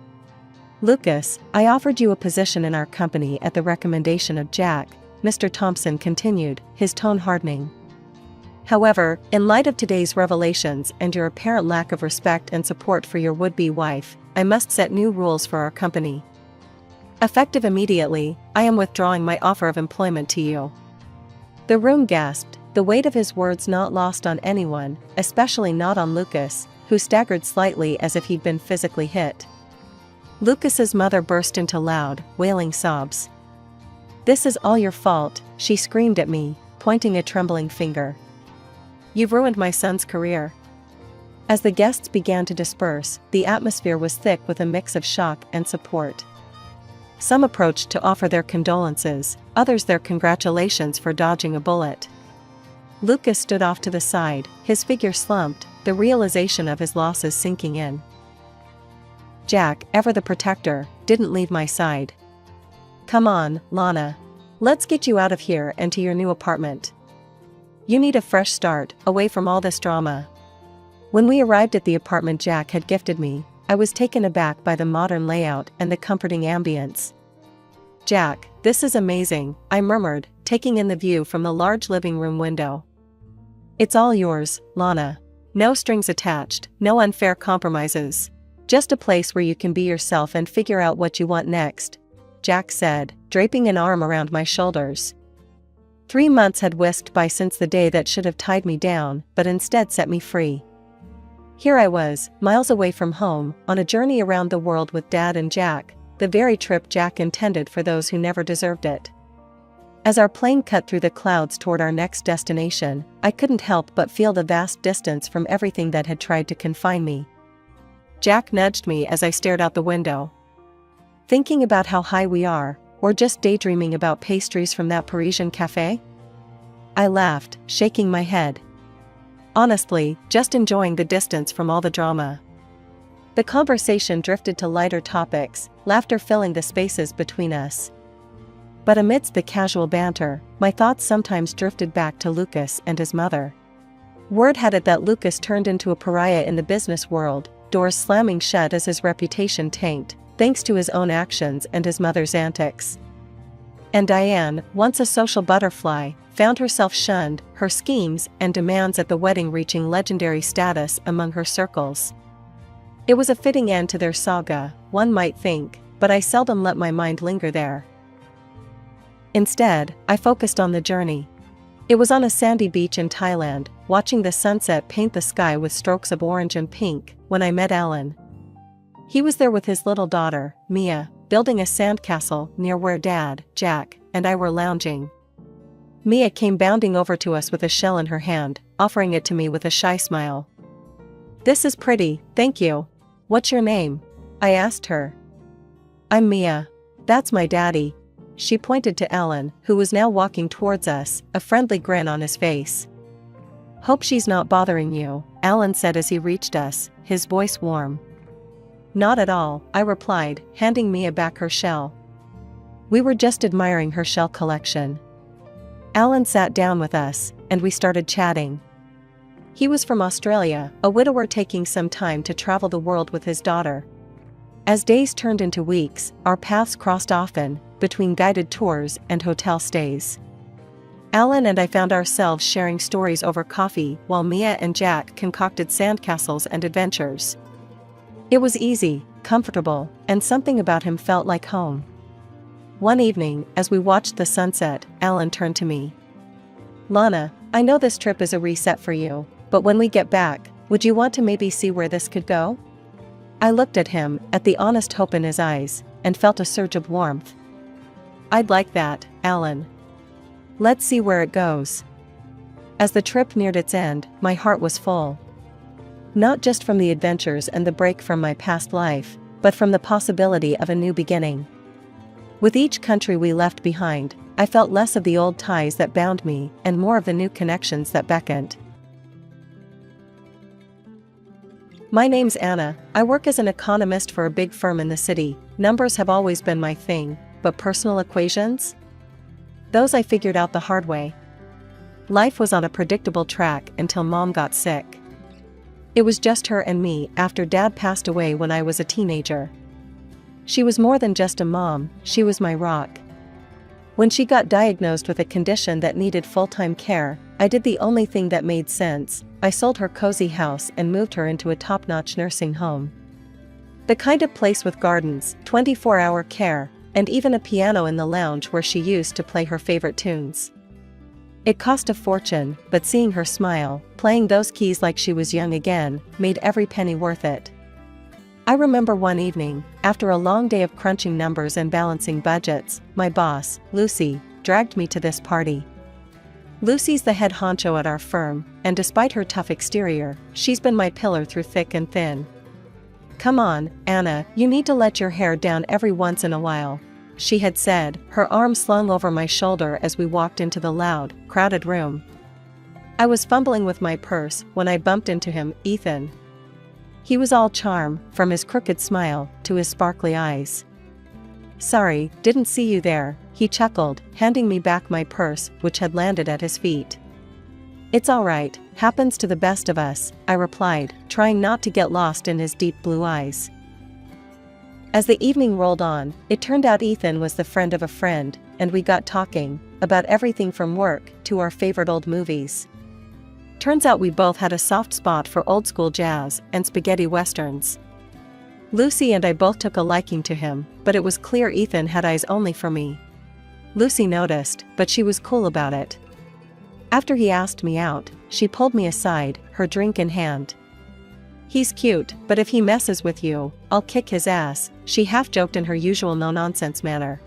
Lucas, I offered you a position in our company at the recommendation of Jack, Mr. Thompson continued, his tone hardening. However, in light of today's revelations and your apparent lack of respect and support for your would-be wife, I must set new rules for our company. Effective immediately, I am withdrawing my offer of employment to you. The room gasped, the weight of his words not lost on anyone, especially not on Lucas, who staggered slightly as if he'd been physically hit. Lucas's mother burst into loud, wailing sobs. This is all your fault, she screamed at me, pointing a trembling finger. You've ruined my son's career. As the guests began to disperse, the atmosphere was thick with a mix of shock and support. Some approached to offer their condolences, others their congratulations for dodging a bullet. Lucas stood off to the side, his figure slumped, the realization of his losses sinking in. Jack, ever the protector, didn't leave my side. Come on, Lana. Let's get you out of here and to your new apartment. You need a fresh start, away from all this drama. When we arrived at the apartment Jack had gifted me, I was taken aback by the modern layout and the comforting ambience. Jack, this is amazing, I murmured, taking in the view from the large living room window. It's all yours, Lana. No strings attached, no unfair compromises. Just a place where you can be yourself and figure out what you want next, Jack said, draping an arm around my shoulders. 3 months had whisked by since the day that should have tied me down, but instead set me free. Here I was, miles away from home, on a journey around the world with Dad and Jack, the very trip Jack intended for those who never deserved it. As our plane cut through the clouds toward our next destination, I couldn't help but feel the vast distance from everything that had tried to confine me. Jack nudged me as I stared out the window. Thinking about how high we are, or just daydreaming about pastries from that Parisian cafe? I laughed, shaking my head. Honestly, just enjoying the distance from all the drama. The conversation drifted to lighter topics, laughter filling the spaces between us. But amidst the casual banter, my thoughts sometimes drifted back to Lucas and his mother. Word had it that Lucas turned into a pariah in the business world, doors slamming shut as his reputation tanked, thanks to his own actions and his mother's antics. And Diane, once a social butterfly, found herself shunned, her schemes and demands at the wedding reaching legendary status among her circles. It was a fitting end to their saga, one might think, but I seldom let my mind linger there. Instead, I focused on the journey. It was on a sandy beach in Thailand, watching the sunset paint the sky with strokes of orange and pink, when I met Alan. He was there with his little daughter, Mia, building a sandcastle near where Dad, Jack, and I were lounging. Mia came bounding over to us with a shell in her hand, offering it to me with a shy smile. "This is pretty, thank you. What's your name?" I asked her. "I'm Mia. That's my daddy." She pointed to Alan, who was now walking towards us, a friendly grin on his face. "Hope she's not bothering you," Alan said as he reached us, his voice warm. "Not at all," I replied, handing Mia back her shell. We were just admiring her shell collection. Alan sat down with us, and we started chatting. He was from Australia, a widower taking some time to travel the world with his daughter. As days turned into weeks, our paths crossed often, between guided tours and hotel stays. Alan and I found ourselves sharing stories over coffee while Mia and Jack concocted sandcastles and adventures. It was easy, comfortable, and something about him felt like home. One evening, as we watched the sunset, Alan turned to me. "Lana, I know this trip is a reset for you, but when we get back, would you want to maybe see where this could go?" I looked at him, at the honest hope in his eyes, and felt a surge of warmth. "I'd like that, Alan. Let's see where it goes." As the trip neared its end, my heart was full. Not just from the adventures and the break from my past life, but from the possibility of a new beginning. With each country we left behind, I felt less of the old ties that bound me and more of the new connections that beckoned. My name's Anna. I work as an economist for a big firm in the city. Numbers have always been my thing, but personal equations? Those I figured out the hard way. Life was on a predictable track until Mom got sick. It was just her and me after Dad passed away when I was a teenager. She was more than just a mom, she was my rock. When she got diagnosed with a condition that needed full-time care, I did the only thing that made sense. I sold her cozy house and moved her into a top-notch nursing home. The kind of place with gardens, 24-hour care, and even a piano in the lounge where she used to play her favorite tunes. It cost a fortune, but seeing her smile, playing those keys like she was young again, made every penny worth it. I remember one evening, after a long day of crunching numbers and balancing budgets, my boss, Lucy, dragged me to this party. Lucy's the head honcho at our firm, and despite her tough exterior, she's been my pillar through thick and thin. "Come on, Anna, you need to let your hair down every once in a while," she had said, her arm slung over my shoulder as we walked into the loud, crowded room. I was fumbling with my purse when I bumped into him, Ethan. He was all charm, from his crooked smile to his sparkly eyes. "Sorry, didn't see you there," he chuckled, handing me back my purse, which had landed at his feet. "It's all right, happens to the best of us," I replied, trying not to get lost in his deep blue eyes. As the evening rolled on, it turned out Ethan was the friend of a friend, and we got talking about everything from work to our favorite old movies. Turns out we both had a soft spot for old school jazz and spaghetti westerns. Lucy and I both took a liking to him, but it was clear Ethan had eyes only for me. Lucy noticed, but she was cool about it. After he asked me out, she pulled me aside, her drink in hand. "He's cute, but if he messes with you, I'll kick his ass," she half-joked in her usual no-nonsense manner.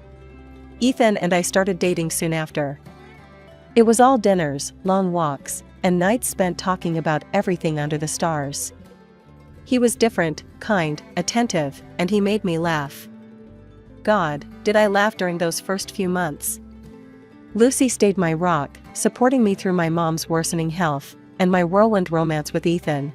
Ethan and I started dating soon after. It was all dinners, long walks, and nights spent talking about everything under the stars. He was different, kind, attentive, and he made me laugh. God, did I laugh during those first few months. Lucy stayed my rock, supporting me through my mom's worsening health, and my whirlwind romance with Ethan.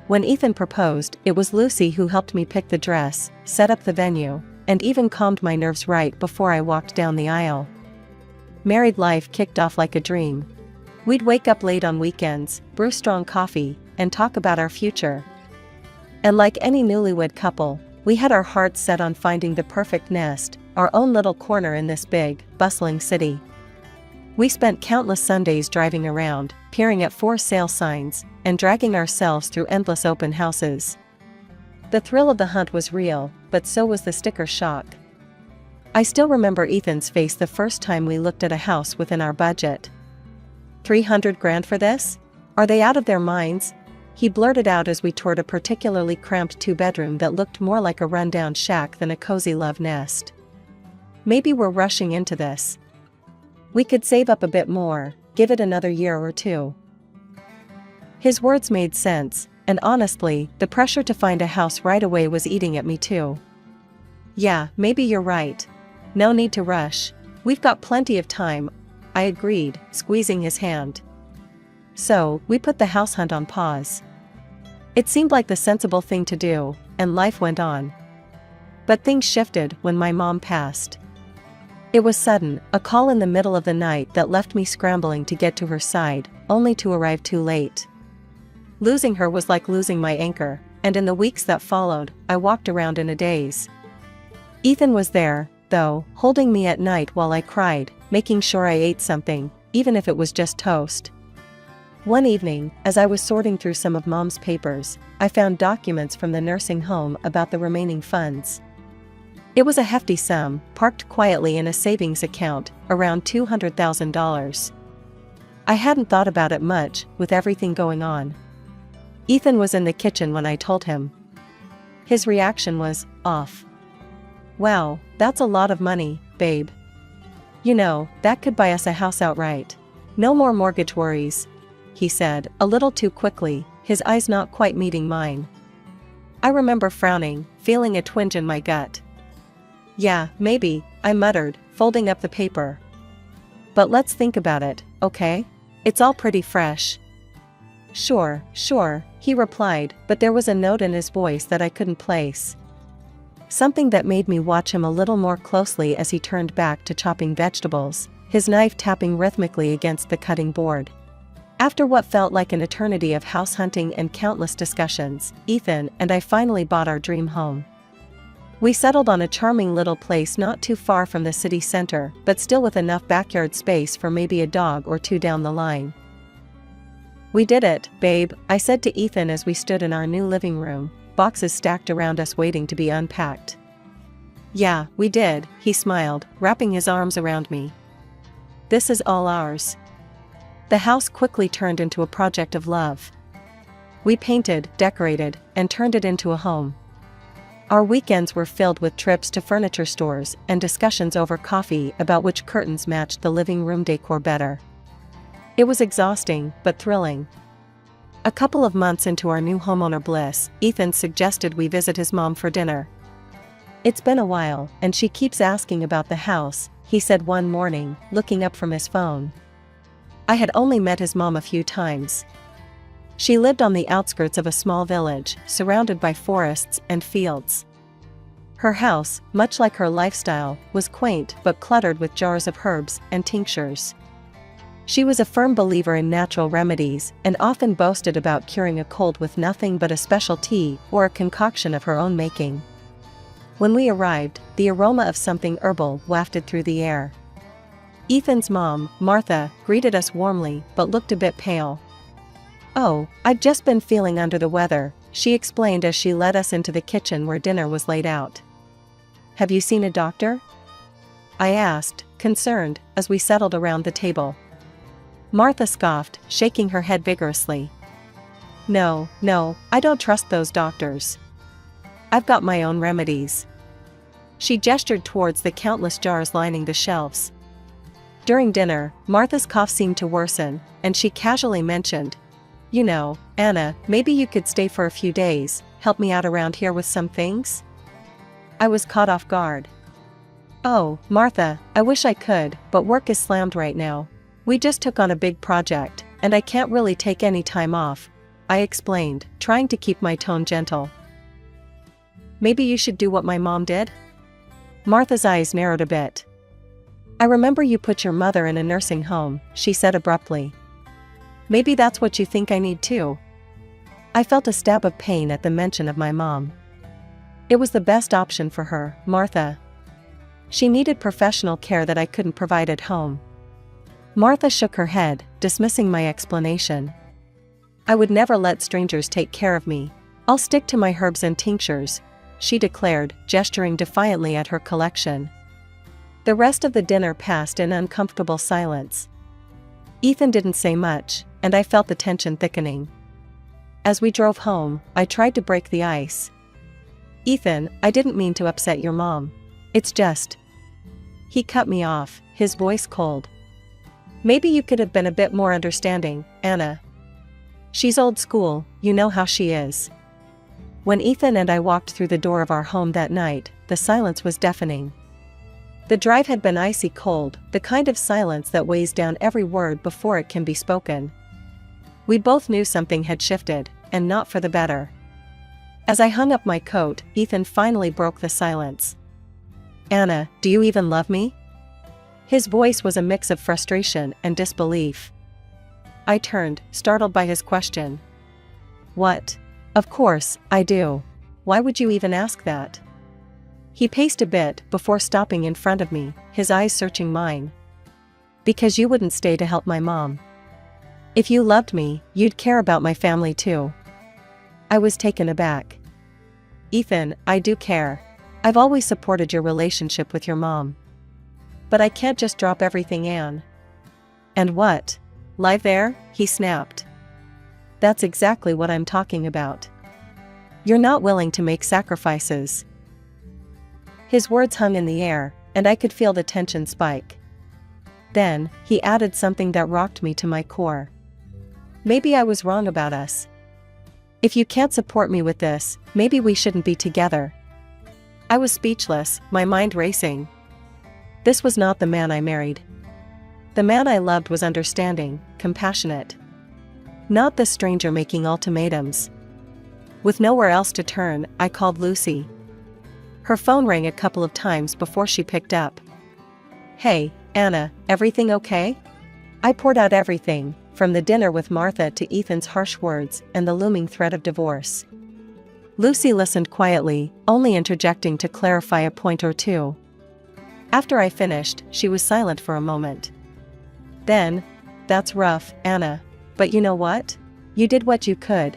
When Ethan proposed, it was Lucy who helped me pick the dress, set up the venue, and even calmed my nerves right before I walked down the aisle. Married life kicked off like a dream. We'd wake up late on weekends, brew strong coffee, and talk about our future. And like any newlywed couple, we had our hearts set on finding the perfect nest, our own little corner in this big, bustling city. We spent countless Sundays driving around, peering at for sale signs, and dragging ourselves through endless open houses. The thrill of the hunt was real, but so was the sticker shock. I still remember Ethan's face the first time we looked at a house within our budget. $300,000 for this? Are they out of their minds? He blurted out as we toured a particularly cramped two-bedroom that looked more like a rundown shack than a cozy love nest. Maybe we're rushing into this. We could save up a bit more, give it another year or two. His words made sense, and honestly, the pressure to find a house right away was eating at me too. Yeah, maybe you're right. No need to rush. We've got plenty of time, I agreed, squeezing his hand. So, we put the house hunt on pause. It seemed like the sensible thing to do, and life went on. But things shifted when my mom passed. It was sudden, a call in the middle of the night that left me scrambling to get to her side, only to arrive too late. Losing her was like losing my anchor, and in the weeks that followed, I walked around in a daze. Ethan was there, though, holding me at night while I cried, making sure I ate something, even if it was just toast. One evening, as I was sorting through some of Mom's papers, I found documents from the nursing home about the remaining funds. It was a hefty sum, parked quietly in a savings account, around $200,000. I hadn't thought about it much, with everything going on. Ethan was in the kitchen when I told him. His reaction was, off. Wow, that's a lot of money, babe. You know, that could buy us a house outright. No more mortgage worries, he said, a little too quickly, his eyes not quite meeting mine. I remember frowning, feeling a twinge in my gut. Yeah, maybe, I muttered, folding up the paper. But let's think about it, okay? It's all pretty fresh. Sure, he replied, but there was a note in his voice that I couldn't place. Something that made me watch him a little more closely as he turned back to chopping vegetables, his knife tapping rhythmically against the cutting board. After what felt like an eternity of house hunting and countless discussions, Ethan and I finally bought our dream home. We settled on a charming little place not too far from the city center, but still with enough backyard space for maybe a dog or two down the line. We did it, babe, I said to Ethan as we stood in our new living room, boxes stacked around us waiting to be unpacked. Yeah, we did, he smiled, wrapping his arms around me. This is all ours. The house quickly turned into a project of love. We painted, decorated, and turned it into a home. Our weekends were filled with trips to furniture stores and discussions over coffee about which curtains matched the living room decor better. It was exhausting, but thrilling. A couple of months into our new homeowner bliss, Ethan suggested we visit his mom for dinner. It's been a while, and she keeps asking about the house, he said one morning, looking up from his phone. I had only met his mom a few times. She lived on the outskirts of a small village, surrounded by forests and fields. Her house, much like her lifestyle, was quaint but cluttered with jars of herbs and tinctures. She was a firm believer in natural remedies and often boasted about curing a cold with nothing but a special tea or a concoction of her own making. When we arrived, the aroma of something herbal wafted through the air. Ethan's mom, Martha, greeted us warmly but looked a bit pale. Oh, I'd just been feeling under the weather, she explained as she led us into the kitchen where dinner was laid out. Have you seen a doctor? I asked, concerned, as we settled around the table. Martha scoffed, shaking her head vigorously. No, I don't trust those doctors. I've got my own remedies. She gestured towards the countless jars lining the shelves. During dinner, Martha's cough seemed to worsen, and she casually mentioned, You know, Anna, maybe you could stay for a few days, help me out around here with some things? I was caught off guard. Oh, Martha, I wish I could, but work is slammed right now. We just took on a big project, and I can't really take any time off, I explained, trying to keep my tone gentle. Maybe you should do what my mom did? Martha's eyes narrowed a bit. I remember you put your mother in a nursing home, she said abruptly. Maybe that's what you think I need too. I felt a stab of pain at the mention of my mom. It was the best option for her, Martha. She needed professional care that I couldn't provide at home. Martha shook her head, dismissing my explanation. I would never let strangers take care of me. I'll stick to my herbs and tinctures, she declared, gesturing defiantly at her collection. The rest of the dinner passed in uncomfortable silence. Ethan didn't say much, and I felt the tension thickening. As we drove home, I tried to break the ice. Ethan, I didn't mean to upset your mom. It's just... He cut me off, his voice cold. Maybe you could have been a bit more understanding, Anna. She's old school, you know how she is. When Ethan and I walked through the door of our home that night, the silence was deafening. The drive had been icy cold, the kind of silence that weighs down every word before it can be spoken. We both knew something had shifted, and not for the better. As I hung up my coat, Ethan finally broke the silence. Anna, do you even love me? His voice was a mix of frustration and disbelief. I turned, startled by his question. What? Of course, I do. Why would you even ask that? He paced a bit before stopping in front of me, his eyes searching mine. Because you wouldn't stay to help my mom. If you loved me, you'd care about my family too. I was taken aback. Ethan, I do care. I've always supported your relationship with your mom. But I can't just drop everything, Anne. And what? Live there? He snapped. That's exactly what I'm talking about. You're not willing to make sacrifices. His words hung in the air, and I could feel the tension spike. Then, he added something that rocked me to my core. Maybe I was wrong about us. If you can't support me with this, maybe we shouldn't be together. I was speechless, my mind racing. This was not the man I married. The man I loved was understanding, compassionate. Not the stranger making ultimatums. With nowhere else to turn, I called Lucy. Her phone rang a couple of times before she picked up. Hey, Anna, everything okay? I poured out everything, from the dinner with Martha to Ethan's harsh words and the looming threat of divorce. Lucy listened quietly, only interjecting to clarify a point or two. After I finished, she was silent for a moment. Then, that's rough, Anna. But you know what? You did what you could.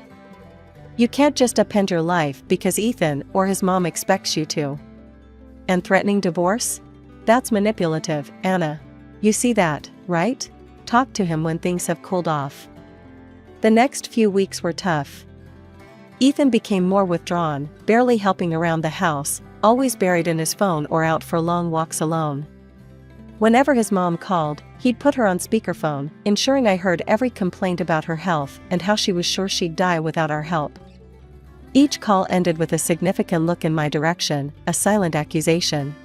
You can't just upend your life because Ethan or his mom expects you to. And threatening divorce? That's manipulative, Anna. You see that, right? Talk to him when things have cooled off. The next few weeks were tough. Ethan became more withdrawn, barely helping around the house, always buried in his phone or out for long walks alone. Whenever his mom called, he'd put her on speakerphone, ensuring I heard every complaint about her health and how she was sure she'd die without our help. Each call ended with a significant look in my direction, a silent accusation.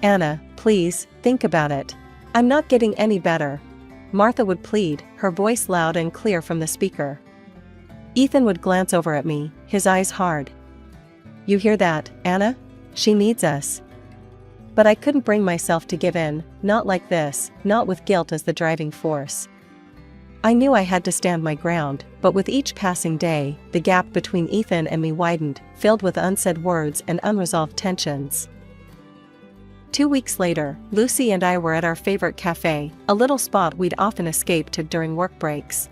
Anna, please, think about it. I'm not getting any better. Martha would plead, her voice loud and clear from the speaker. Ethan would glance over at me, his eyes hard. You hear that, Anna? She needs us. But I couldn't bring myself to give in, not like this, not with guilt as the driving force. I knew I had to stand my ground, but with each passing day, the gap between Ethan and me widened, filled with unsaid words and unresolved tensions. 2 weeks later, Lucy and I were at our favorite cafe, a little spot we'd often escape to during work breaks.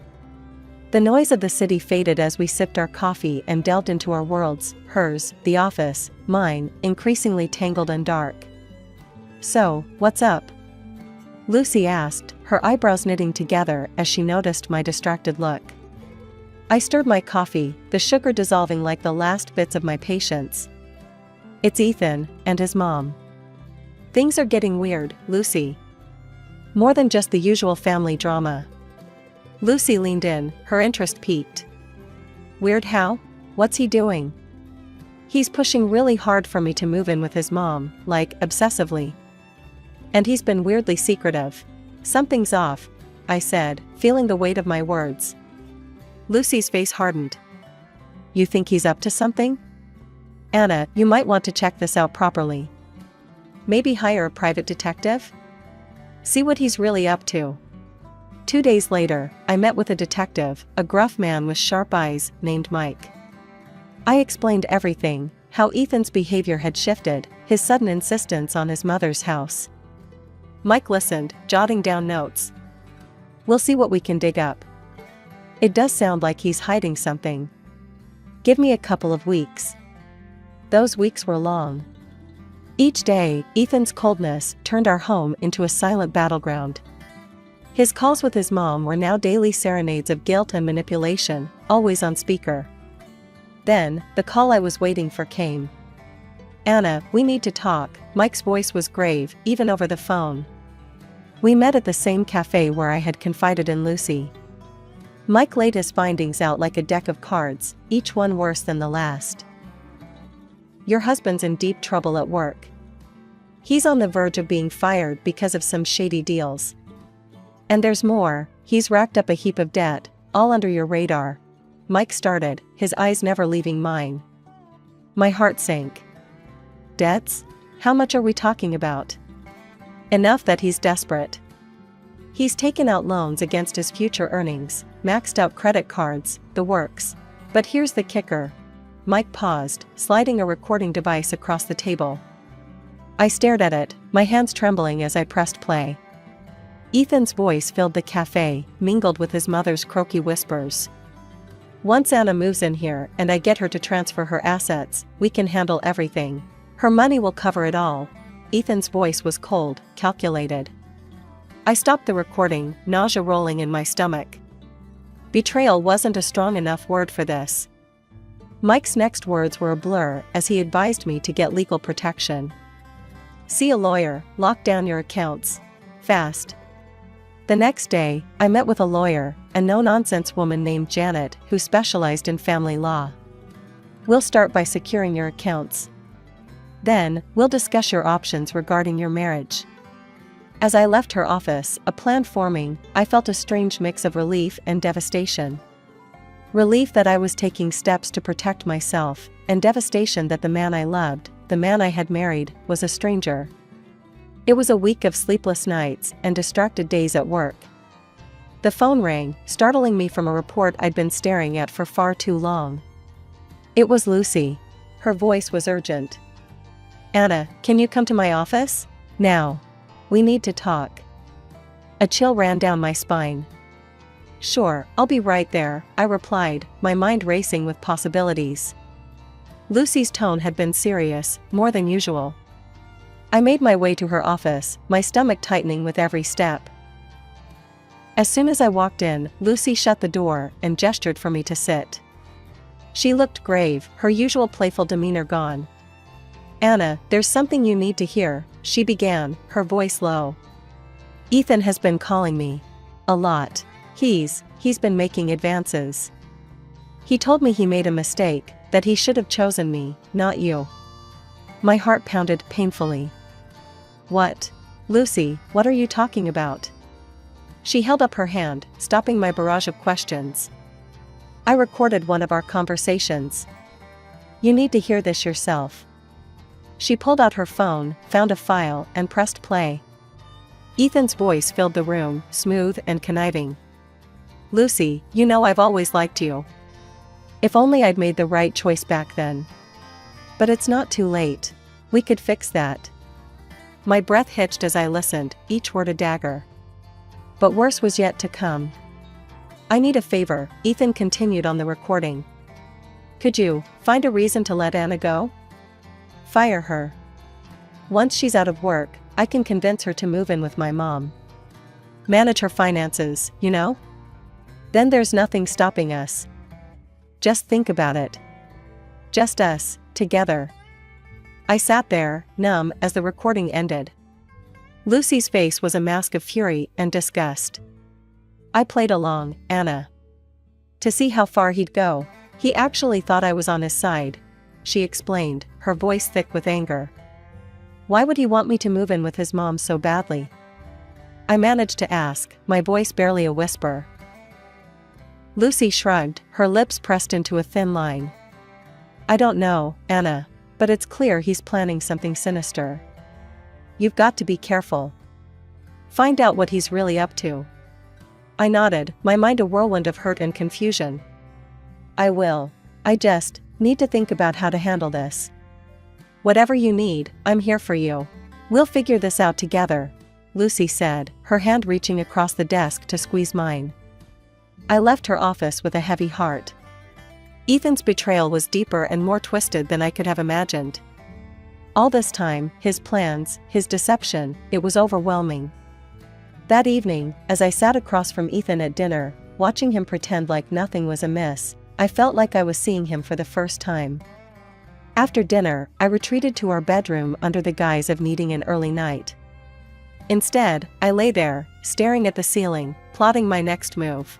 The noise of the city faded as we sipped our coffee and delved into our worlds, hers, the office, mine, increasingly tangled and dark. So, what's up? Lucy asked, her eyebrows knitting together as she noticed my distracted look. I stirred my coffee, the sugar dissolving like the last bits of my patience. It's Ethan and his mom. Things are getting weird, Lucy. More than just the usual family drama. Lucy leaned in, her interest piqued. Weird how? What's he doing? He's pushing really hard for me to move in with his mom, like, obsessively. And he's been weirdly secretive. Something's off, I said, feeling the weight of my words. Lucy's face hardened. You think he's up to something? Anna, you might want to check this out properly. Maybe hire a private detective? See what he's really up to. 2 days later, I met with a detective, a gruff man with sharp eyes, named Mike. I explained everything, how Ethan's behavior had shifted, his sudden insistence on his mother's house. Mike listened, jotting down notes. We'll see what we can dig up. It does sound like he's hiding something. Give me a couple of weeks. Those weeks were long. Each day, Ethan's coldness turned our home into a silent battleground. His calls with his mom were now daily serenades of guilt and manipulation, always on speaker. Then, the call I was waiting for came. Anna, we need to talk. Mike's voice was grave, even over the phone. We met at the same cafe where I had confided in Lucy. Mike laid his findings out like a deck of cards, each one worse than the last. Your husband's in deep trouble at work. He's on the verge of being fired because of some shady deals. And there's more, he's racked up a heap of debt, all under your radar. Mike started, his eyes never leaving mine. My heart sank. Debts? How much are we talking about? Enough that he's desperate. He's taken out loans against his future earnings, maxed out credit cards, the works. But here's the kicker. Mike paused, sliding a recording device across the table. I stared at it, my hands trembling as I pressed play. Ethan's voice filled the cafe, mingled with his mother's croaky whispers. Once Anna moves in here and I get her to transfer her assets, we can handle everything. Her money will cover it all. Ethan's voice was cold, calculated. I stopped the recording, nausea rolling in my stomach. Betrayal wasn't a strong enough word for this. Mike's next words were a blur as he advised me to get legal protection. See a lawyer, lock down your accounts. Fast. The next day, I met with a lawyer, a no-nonsense woman named Janet who specialized in family law. We'll start by securing your accounts. Then, we'll discuss your options regarding your marriage. As I left her office, a plan forming, I felt a strange mix of relief and devastation. Relief that I was taking steps to protect myself, and devastation that the man I loved, the man I had married, was a stranger. It was a week of sleepless nights and distracted days at work. The phone rang, startling me from a report I'd been staring at for far too long. It was Lucy. Her voice was urgent. Anna, can you come to my office? Now. We need to talk. A chill ran down my spine. Sure, I'll be right there, I replied, my mind racing with possibilities. Lucy's tone had been serious, more than usual. I made my way to her office, my stomach tightening with every step. As soon as I walked in, Lucy shut the door and gestured for me to sit. She looked grave, her usual playful demeanor gone. Anna, there's something you need to hear, she began, her voice low. Ethan has been calling me. A lot. He's been making advances. He told me he made a mistake, that he should have chosen me, not you. My heart pounded painfully. What? Lucy, what are you talking about? She held up her hand, stopping my barrage of questions. I recorded one of our conversations. You need to hear this yourself. She pulled out her phone, found a file, and pressed play. Ethan's voice filled the room, smooth and conniving. Lucy, you know I've always liked you. If only I'd made the right choice back then. But it's not too late. We could fix that. My breath hitched as I listened, each word a dagger. But worse was yet to come. I need a favor, Ethan continued on the recording. Could you find a reason to let Anna go? Fire her. Once she's out of work, I can convince her to move in with my mom. Manage her finances, you know? Then there's nothing stopping us. Just think about it. Just us, together. I sat there, numb, as the recording ended. Lucy's face was a mask of fury and disgust. I played along, Anna. To see how far he'd go. He actually thought I was on his side, she explained, her voice thick with anger. Why would he want me to move in with his mom so badly? I managed to ask, my voice barely a whisper. Lucy shrugged, her lips pressed into a thin line. I don't know, Anna, but it's clear he's planning something sinister. You've got to be careful. Find out what he's really up to. I nodded, my mind a whirlwind of hurt and confusion. I will. I just need to think about how to handle this. Whatever you need, I'm here for you. We'll figure this out together, Lucy said, her hand reaching across the desk to squeeze mine. I left her office with a heavy heart. Ethan's betrayal was deeper and more twisted than I could have imagined. All this time, his plans, his deception, it was overwhelming. That evening, as I sat across from Ethan at dinner, watching him pretend like nothing was amiss, I felt like I was seeing him for the first time. After dinner, I retreated to our bedroom under the guise of needing an early night. Instead, I lay there, staring at the ceiling, plotting my next move.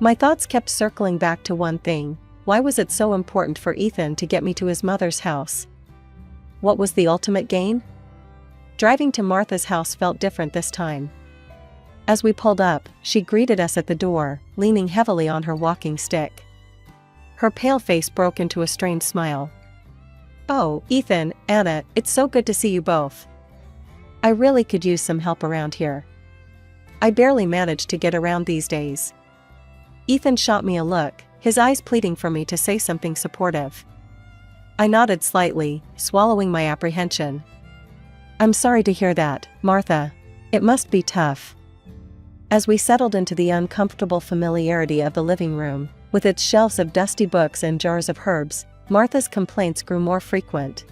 My thoughts kept circling back to one thing: why was it so important for Ethan to get me to his mother's house? What was the ultimate gain? Driving to Martha's house felt different this time. As we pulled up, she greeted us at the door, leaning heavily on her walking stick. Her pale face broke into a strained smile. "Oh, Ethan, Anna, it's so good to see you both. I really could use some help around here. I barely manage to get around these days." Ethan shot me a look, his eyes pleading for me to say something supportive. I nodded slightly, swallowing my apprehension. "I'm sorry to hear that, Martha. It must be tough." As we settled into the uncomfortable familiarity of the living room, with its shelves of dusty books and jars of herbs, Martha's complaints grew more frequent.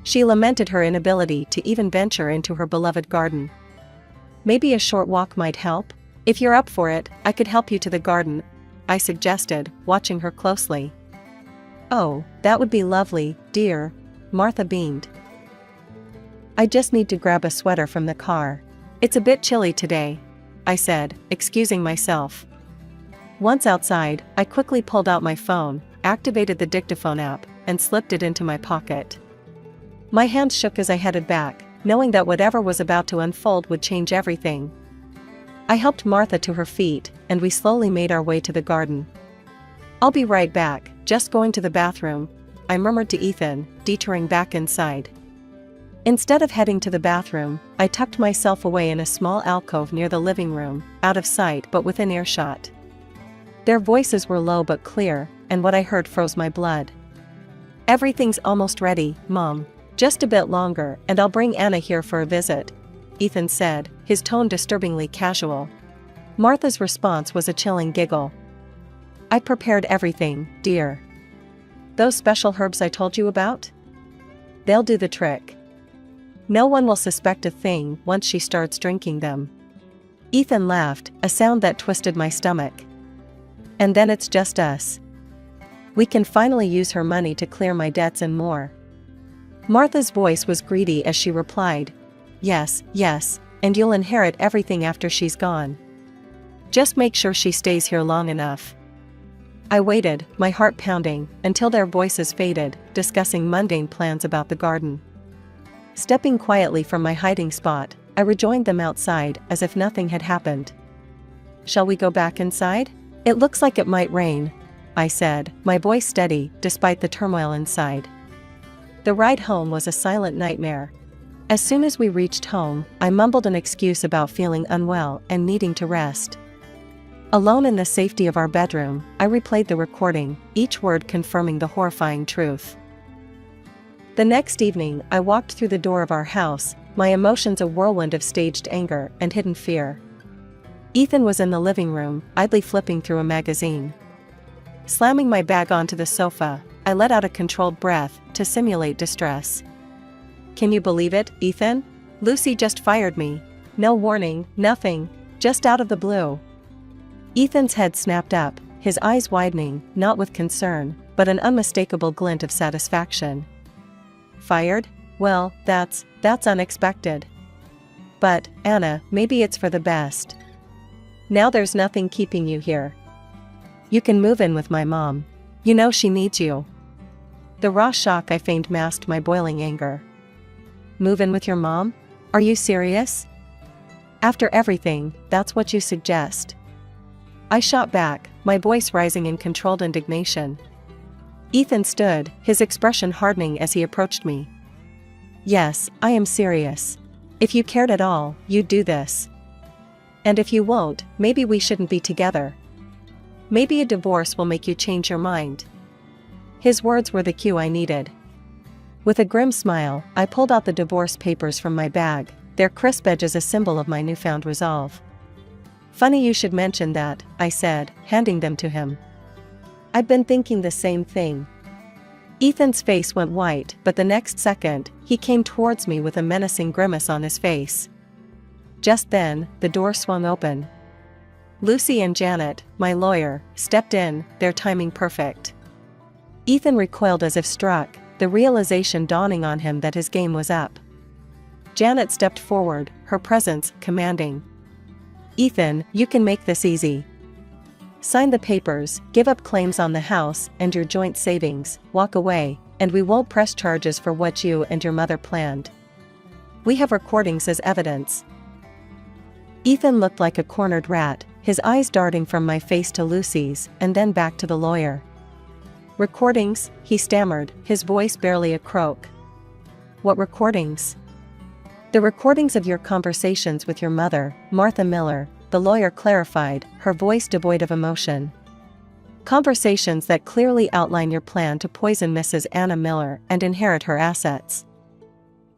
She lamented her inability to even venture into her beloved garden. "Maybe a short walk might help? If you're up for it, I could help you to the garden," I suggested, watching her closely. "Oh, that would be lovely, dear," Martha beamed. "I just need to grab a sweater from the car. It's a bit chilly today," I said, excusing myself. Once outside, I quickly pulled out my phone, activated the dictaphone app, and slipped it into my pocket. My hands shook as I headed back, knowing that whatever was about to unfold would change everything. I helped Martha to her feet, and we slowly made our way to the garden. "I'll be right back, just going to the bathroom," I murmured to Ethan, detouring back inside. Instead of heading to the bathroom, I tucked myself away in a small alcove near the living room, out of sight but within earshot. Their voices were low but clear, and what I heard froze my blood. "Everything's almost ready, Mom. Just a bit longer, and I'll bring Anna here for a visit," Ethan said, his tone disturbingly casual. Martha's response was a chilling giggle. "I prepared everything, dear. Those special herbs I told you about? They'll do the trick. No one will suspect a thing once she starts drinking them." Ethan laughed, a sound that twisted my stomach. "And then it's just us. We can finally use her money to clear my debts and more." Martha's voice was greedy as she replied, "Yes, yes, and you'll inherit everything after she's gone. Just make sure she stays here long enough." I waited, my heart pounding, until their voices faded, discussing mundane plans about the garden. Stepping quietly from my hiding spot, I rejoined them outside as if nothing had happened. "Shall we go back inside? It looks like it might rain," I said, my voice steady despite the turmoil inside. The ride home was a silent nightmare. As soon as we reached home, I mumbled an excuse about feeling unwell and needing to rest. Alone in the safety of our bedroom, I replayed the recording, each word confirming the horrifying truth. The next evening, I walked through the door of our house, my emotions a whirlwind of staged anger and hidden fear. Ethan was in the living room, idly flipping through a magazine. Slamming my bag onto the sofa, I let out a controlled breath to simulate distress. "Can you believe it, Ethan? Lucy just fired me. No warning, nothing, just out of the blue." Ethan's head snapped up, his eyes widening, not with concern, but an unmistakable glint of satisfaction. "Fired? Well, that's unexpected. But, Anna, maybe it's for the best. Now there's nothing keeping you here. You can move in with my mom. You know she needs you." The raw shock I feigned masked my boiling anger. "Move in with your mom? Are you serious? After everything, that's what you suggest?" I shot back, my voice rising in controlled indignation. Ethan stood, his expression hardening as he approached me. "Yes, I am serious. If you cared at all, you'd do this. And if you won't, maybe we shouldn't be together. Maybe a divorce will make you change your mind." His words were the cue I needed. With a grim smile, I pulled out the divorce papers from my bag, their crisp edges a symbol of my newfound resolve. "Funny you should mention that," I said, handing them to him. "I've been thinking the same thing." Ethan's face went white, but the next second, he came towards me with a menacing grimace on his face. Just then, the door swung open. Lucy and Janet, my lawyer, stepped in, their timing perfect. Ethan recoiled as if struck, the realization dawning on him that his game was up. Janet stepped forward, her presence commanding. "Ethan, you can make this easy. Sign the papers, give up claims on the house and your joint savings, walk away, and we won't press charges for what you and your mother planned. We have recordings as evidence." Ethan looked like a cornered rat, his eyes darting from my face to Lucy's and then back to the lawyer. "Recordings?" he stammered, his voice barely a croak. "What recordings?" "The recordings of your conversations with your mother, Martha Miller," the lawyer clarified, her voice devoid of emotion. "Conversations that clearly outline your plan to poison Mrs. Anna Miller and inherit her assets."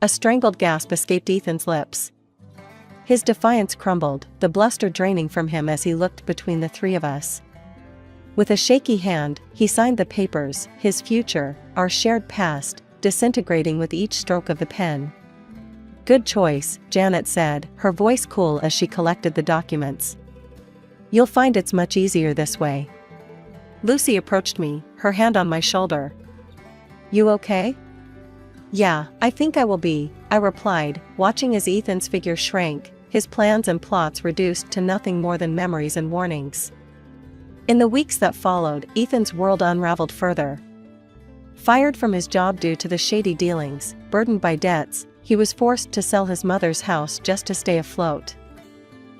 A strangled gasp escaped Ethan's lips. His defiance crumbled, the bluster draining from him as he looked between the three of us. With a shaky hand, he signed the papers, his future, our shared past, disintegrating with each stroke of the pen. "Good choice," Janet said, her voice cool as she collected the documents. "You'll find it's much easier this way." Lucy approached me, her hand on my shoulder. "You okay?" "Yeah, I think I will be," I replied, watching as Ethan's figure shrank, his plans and plots reduced to nothing more than memories and warnings. In the weeks that followed, Ethan's world unraveled further. Fired from his job due to the shady dealings, burdened by debts, he was forced to sell his mother's house just to stay afloat.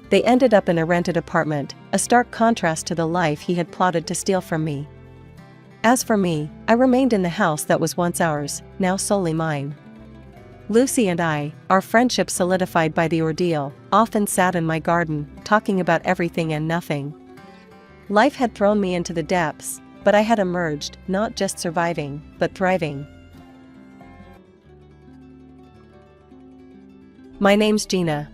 They ended up in a rented apartment, a stark contrast to the life he had plotted to steal from me. As for me, I remained in the house that was once ours, now solely mine. Lucy and I, our friendship solidified by the ordeal, often sat in my garden, talking about everything and nothing. Life had thrown me into the depths, but I had emerged, not just surviving, but thriving. My name's Gina.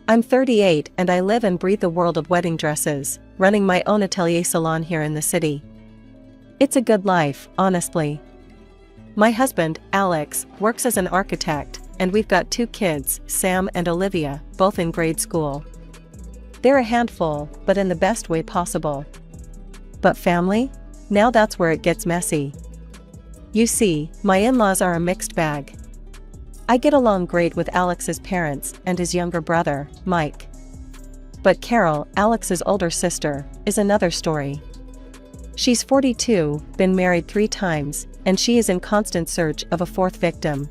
I'm 38 and I live and breathe the world of wedding dresses, running my own atelier salon here in the city. It's a good life, honestly. My husband, Alex, works as an architect, and we've got 2 kids, Sam and Olivia, both in grade school. They're a handful, but in the best way possible. But family? Now that's where it gets messy. You see, my in-laws are a mixed bag. I get along great with Alex's parents and his younger brother, Mike. But Carol, Alex's older sister, is another story. She's 42, been married 3 times, and she is in constant search of a 4th victim.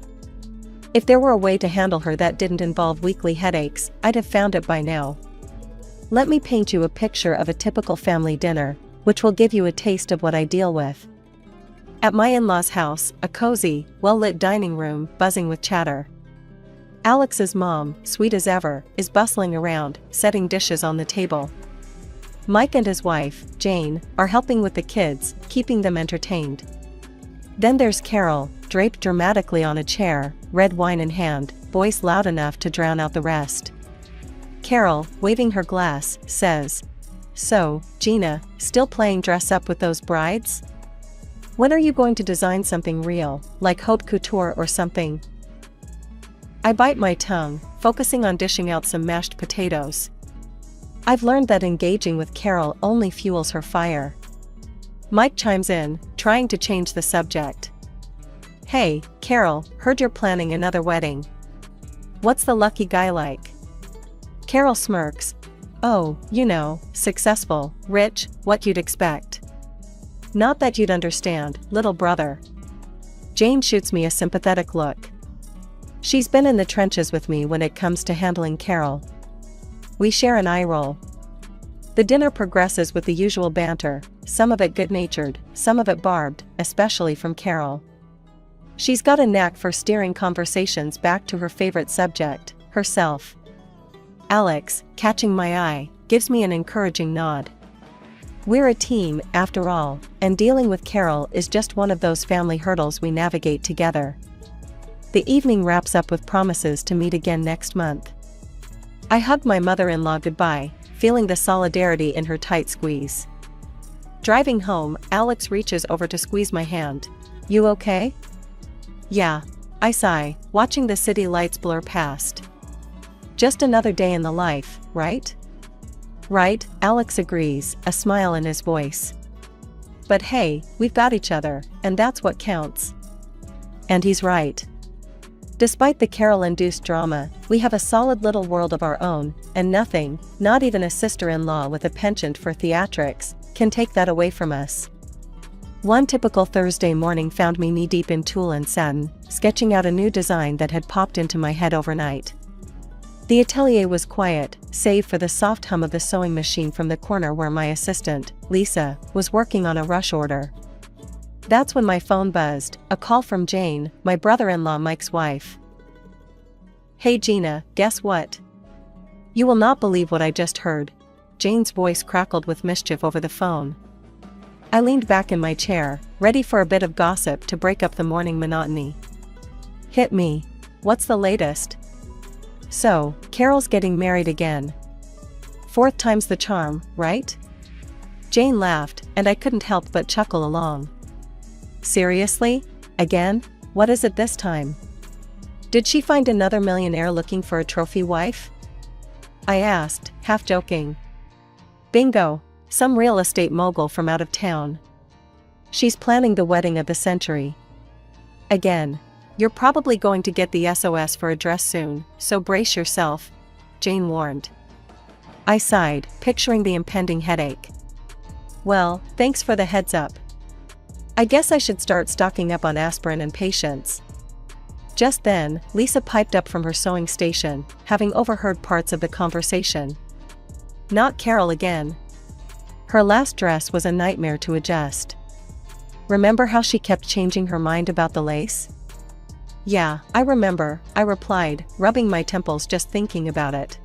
If there were a way to handle her that didn't involve weekly headaches, I'd have found it by now. Let me paint you a picture of a typical family dinner, which will give you a taste of what I deal with. At my in-laws' house, a cozy, well-lit dining room buzzing with chatter. Alex's mom, sweet as ever, is bustling around, setting dishes on the table. Mike and his wife, Jane, are helping with the kids, keeping them entertained. Then there's Carol, draped dramatically on a chair, red wine in hand, voice loud enough to drown out the rest. Carol, waving her glass, says, "So, Gina, still playing dress up with those brides? When are you going to design something real, like haute couture or something?" I bite my tongue, focusing on dishing out some mashed potatoes. I've learned that engaging with Carol only fuels her fire. Mike chimes in, trying to change the subject. "Hey, Carol, heard you're planning another wedding. What's the lucky guy like?" Carol smirks. "Oh, you know, successful, rich, what you'd expect." "Not that you'd understand, little brother." Jane shoots me a sympathetic look. She's been in the trenches with me when it comes to handling Carol. We share an eye roll. The dinner progresses with the usual banter, some of it good-natured, some of it barbed, especially from Carol. She's got a knack for steering conversations back to her favorite subject, herself. Alex, catching my eye, gives me an encouraging nod. We're a team, after all, and dealing with Carol is just one of those family hurdles we navigate together. The evening wraps up with promises to meet again next month. I hug my mother-in-law goodbye, feeling the solidarity in her tight squeeze. Driving home, Alex reaches over to squeeze my hand. "You okay?" "Yeah," I sigh, watching the city lights blur past. "Just another day in the life, right?" "Right," Alex agrees, a smile in his voice. "But hey, we've got each other, and that's what counts." And he's right. Despite the Carol-induced drama, we have a solid little world of our own, and nothing, not even a sister-in-law with a penchant for theatrics, can take that away from us. One typical Thursday morning found me knee-deep in tulle and satin, sketching out a new design that had popped into my head overnight. The atelier was quiet, save for the soft hum of the sewing machine from the corner where my assistant, Lisa, was working on a rush order. That's when my phone buzzed, a call from Jane, my brother-in-law Mike's wife. "Hey Gina, guess what? You will not believe what I just heard." Jane's voice crackled with mischief over the phone. I leaned back in my chair, ready for a bit of gossip to break up the morning monotony. "Hit me. What's the latest?" "So, Carol's getting married again. Fourth time's the charm, right?" Jane laughed, and I couldn't help but chuckle along. "Seriously? Again? What is it this time? Did she find another millionaire looking for a trophy wife?" I asked, half joking. "Bingo, some real estate mogul from out of town. She's planning the wedding of the century. Again. You're probably going to get the SOS for a dress soon, so brace yourself," Jane warned. I sighed, picturing the impending headache. "Well, thanks for the heads up. I guess I should start stocking up on aspirin and patience." Just then, Lisa piped up from her sewing station, having overheard parts of the conversation. Not Carol again. Her last dress was a nightmare to adjust. "Remember how she kept changing her mind about the lace?" "Yeah, I remember," I replied, rubbing my temples just thinking about it.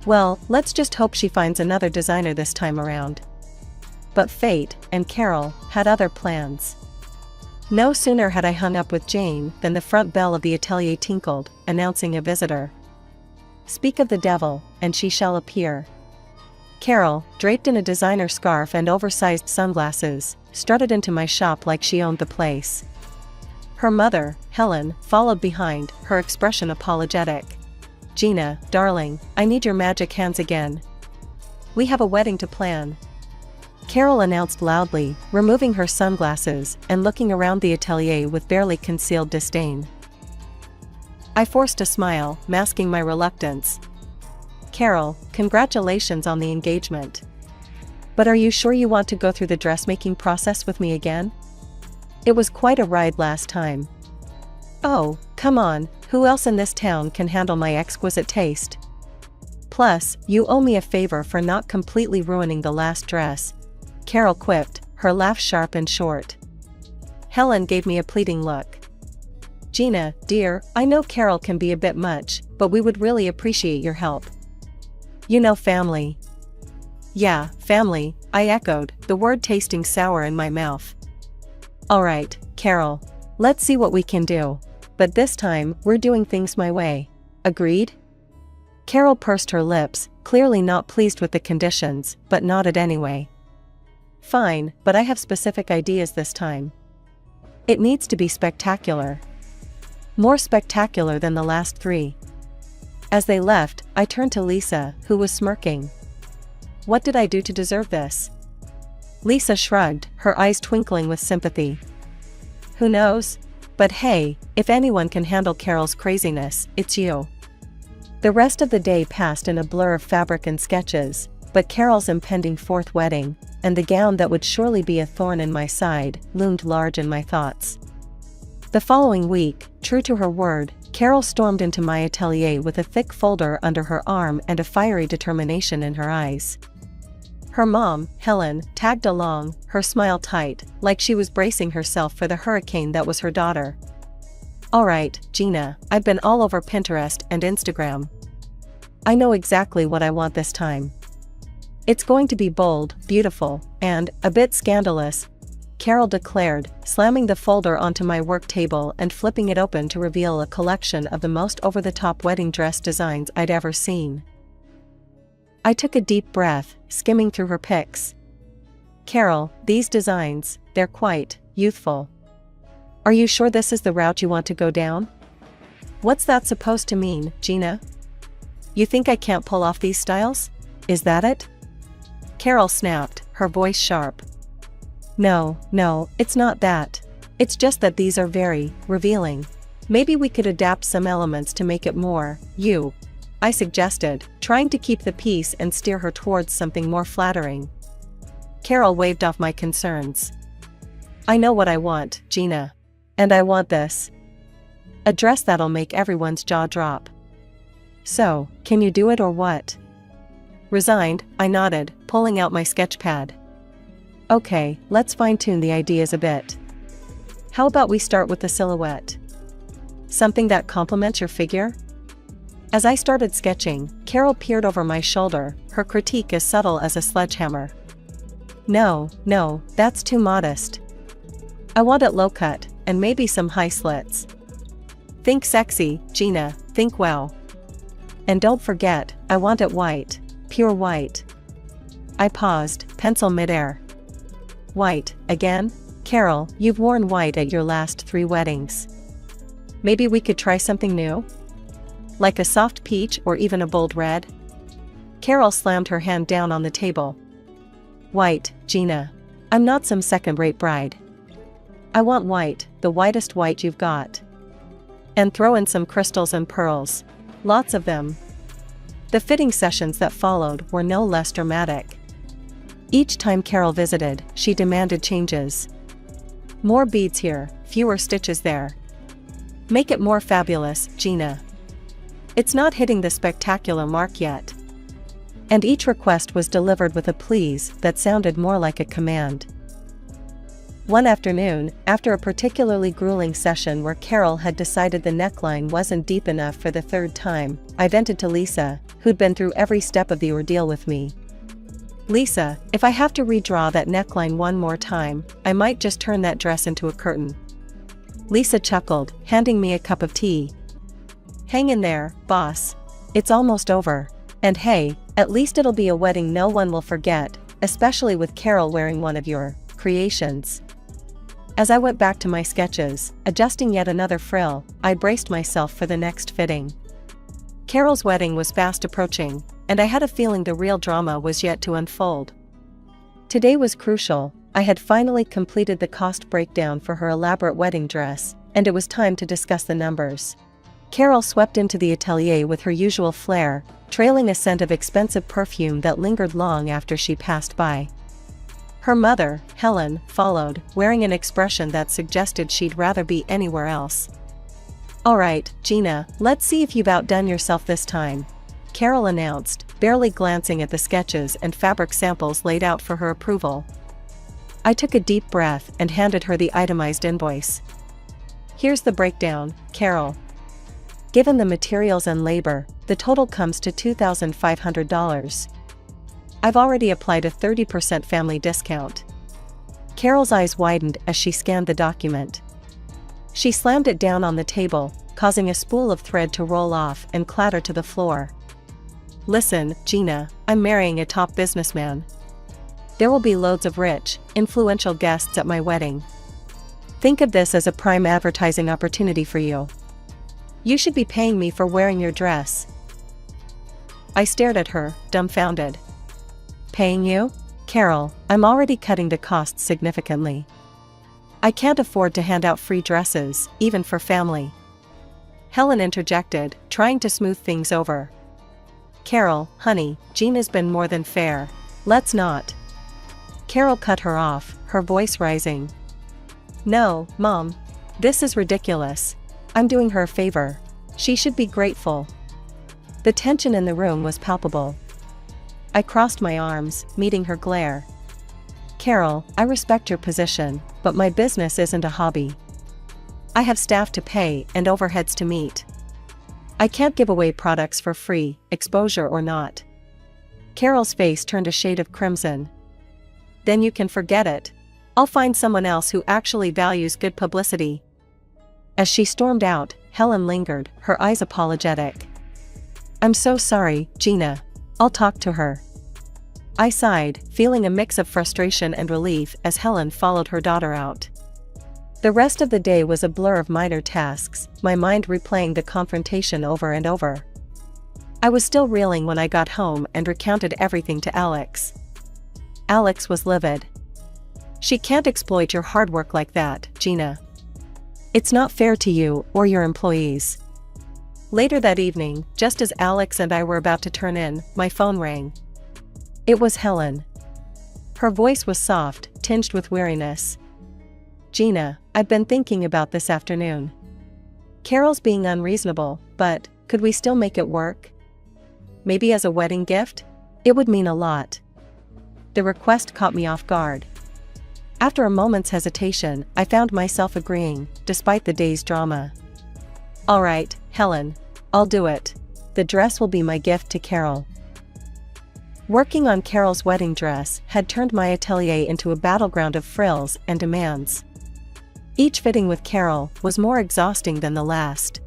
"Well, let's just hope she finds another designer this time around." But fate, and Carol, had other plans. No sooner had I hung up with Jane than the front bell of the atelier tinkled, announcing a visitor. Speak of the devil, and she shall appear. Carol, draped in a designer scarf and oversized sunglasses, strutted into my shop like she owned the place. Her mother, Helen, followed behind, her expression apologetic. "Gina, darling, I need your magic hands again. We have a wedding to plan," Carol announced loudly, removing her sunglasses and looking around the atelier with barely concealed disdain. I forced a smile, masking my reluctance. "Carol, congratulations on the engagement. But are you sure you want to go through the dressmaking process with me again? It was quite a ride last time." "Oh, come on, who else in this town can handle my exquisite taste? Plus, you owe me a favor for not completely ruining the last dress," Carol quipped, her laugh sharp and short. Helen gave me a pleading look. "Gina, dear, I know Carol can be a bit much, but we would really appreciate your help. You know, family." "Yeah, family," I echoed, the word tasting sour in my mouth. "All right, Carol. Let's see what we can do. But this time, we're doing things my way. Agreed?" Carol pursed her lips, clearly not pleased with the conditions, but nodded anyway. "Fine, but I have specific ideas this time. It needs to be spectacular. More spectacular than the last three." As they left, I turned to Lisa, who was smirking. "What did I do to deserve this?" Lisa shrugged, her eyes twinkling with sympathy. "Who knows? But hey, if anyone can handle Carol's craziness, it's you." The rest of the day passed in a blur of fabric and sketches, but Carol's impending fourth wedding, and the gown that would surely be a thorn in my side, loomed large in my thoughts. The following week, true to her word, Carol stormed into my atelier with a thick folder under her arm and a fiery determination in her eyes. Her mom, Helen, tagged along, her smile tight, like she was bracing herself for the hurricane that was her daughter. "All right, Gina, I've been all over Pinterest and Instagram. I know exactly what I want this time. It's going to be bold, beautiful, and a bit scandalous," Carol declared, slamming the folder onto my work table and flipping it open to reveal a collection of the most over-the-top wedding dress designs I'd ever seen. I took a deep breath, skimming through her pics. "Carol, these designs, they're quite youthful. Are you sure this is the route you want to go down? What's that supposed to mean, Gina? You think I can't pull off these styles? Is that it?" Carol snapped, her voice sharp. No, it's not that. It's just that these are very revealing. Maybe we could adapt some elements to make it more you, I suggested, trying to keep the peace and steer her towards something more flattering. Carol waved off my concerns. I know what I want, Gina. And I want this. A dress that'll make everyone's jaw drop. So, can you do it or what? Resigned, I nodded, pulling out my sketch pad. Okay, let's fine-tune the ideas a bit. How about we start with the silhouette? Something that complements your figure? As I started sketching, Carol peered over my shoulder, her critique as subtle as a sledgehammer. No, that's too modest. I want it low-cut, and maybe some high slits. Think sexy, Gina, think wow. And don't forget, I want it white, pure white. I paused, pencil midair. White, again? Carol, you've worn white at your last 3 weddings. Maybe we could try something new? Like a soft peach or even a bold red? Carol slammed her hand down on the table. White, Gina. I'm not some second-rate bride. I want white, the whitest white you've got. And throw in some crystals and pearls. Lots of them. The fitting sessions that followed were no less dramatic. Each time Carol visited, she demanded changes. More beads here, fewer stitches there. Make it more fabulous, Gina. It's not hitting the spectacular mark yet. And each request was delivered with a please that sounded more like a command. One afternoon, after a particularly grueling session where Carol had decided the neckline wasn't deep enough for the 3rd time, I vented to Lisa, who'd been through every step of the ordeal with me. Lisa, if I have to redraw that neckline one more time, I might just turn that dress into a curtain. Lisa chuckled, handing me a cup of tea. Hang in there, boss. It's almost over. And hey, at least it'll be a wedding no one will forget, especially with Carol wearing one of your creations. As I went back to my sketches, adjusting yet another frill, I braced myself for the next fitting. Carol's wedding was fast approaching, and I had a feeling the real drama was yet to unfold. Today was crucial. I had finally completed the cost breakdown for her elaborate wedding dress, and it was time to discuss the numbers. Carol swept into the atelier with her usual flair, trailing a scent of expensive perfume that lingered long after she passed by. Her mother, Helen, followed, wearing an expression that suggested she'd rather be anywhere else. All right, Gina, let's see if you've outdone yourself this time, Carol announced, barely glancing at the sketches and fabric samples laid out for her approval. I took a deep breath and handed her the itemized invoice. Here's the breakdown, Carol. Given the materials and labor, the total comes to $2,500. I've already applied a 30% family discount. Carol's eyes widened as she scanned the document. She slammed it down on the table, causing a spool of thread to roll off and clatter to the floor. Listen, Gina, I'm marrying a top businessman. There will be loads of rich, influential guests at my wedding. Think of this as a prime advertising opportunity for you. You should be paying me for wearing your dress. I stared at her, dumbfounded. Paying you? Carol, I'm already cutting the costs significantly. I can't afford to hand out free dresses, even for family. Helen interjected, trying to smooth things over. Carol, honey, Gina's been more than fair. Let's not. Carol cut her off, her voice rising. No, Mom. This is ridiculous. I'm doing her a favor. She should be grateful. The tension in the room was palpable. I crossed my arms, meeting her glare. Carol, I respect your position, but my business isn't a hobby. I have staff to pay and overheads to meet. I can't give away products for free, exposure or not. Carol's face turned a shade of crimson. Then you can forget it. I'll find someone else who actually values good publicity. As she stormed out, Helen lingered, her eyes apologetic. I'm so sorry, Gina. I'll talk to her. I sighed, feeling a mix of frustration and relief as Helen followed her daughter out. The rest of the day was a blur of minor tasks, my mind replaying the confrontation over and over. I was still reeling when I got home and recounted everything to Alex. Alex was livid. She can't exploit your hard work like that, Gina. It's not fair to you or your employees." Later that evening, just as Alex and I were about to turn in, my phone rang. It was Helen. Her voice was soft, tinged with weariness. "Gina, I've been thinking about this afternoon. Carol's being unreasonable, but could we still make it work? Maybe as a wedding gift? It would mean a lot." The request caught me off guard. After a moment's hesitation, I found myself agreeing, despite the day's drama. "All right, Helen. I'll do it. The dress will be my gift to Carol." Working on Carol's wedding dress had turned my atelier into a battleground of frills and demands. Each fitting with Carol was more exhausting than the last.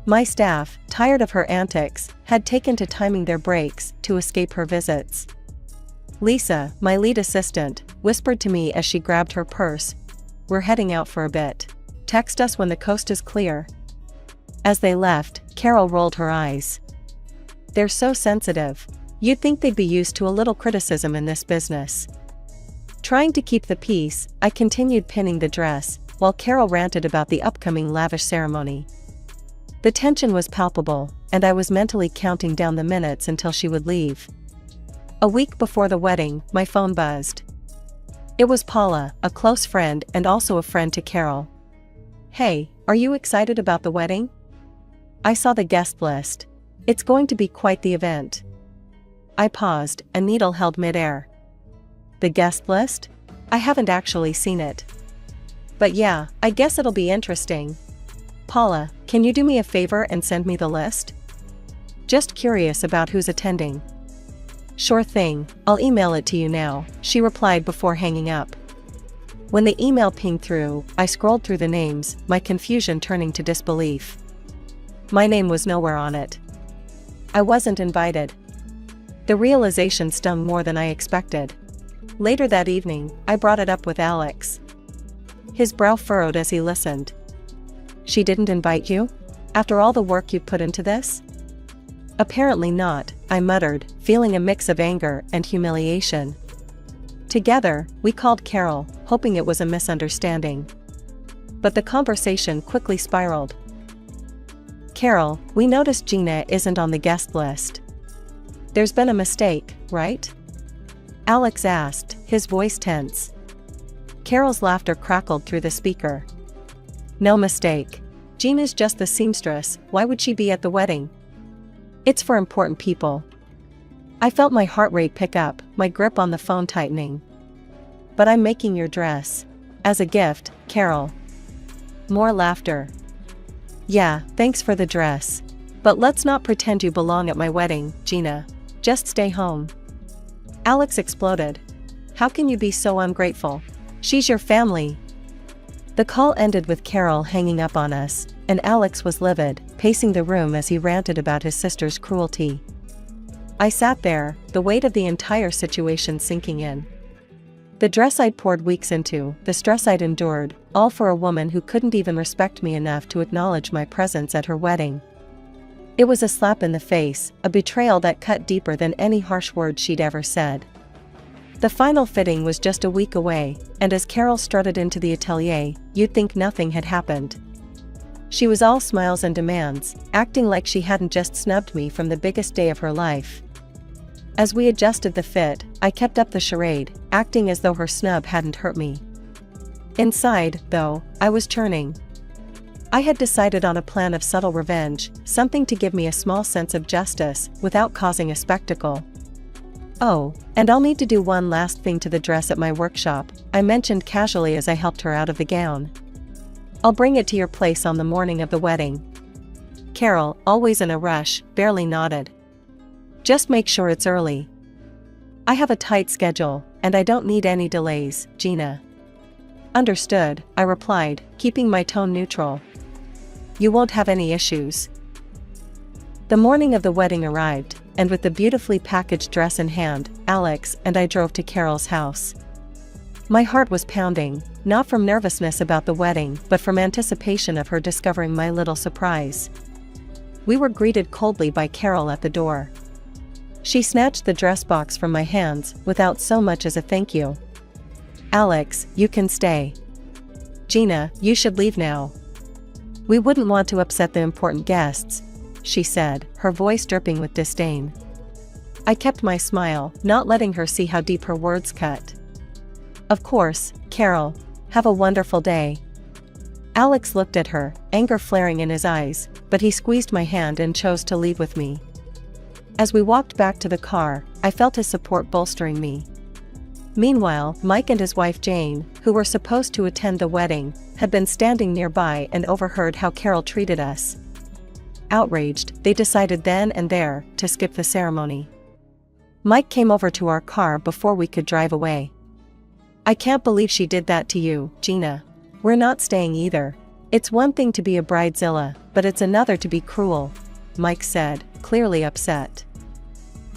My staff, tired of her antics, had taken to timing their breaks to escape her visits. Lisa, my lead assistant, whispered to me as she grabbed her purse, "We're heading out for a bit. Text us when the coast is clear." As they left, Carol rolled her eyes. "They're so sensitive. You'd think they'd be used to a little criticism in this business." Trying to keep the peace, I continued pinning the dress, while Carol ranted about the upcoming lavish ceremony. The tension was palpable, and I was mentally counting down the minutes until she would leave. A week before the wedding, my phone buzzed. It was Paula, a close friend and also a friend to Carol. "Hey, are you excited about the wedding? I saw the guest list. It's going to be quite the event." I paused, a needle held midair. "The guest list? I haven't actually seen it. But yeah, I guess it'll be interesting. Paula, can you do me a favor and send me the list? Just curious about who's attending." "Sure thing, I'll email it to you now," she replied before hanging up. When the email pinged through, I scrolled through the names, my confusion turning to disbelief. My name was nowhere on it. I wasn't invited. The realization stung more than I expected. Later that evening, I brought it up with Alex. His brow furrowed as he listened. "She didn't invite you? After all the work you put into this?" "Apparently not," I muttered, feeling a mix of anger and humiliation. Together, we called Carol, hoping it was a misunderstanding. But the conversation quickly spiraled. "Carol, we noticed Gina isn't on the guest list. There's been a mistake, right?" Alex asked, his voice tense. Carol's laughter crackled through the speaker. "No mistake. Gina's just the seamstress, why would she be at the wedding? It's for important people." I felt my heart rate pick up, my grip on the phone tightening. "But I'm making your dress. As a gift, Carol." More laughter. "Yeah, thanks for the dress. But let's not pretend you belong at my wedding, Gina. Just stay home." Alex exploded. "How can you be so ungrateful? She's your family." The call ended with Carol hanging up on us, and Alex was livid, pacing the room as he ranted about his sister's cruelty. I sat there, the weight of the entire situation sinking in. The dress I'd poured weeks into, the stress I'd endured, all for a woman who couldn't even respect me enough to acknowledge my presence at her wedding. It was a slap in the face, a betrayal that cut deeper than any harsh words she'd ever said. The final fitting was just a week away, and as Carol strutted into the atelier, you'd think nothing had happened. She was all smiles and demands, acting like she hadn't just snubbed me from the biggest day of her life. As we adjusted the fit, I kept up the charade, acting as though her snub hadn't hurt me. Inside, though, I was churning. I had decided on a plan of subtle revenge, something to give me a small sense of justice, without causing a spectacle. "Oh, and I'll need to do one last thing to the dress at my workshop," I mentioned casually as I helped her out of the gown. "I'll bring it to your place on the morning of the wedding." Carol, always in a rush, barely nodded. "Just make sure it's early." "I have a tight schedule, and I don't need any delays, Gina." "Understood," I replied, keeping my tone neutral. "You won't have any issues." The morning of the wedding arrived, and with the beautifully packaged dress in hand, Alex and I drove to Carol's house. My heart was pounding, not from nervousness about the wedding, but from anticipation of her discovering my little surprise. We were greeted coldly by Carol at the door. She snatched the dress box from my hands, without so much as a thank you. "Alex, you can stay." "Gina, you should leave now. We wouldn't want to upset the important guests, she said, her voice dripping with disdain. I kept my smile, not letting her see how deep her words cut. Of course, Carol. Have a wonderful day. Alex looked at her, anger flaring in his eyes, but he squeezed my hand and chose to leave with me. As we walked back to the car, I felt his support bolstering me. Meanwhile, Mike and his wife Jane, who were supposed to attend the wedding, had been standing nearby and overheard how Carol treated us. Outraged, they decided then and there to skip the ceremony. Mike came over to our car before we could drive away. I can't believe she did that to you, Gina. We're not staying either. It's one thing to be a bridezilla, but it's another to be cruel, Mike said, clearly upset.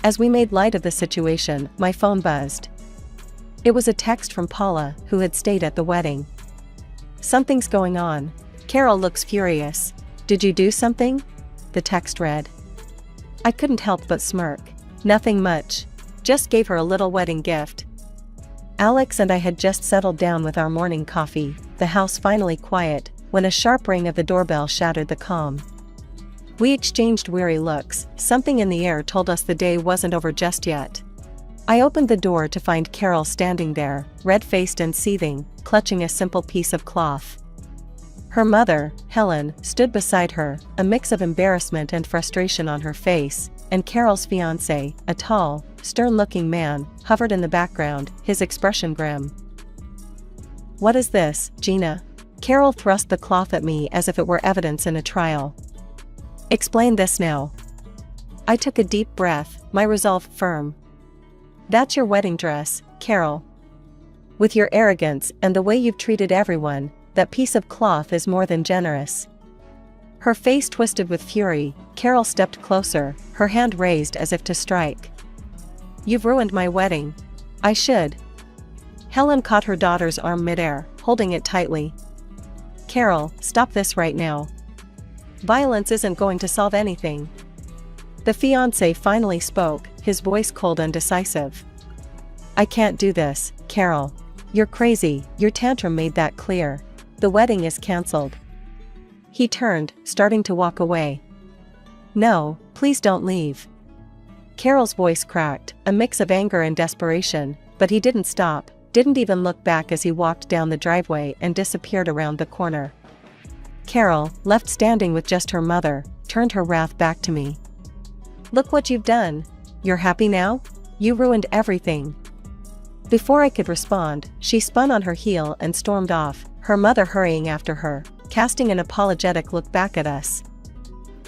As we made light of the situation, my phone buzzed. It was a text from Paula, who had stayed at the wedding. Something's going on. Carol looks furious. Did you do something? The text read. I couldn't help but smirk. Nothing much. Just gave her a little wedding gift. Alex and I had just settled down with our morning coffee, the house finally quiet, when a sharp ring of the doorbell shattered the calm. We exchanged weary looks. Something in the air told us the day wasn't over just yet. I opened the door to find Carol standing there, red-faced and seething, clutching a simple piece of cloth. Her mother, Helen, stood beside her, a mix of embarrassment and frustration on her face, and Carol's fiancé, a tall, stern-looking man, hovered in the background, his expression grim. What is this, Gina? Carol thrust the cloth at me as if it were evidence in a trial. Explain this now. I took a deep breath, my resolve firm. That's your wedding dress, Carol. With your arrogance and the way you've treated everyone, that piece of cloth is more than generous. Her face twisted with fury, Carol stepped closer, her hand raised as if to strike. You've ruined my wedding. I should. Helen caught her daughter's arm midair, holding it tightly. Carol, stop this right now. Violence isn't going to solve anything. The fiancé finally spoke, his voice cold and decisive. I can't do this, Carol. You're crazy, your tantrum made that clear. The wedding is cancelled. He turned, starting to walk away. No, please don't leave. Carol's voice cracked, a mix of anger and desperation, but he didn't stop, didn't even look back as he walked down the driveway and disappeared around the corner. Carol, left standing with just her mother, turned her wrath back to me. Look what you've done. You're happy now? You ruined everything. Before I could respond, she spun on her heel and stormed off, her mother hurrying after her, casting an apologetic look back at us.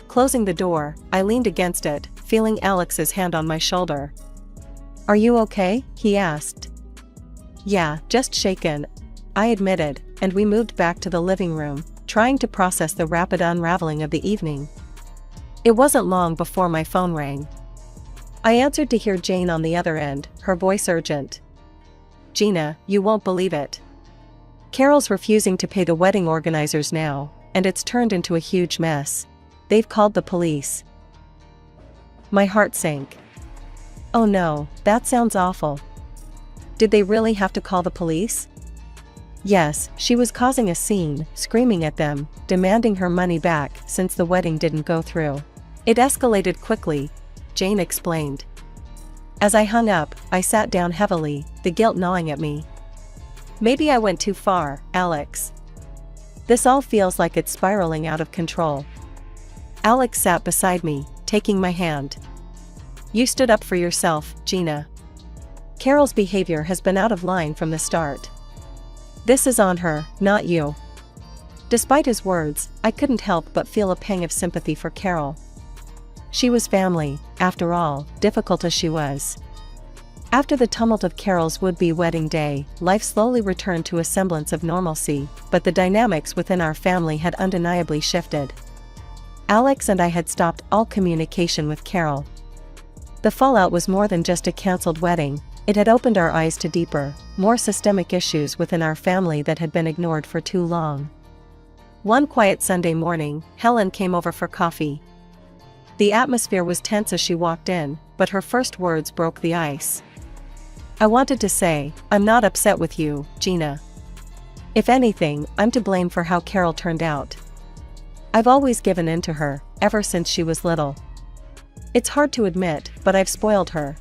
Closing the door, I leaned against it, feeling Alex's hand on my shoulder. Are you okay? He asked. Yeah, just shaken, I admitted, and we moved back to the living room, trying to process the rapid unraveling of the evening. It wasn't long before my phone rang. I answered to hear Jane on the other end, her voice urgent. Gina, you won't believe it. Carol's refusing to pay the wedding organizers now, and it's turned into a huge mess. They've called the police. My heart sank. Oh no, that sounds awful. Did they really have to call the police? Yes, she was causing a scene, screaming at them, demanding her money back since the wedding didn't go through. It escalated quickly, Jane explained. As I hung up, I sat down heavily, the guilt gnawing at me. Maybe I went too far, Alex. This all feels like it's spiraling out of control. Alex sat beside me, taking my hand. You stood up for yourself, Gina. Carol's behavior has been out of line from the start. This is on her, not you. Despite his words, I couldn't help but feel a pang of sympathy for Carol. She was family, after all, difficult as she was. After the tumult of Carol's would-be wedding day, life slowly returned to a semblance of normalcy, but the dynamics within our family had undeniably shifted. Alex and I had stopped all communication with Carol. The fallout was more than just a cancelled wedding, it had opened our eyes to deeper, more systemic issues within our family that had been ignored for too long. One quiet Sunday morning, Helen came over for coffee. The atmosphere was tense as she walked in, but her first words broke the ice. I wanted to say, I'm not upset with you, Gina. If anything, I'm to blame for how Carol turned out. I've always given in to her, ever since she was little. It's hard to admit, but I've spoiled her.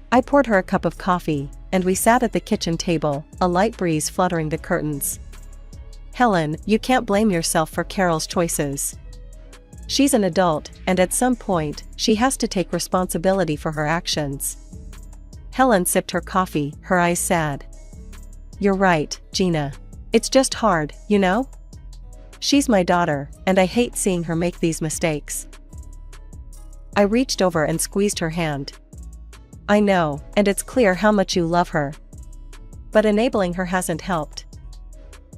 I poured her a cup of coffee, and we sat at the kitchen table, a light breeze fluttering the curtains. Helen, you can't blame yourself for Carol's choices. She's an adult, and at some point, she has to take responsibility for her actions. Helen sipped her coffee, her eyes sad. You're right, Gina. It's just hard, you know? She's my daughter, and I hate seeing her make these mistakes. I reached over and squeezed her hand. I know, and it's clear how much you love her. But enabling her hasn't helped.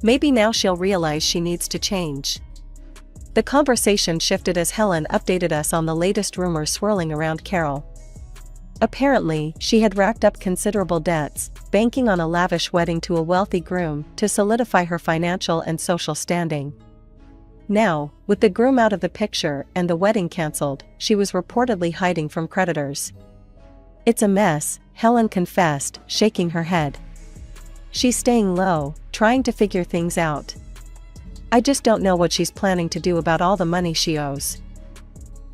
Maybe now she'll realize she needs to change. The conversation shifted as Helen updated us on the latest rumors swirling around Carol. Apparently, she had racked up considerable debts, banking on a lavish wedding to a wealthy groom to solidify her financial and social standing. Now, with the groom out of the picture and the wedding cancelled, she was reportedly hiding from creditors. It's a mess, Helen confessed, shaking her head. She's staying low, trying to figure things out. I just don't know what she's planning to do about all the money she owes.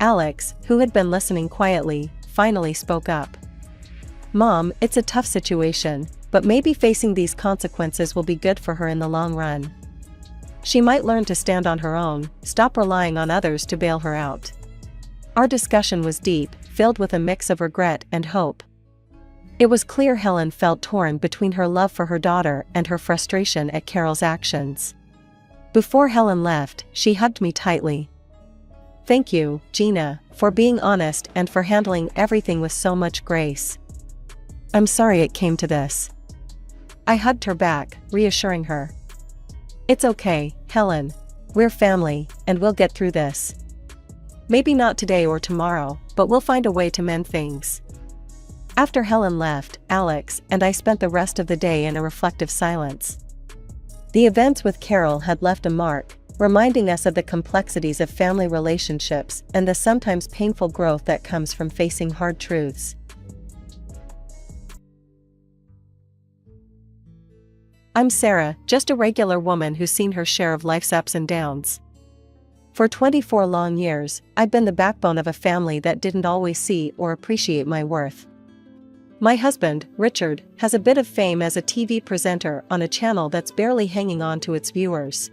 Alex, who had been listening quietly, finally spoke up. Mom, it's a tough situation, but maybe facing these consequences will be good for her in the long run. She might learn to stand on her own, stop relying on others to bail her out. Our discussion was deep, filled with a mix of regret and hope. It was clear Helen felt torn between her love for her daughter and her frustration at Carol's actions. Before Helen left, she hugged me tightly. Thank you, Gina, for being honest and for handling everything with so much grace. I'm sorry it came to this. I hugged her back, reassuring her. It's okay, Helen. We're family, and we'll get through this. Maybe not today or tomorrow, but we'll find a way to mend things. After Helen left, Alex and I spent the rest of the day in a reflective silence. The events with Carol had left a mark, reminding us of the complexities of family relationships and the sometimes painful growth that comes from facing hard truths. I'm Sarah, just a regular woman who's seen her share of life's ups and downs. For 24 long years, I've been the backbone of a family that didn't always see or appreciate my worth. My husband, Richard, has a bit of fame as a TV presenter on a channel that's barely hanging on to its viewers.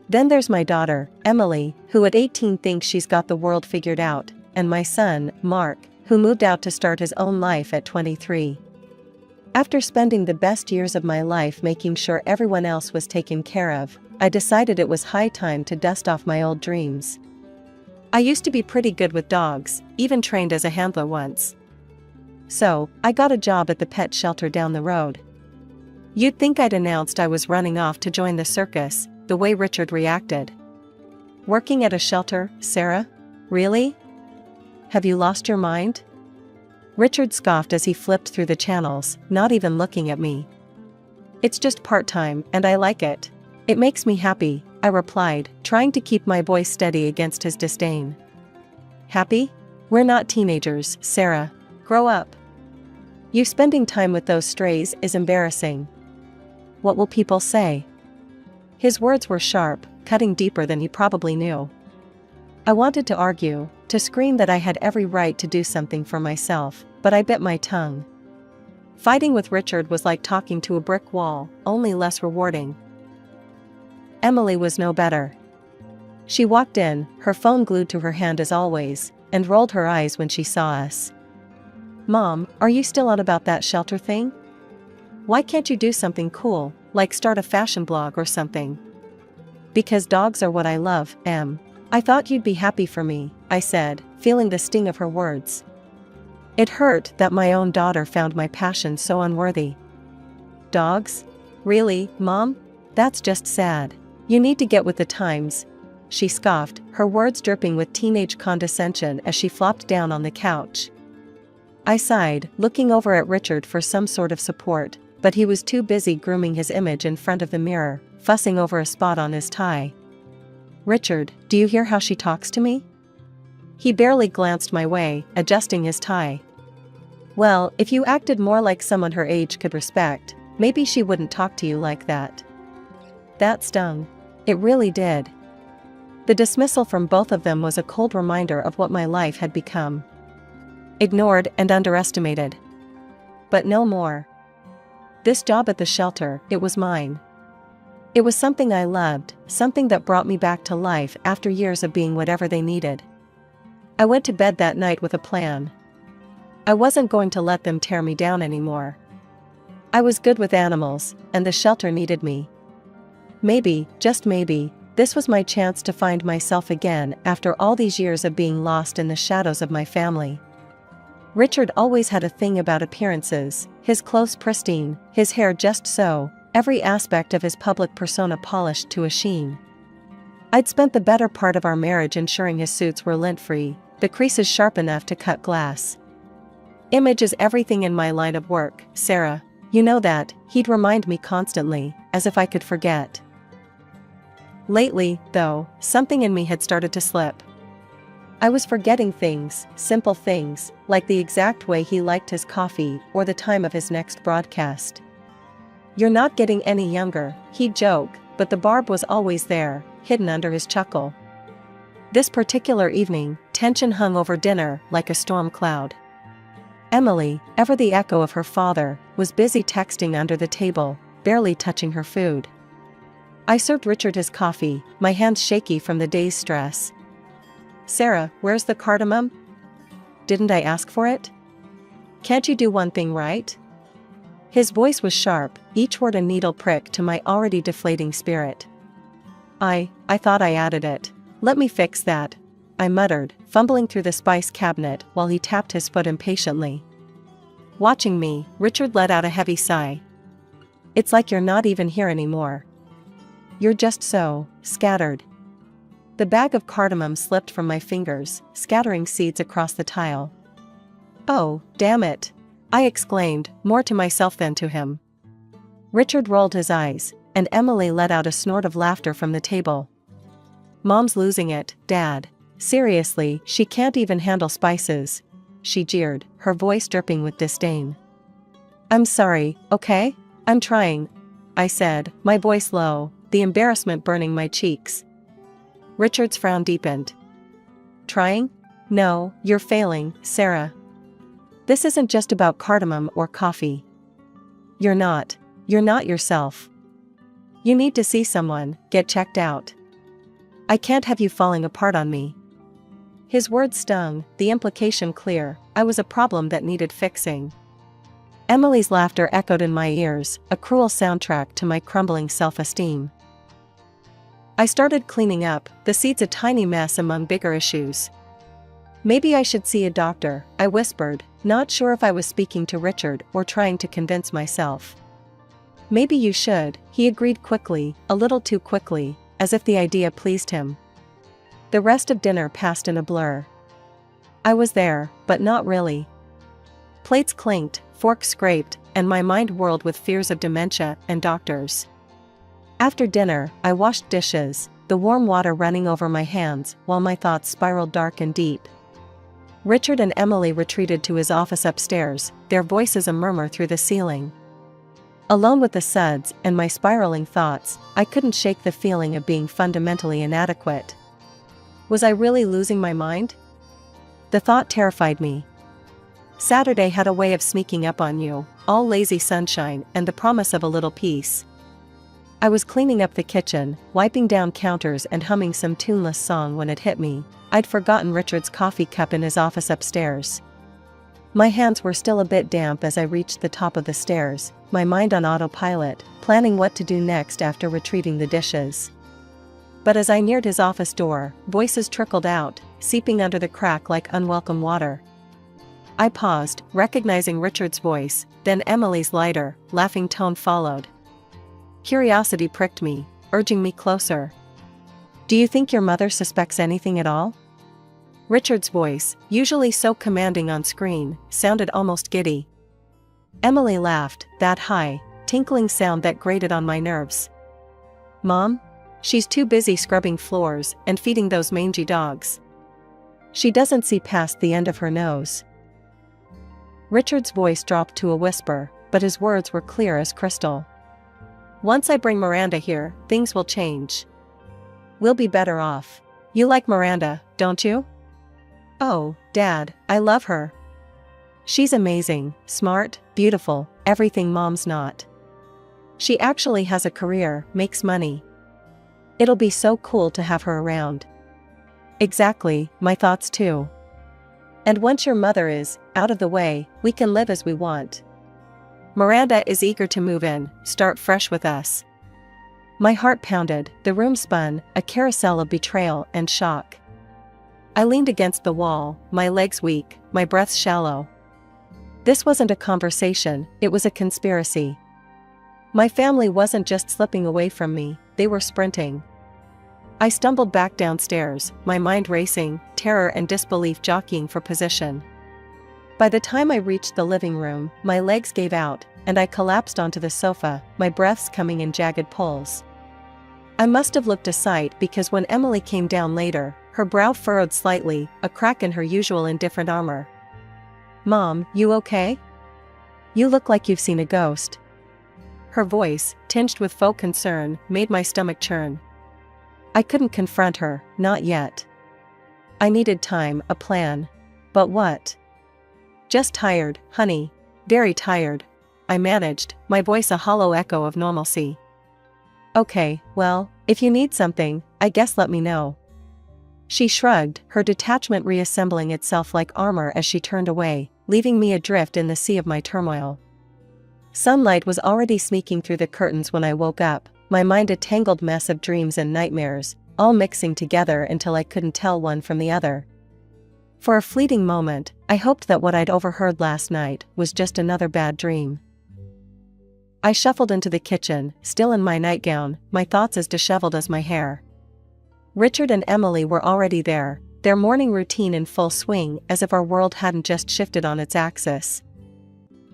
Then there's my daughter, Emily, who at 18 thinks she's got the world figured out, and my son, Mark, who moved out to start his own life at 23. After spending the best years of my life making sure everyone else was taken care of, I decided it was high time to dust off my old dreams. I used to be pretty good with dogs, even trained as a handler once. So, I got a job at the pet shelter down the road. You'd think I'd announced I was running off to join the circus, the way Richard reacted. Working at a shelter, Sarah? Really? Have you lost your mind? Richard scoffed as he flipped through the channels, not even looking at me. It's just part-time, and I like it. It makes me happy, I replied, trying to keep my voice steady against his disdain. Happy? We're not teenagers, Sarah. Grow up. You spending time with those strays is embarrassing. What will people say? His words were sharp, cutting deeper than he probably knew. I wanted to argue, to scream that I had every right to do something for myself, but I bit my tongue. Fighting with Richard was like talking to a brick wall, only less rewarding. Emily was no better. She walked in, her phone glued to her hand as always, and rolled her eyes when she saw us. Mom, are you still on about that shelter thing? Why can't you do something cool, like start a fashion blog or something? Because dogs are what I love, Em. I thought you'd be happy for me, I said, feeling the sting of her words. It hurt that my own daughter found my passion so unworthy. Dogs? Really, Mom? That's just sad. You need to get with the times. She scoffed, her words dripping with teenage condescension as she flopped down on the couch. I sighed, looking over at Richard for some sort of support, but he was too busy grooming his image in front of the mirror, fussing over a spot on his tie. Richard, do you hear how she talks to me? He barely glanced my way, adjusting his tie. Well, if you acted more like someone her age could respect, maybe she wouldn't talk to you like that. That stung. It really did. The dismissal from both of them was a cold reminder of what my life had become. Ignored and underestimated. But no more. This job at the shelter, it was mine. It was something I loved, something that brought me back to life after years of being whatever they needed. I went to bed that night with a plan. I wasn't going to let them tear me down anymore. I was good with animals, and the shelter needed me. Maybe, just maybe, this was my chance to find myself again after all these years of being lost in the shadows of my family. Richard always had a thing about appearances, his clothes pristine, his hair just so, every aspect of his public persona polished to a sheen. I'd spent the better part of our marriage ensuring his suits were lint-free, the creases sharp enough to cut glass. Image is everything in my line of work, Sarah. You know that, he'd remind me constantly, as if I could forget. Lately, though, something in me had started to slip. I was forgetting things, simple things, like the exact way he liked his coffee or the time of his next broadcast. "You're not getting any younger," he'd joke, but the barb was always there, hidden under his chuckle. This particular evening, tension hung over dinner like a storm cloud. Emily, ever the echo of her father, was busy texting under the table, barely touching her food. I served Richard his coffee, my hands shaky from the day's stress. "Sarah, where's the cardamom? Didn't I ask for it? Can't you do one thing right?" His voice was sharp, each word a needle prick to my already deflating spirit. I thought I added it. "Let me fix that," I muttered, fumbling through the spice cabinet while he tapped his foot impatiently. Watching me, Richard let out a heavy sigh. "It's like you're not even here anymore. You're just so scattered." The bag of cardamom slipped from my fingers, scattering seeds across the tile. "Oh, damn it!" I exclaimed, more to myself than to him. Richard rolled his eyes, and Emily let out a snort of laughter from the table. "Mom's losing it, Dad. Seriously, she can't even handle spices," she jeered, her voice dripping with disdain. "I'm sorry, okay? I'm trying," I said, my voice low, the embarrassment burning my cheeks. Richard's frown deepened. "Trying? No, you're failing, Sarah. This isn't just about cardamom or coffee. You're not yourself. You need to see someone, get checked out. I can't have you falling apart on me." His words stung, the implication clear, I was a problem that needed fixing. Emily's laughter echoed in my ears, a cruel soundtrack to my crumbling self-esteem. I started cleaning up, the seeds a tiny mess among bigger issues. "Maybe I should see a doctor," I whispered, not sure if I was speaking to Richard or trying to convince myself. "Maybe you should," he agreed quickly, a little too quickly, as if the idea pleased him. The rest of dinner passed in a blur. I was there, but not really. Plates clinked, forks scraped, and my mind whirled with fears of dementia and doctors. After dinner, I washed dishes, the warm water running over my hands while my thoughts spiraled dark and deep. Richard and Emily retreated to his office upstairs, their voices a murmur through the ceiling. Alone with the suds and my spiraling thoughts, I couldn't shake the feeling of being fundamentally inadequate. Was I really losing my mind? The thought terrified me. Saturday had a way of sneaking up on you, all lazy sunshine and the promise of a little peace. I was cleaning up the kitchen, wiping down counters and humming some tuneless song when it hit me. I'd forgotten Richard's coffee cup in his office upstairs. My hands were still a bit damp as I reached the top of the stairs, my mind on autopilot, planning what to do next after retrieving the dishes. But as I neared his office door, voices trickled out, seeping under the crack like unwelcome water. I paused, recognizing Richard's voice, then Emily's lighter, laughing tone followed. Curiosity pricked me, urging me closer. "Do you think your mother suspects anything at all?" Richard's voice, usually so commanding on screen, sounded almost giddy. Emily laughed, that high, tinkling sound that grated on my nerves. "Mom? She's too busy scrubbing floors and feeding those mangy dogs. She doesn't see past the end of her nose." Richard's voice dropped to a whisper, but his words were clear as crystal. "Once I bring Miranda here, things will change. We'll be better off. You like Miranda, don't you? Oh, Dad, I love her. She's amazing, smart, beautiful, everything Mom's not. She actually has a career, makes money. It'll be so cool to have her around. Exactly, my thoughts too. And once your mother is out of the way, we can live as we want. Miranda is eager to move in, start fresh with us. My heart pounded, the room spun, a carousel of betrayal and shock. I leaned against the wall, my legs weak, my breath shallow. This wasn't a conversation, it was a conspiracy. My family wasn't just slipping away from me, they were sprinting. I stumbled back downstairs, my mind racing, terror and disbelief jockeying for position. By the time I reached the living room, my legs gave out, and I collapsed onto the sofa, my breaths coming in jagged pulls. I must have looked a sight because when Emily came down later, her brow furrowed slightly, a crack in her usual indifferent armor. Mom, you okay? You look like you've seen a ghost. Her voice, tinged with faux concern, made my stomach churn. I couldn't confront her, not yet. I needed time, a plan. But what? Just tired, honey. Very tired. I managed, my voice a hollow echo of normalcy. Okay, well, if you need something, I guess let me know. She shrugged, her detachment reassembling itself like armor as she turned away, leaving me adrift in the sea of my turmoil. Sunlight was already sneaking through the curtains when I woke up, my mind a tangled mess of dreams and nightmares, all mixing together until I couldn't tell one from the other. For a fleeting moment, I hoped that what I'd overheard last night was just another bad dream. I shuffled into the kitchen, still in my nightgown, my thoughts as disheveled as my hair. Richard and Emily were already there, their morning routine in full swing as if our world hadn't just shifted on its axis.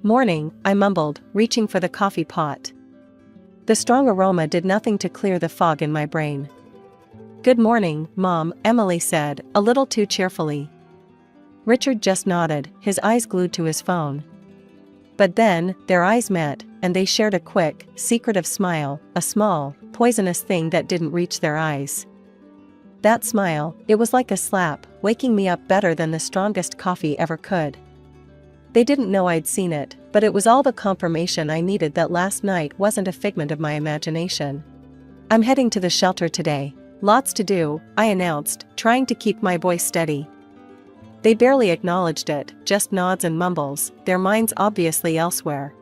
Morning, I mumbled, reaching for the coffee pot. The strong aroma did nothing to clear the fog in my brain. Good morning, Mom, Emily said, a little too cheerfully. Richard just nodded, his eyes glued to his phone. But then, their eyes met, and they shared a quick, secretive smile, a small, poisonous thing that didn't reach their eyes. That smile, it was like a slap, waking me up better than the strongest coffee ever could. They didn't know I'd seen it, but it was all the confirmation I needed that last night wasn't a figment of my imagination. I'm heading to the shelter today. Lots to do, I announced, trying to keep my voice steady. They barely acknowledged it, just nods and mumbles, their minds obviously elsewhere.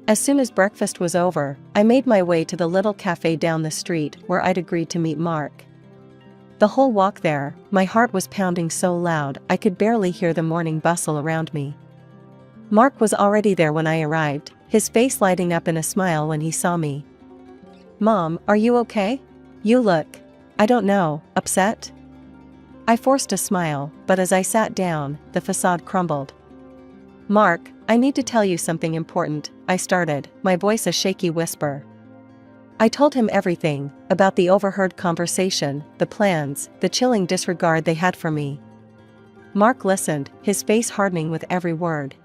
As soon as breakfast was over, I made my way to the little cafe down the street where I'd agreed to meet Mark. The whole walk there, my heart was pounding so loud I could barely hear the morning bustle around me. Mark was already there when I arrived, his face lighting up in a smile when he saw me. Mom, are you okay? You look, I don't know, upset? I forced a smile, but as I sat down, the facade crumbled. Mark, I need to tell you something important, I started, my voice a shaky whisper. I told him everything, about the overheard conversation, the plans, the chilling disregard they had for me. Mark listened, his face hardening with every word.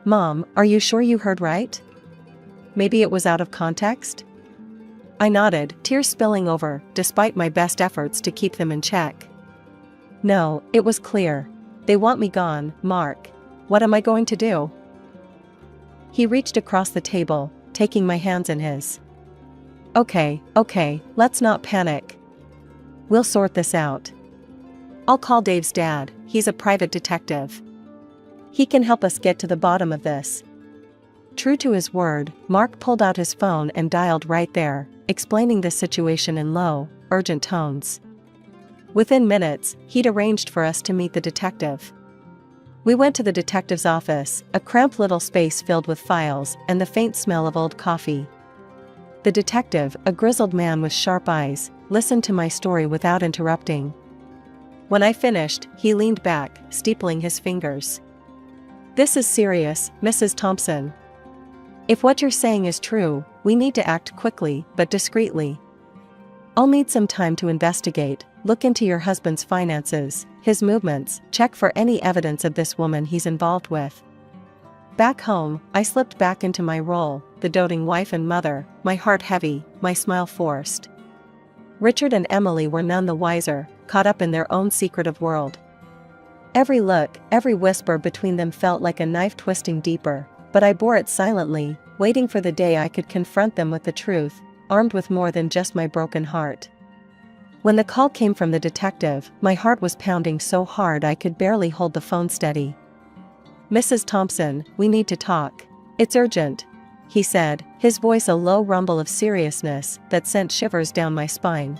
Mom, are you sure you heard right? Maybe it was out of context? I nodded, tears spilling over, despite my best efforts to keep them in check. No, it was clear. They want me gone, Mark. What am I going to do? He reached across the table, taking my hands in his. Okay, let's not panic. We'll sort this out. I'll call Dave's dad, he's a private detective. He can help us get to the bottom of this. True to his word, Mark pulled out his phone and dialed right there, explaining the situation in low, urgent tones. Within minutes, he'd arranged for us to meet the detective. We went to the detective's office, a cramped little space filled with files and the faint smell of old coffee. The detective, a grizzled man with sharp eyes, listened to my story without interrupting. When I finished, he leaned back, steepling his fingers. This is serious, Mrs. Thompson. If what you're saying is true, we need to act quickly, but discreetly. I'll need some time to investigate, look into your husband's finances, his movements, check for any evidence of this woman he's involved with. Back home, I slipped back into my role, the doting wife and mother, my heart heavy, my smile forced. Richard and Emily were none the wiser, caught up in their own secretive world. Every look, every whisper between them felt like a knife twisting deeper, but I bore it silently, waiting for the day I could confront them with the truth, armed with more than just my broken heart. When the call came from the detective, my heart was pounding so hard I could barely hold the phone steady. "Mrs. Thompson, we need to talk. It's urgent," he said, his voice a low rumble of seriousness that sent shivers down my spine.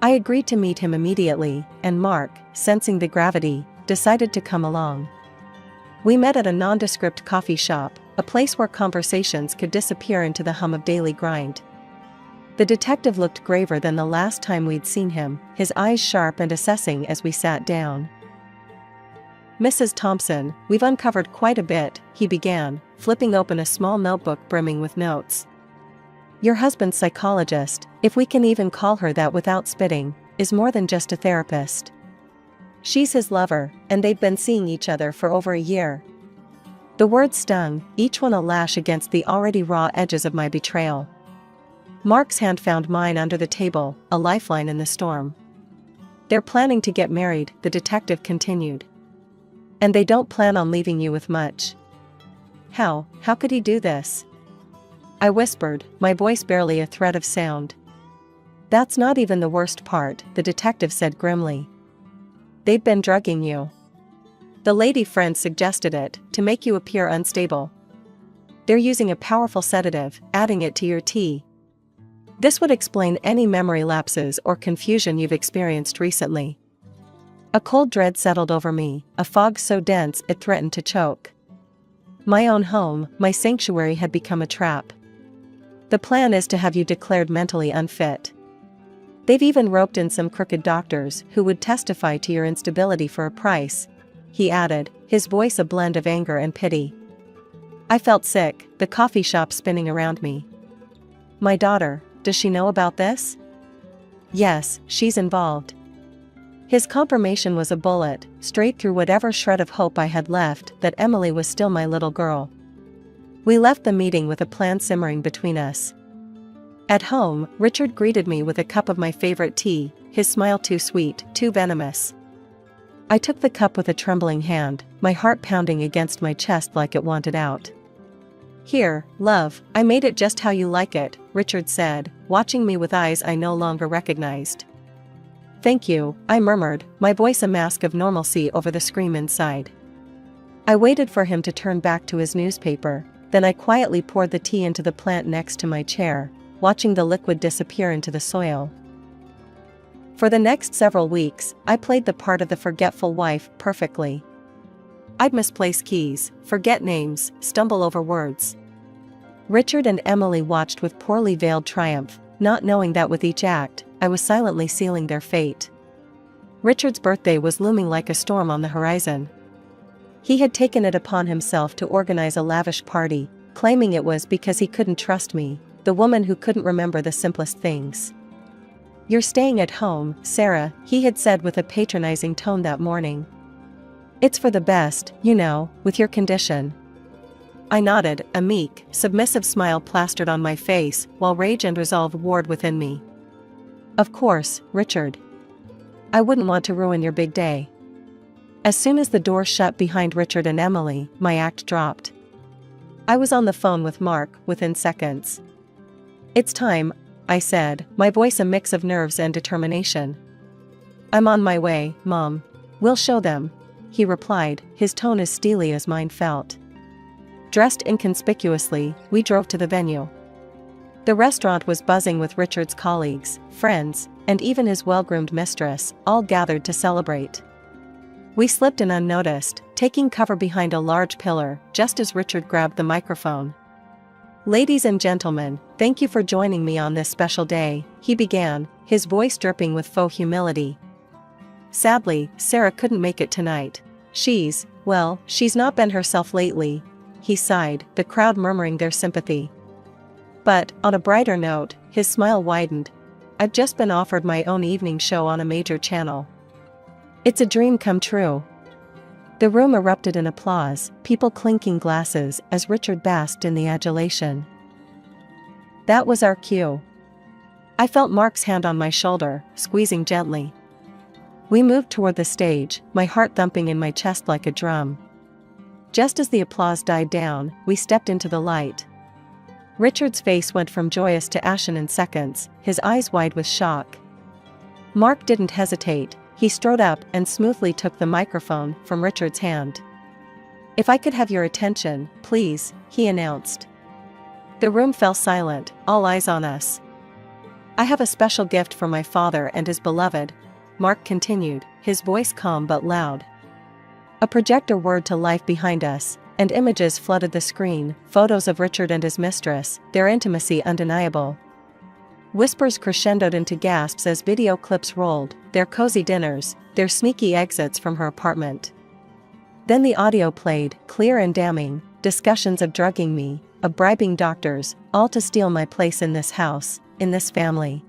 I agreed to meet him immediately, and Mark, sensing the gravity, decided to come along. We met at a nondescript coffee shop, a place where conversations could disappear into the hum of daily grind. The detective looked graver than the last time we'd seen him, his eyes sharp and assessing as we sat down. "Mrs. Thompson, we've uncovered quite a bit," he began, flipping open a small notebook brimming with notes. "Your husband's psychologist, if we can even call her that without spitting, is more than just a therapist. She's his lover, and they've been seeing each other for over a year." The words stung, each one a lash against the already raw edges of my betrayal. Mark's hand found mine under the table, a lifeline in the storm. "They're planning to get married," the detective continued. "And they don't plan on leaving you with much." How could he do this?" I whispered, my voice barely a thread of sound. "That's not even the worst part," the detective said grimly. "They've been drugging you. The lady friend suggested it, to make you appear unstable. They're using a powerful sedative, adding it to your tea. This would explain any memory lapses or confusion you've experienced recently." A cold dread settled over me, a fog so dense it threatened to choke. My own home, my sanctuary had become a trap. "The plan is to have you declared mentally unfit. They've even roped in some crooked doctors who would testify to your instability for a price," he added, his voice a blend of anger and pity. I felt sick, the coffee shop spinning around me. "My daughter, does she know about this?" "Yes, she's involved." His confirmation was a bullet, straight through whatever shred of hope I had left that Emily was still my little girl. We left the meeting with a plan simmering between us. At home, Richard greeted me with a cup of my favorite tea, his smile too sweet, too venomous. I took the cup with a trembling hand, my heart pounding against my chest like it wanted out. "Here, love, I made it just how you like it," Richard said, watching me with eyes I no longer recognized. "Thank you," I murmured, my voice a mask of normalcy over the scream inside. I waited for him to turn back to his newspaper, then I quietly poured the tea into the plant next to my chair, watching the liquid disappear into the soil. For the next several weeks, I played the part of the forgetful wife perfectly. I'd misplace keys, forget names, stumble over words. Richard and Emily watched with poorly veiled triumph, not knowing that with each act, I was silently sealing their fate. Richard's birthday was looming like a storm on the horizon. He had taken it upon himself to organize a lavish party, claiming it was because he couldn't trust me, the woman who couldn't remember the simplest things. "You're staying at home, Sarah," he had said with a patronizing tone that morning. "It's for the best, you know, with your condition." I nodded, a meek, submissive smile plastered on my face, while rage and resolve warred within me. "Of course, Richard. I wouldn't want to ruin your big day." As soon as the door shut behind Richard and Emily, my act dropped. I was on the phone with Mark within seconds. "It's time," I said, my voice a mix of nerves and determination. "I'm on my way, Mom. We'll show them," he replied, his tone as steely as mine felt. Dressed inconspicuously, we drove to the venue. The restaurant was buzzing with Richard's colleagues, friends, and even his well-groomed mistress, all gathered to celebrate. We slipped in unnoticed, taking cover behind a large pillar, just as Richard grabbed the microphone. "Ladies and gentlemen, thank you for joining me on this special day," he began, his voice dripping with faux humility. "Sadly, Sarah couldn't make it tonight. She's not been herself lately," he sighed, the crowd murmuring their sympathy. But, on a brighter note, his smile widened. "I've just been offered my own evening show on a major channel. It's a dream come true." The room erupted in applause, people clinking glasses as Richard basked in the adulation. That was our cue. I felt Mark's hand on my shoulder, squeezing gently. We moved toward the stage, my heart thumping in my chest like a drum. Just as the applause died down, we stepped into the light. Richard's face went from joyous to ashen in seconds, his eyes wide with shock. Mark didn't hesitate, he strode up and smoothly took the microphone from Richard's hand. "If I could have your attention, please," he announced. The room fell silent, all eyes on us. "I have a special gift for my father and his beloved," Mark continued, his voice calm but loud. A projector whirred to life behind us, and images flooded the screen, photos of Richard and his mistress, their intimacy undeniable. Whispers crescendoed into gasps as video clips rolled, their cozy dinners, their sneaky exits from her apartment. Then the audio played, clear and damning, discussions of drugging me, of bribing doctors, all to steal my place in this house, in this family.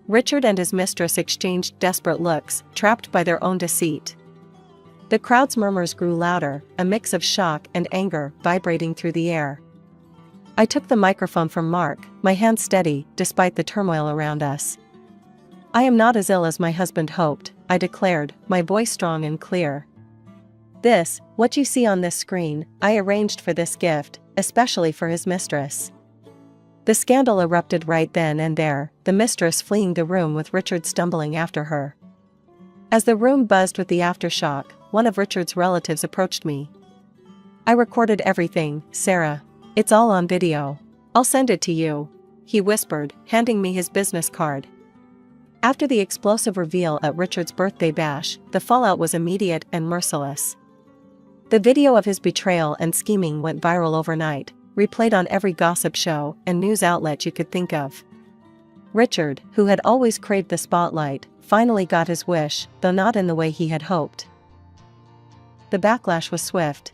Richard and his mistress exchanged desperate looks, trapped by their own deceit. The crowd's murmurs grew louder, a mix of shock and anger vibrating through the air. I took the microphone from Mark, my hand steady, despite the turmoil around us. "I am not as ill as my husband hoped," I declared, my voice strong and clear. "This, what you see on this screen, I arranged for this gift, especially for his mistress." The scandal erupted right then and there, the mistress fleeing the room with Richard stumbling after her. As the room buzzed with the aftershock, one of Richard's relatives approached me. "I recorded everything, Sarah. It's all on video. I'll send it to you," he whispered, handing me his business card. After the explosive reveal at Richard's birthday bash, the fallout was immediate and merciless. The video of his betrayal and scheming went viral overnight, replayed on every gossip show and news outlet you could think of. Richard, who had always craved the spotlight, finally got his wish, though not in the way he had hoped. The backlash was swift.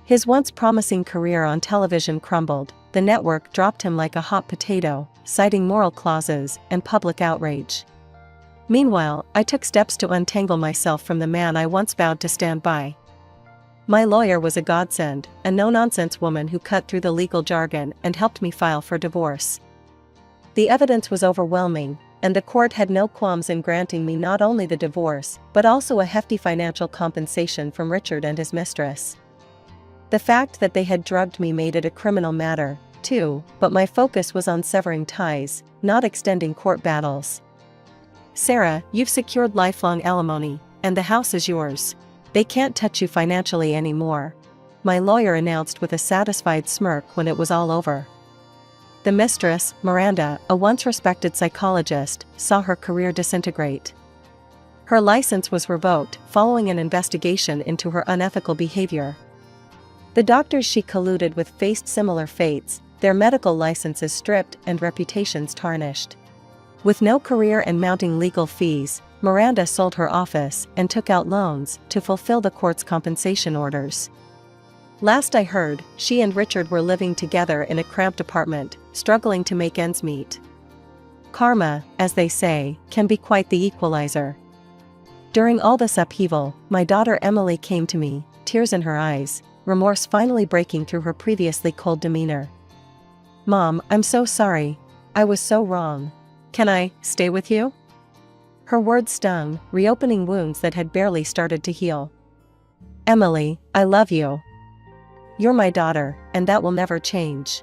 His once promising career on television crumbled, the network dropped him like a hot potato, citing moral clauses and public outrage. Meanwhile, I took steps to untangle myself from the man I once vowed to stand by. My lawyer was a godsend, a no-nonsense woman who cut through the legal jargon and helped me file for divorce. The evidence was overwhelming, and the court had no qualms in granting me not only the divorce, but also a hefty financial compensation from Richard and his mistress. The fact that they had drugged me made it a criminal matter, too, but my focus was on severing ties, not extending court battles. "Sarah, you've secured lifelong alimony, and the house is yours. They can't touch you financially anymore," my lawyer announced with a satisfied smirk when it was all over. The mistress, Miranda, a once respected psychologist, saw her career disintegrate. Her license was revoked following an investigation into her unethical behavior. The doctors she colluded with faced similar fates, their medical licenses stripped and reputations tarnished. With no career and mounting legal fees, Miranda sold her office and took out loans to fulfill the court's compensation orders. Last I heard, she and Richard were living together in a cramped apartment, struggling to make ends meet. Karma, as they say, can be quite the equalizer. During all this upheaval, my daughter Emily came to me, tears in her eyes, remorse finally breaking through her previously cold demeanor. "Mom, I'm so sorry. I was so wrong. Can I stay with you?" Her words stung, reopening wounds that had barely started to heal. "Emily, I love you. You're my daughter, and that will never change.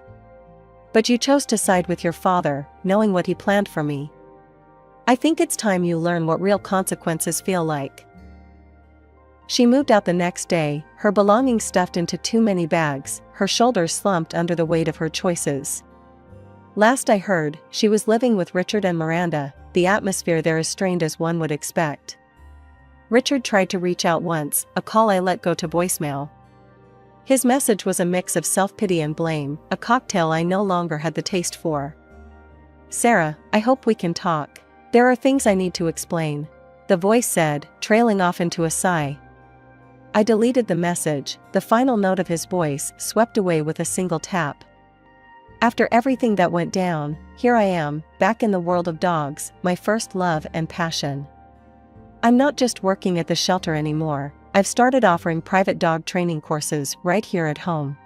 But you chose to side with your father, knowing what he planned for me. I think it's time you learn what real consequences feel like." She moved out the next day, her belongings stuffed into too many bags, her shoulders slumped under the weight of her choices. Last I heard, she was living with Richard and Miranda, the atmosphere there as strained as one would expect. Richard tried to reach out once, a call I let go to voicemail. His message was a mix of self-pity and blame, a cocktail I no longer had the taste for. "Sarah, I hope we can talk. There are things I need to explain," the voice said, trailing off into a sigh. I deleted the message, the final note of his voice swept away with a single tap. After everything that went down, here I am, back in the world of dogs, my first love and passion. I'm not just working at the shelter anymore, I've started offering private dog training courses right here at home.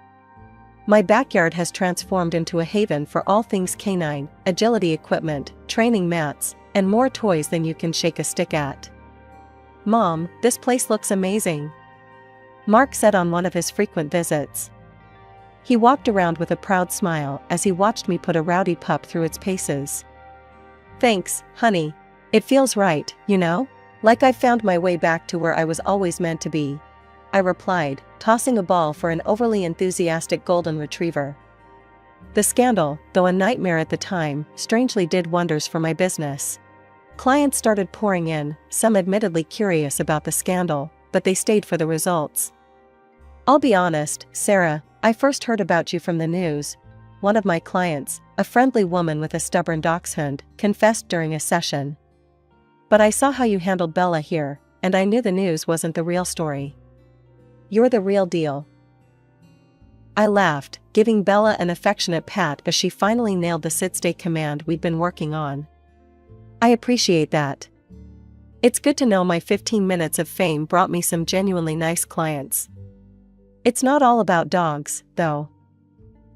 My backyard has transformed into a haven for all things canine, agility equipment, training mats, and more toys than you can shake a stick at. Mom, this place looks amazing," Mark said on one of his frequent visits. He walked around with a proud smile as he watched me put a rowdy pup through its paces. "Thanks, honey. It feels right, you know? Like I've found my way back to where I was always meant to be," I replied, tossing a ball for an overly enthusiastic golden retriever. The scandal, though a nightmare at the time, strangely did wonders for my business. Clients started pouring in, some admittedly curious about the scandal, but they stayed for the results. "I'll be honest, Sarah, I first heard about you from the news," one of my clients, a friendly woman with a stubborn dachshund, confessed during a session. "But I saw how you handled Bella here, and I knew the news wasn't the real story. You're the real deal." I laughed, giving Bella an affectionate pat as she finally nailed the sit-stay command we'd been working on. "I appreciate that. It's good to know my 15 minutes of fame brought me some genuinely nice clients." It's not all about dogs, though.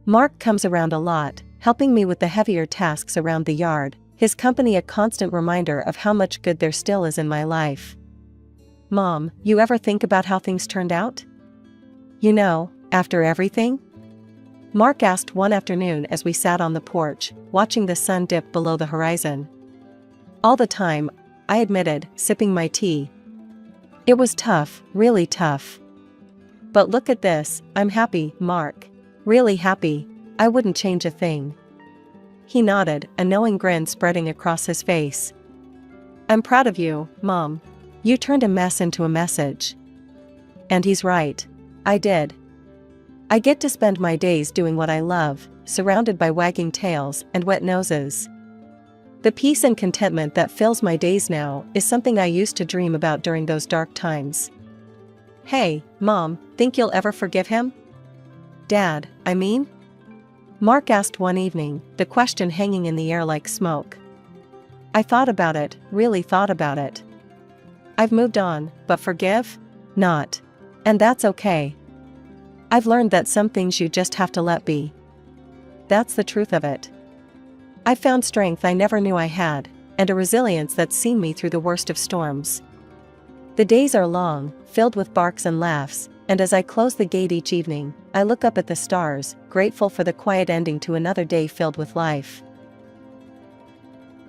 Mark comes around a lot, helping me with the heavier tasks around the yard, his company a constant reminder of how much good there still is in my life. "Mom, you ever think about how things turned out? You know, after everything?" Mark asked one afternoon as we sat on the porch, watching the sun dip below the horizon. "All the time," I admitted, sipping my tea. "It was tough, really tough. But look at this, I'm happy, Mark. Really happy. I wouldn't change a thing." He nodded, a knowing grin spreading across his face. "I'm proud of you, Mom. You turned a mess into a message." And he's right. I did. I get to spend my days doing what I love, surrounded by wagging tails and wet noses. The peace and contentment that fills my days now is something I used to dream about during those dark times. "Hey, Mom, think you'll ever forgive him?" "Dad, I mean?" Mark asked one evening, the question hanging in the air like smoke. I thought about it, really thought about it. I've moved on, but forgive? Not. And that's okay. I've learned that some things you just have to let be. That's the truth of it. I've found strength I never knew I had, and a resilience that's seen me through the worst of storms. The days are long, filled with barks and laughs, and as I close the gate each evening, I look up at the stars, grateful for the quiet ending to another day filled with life.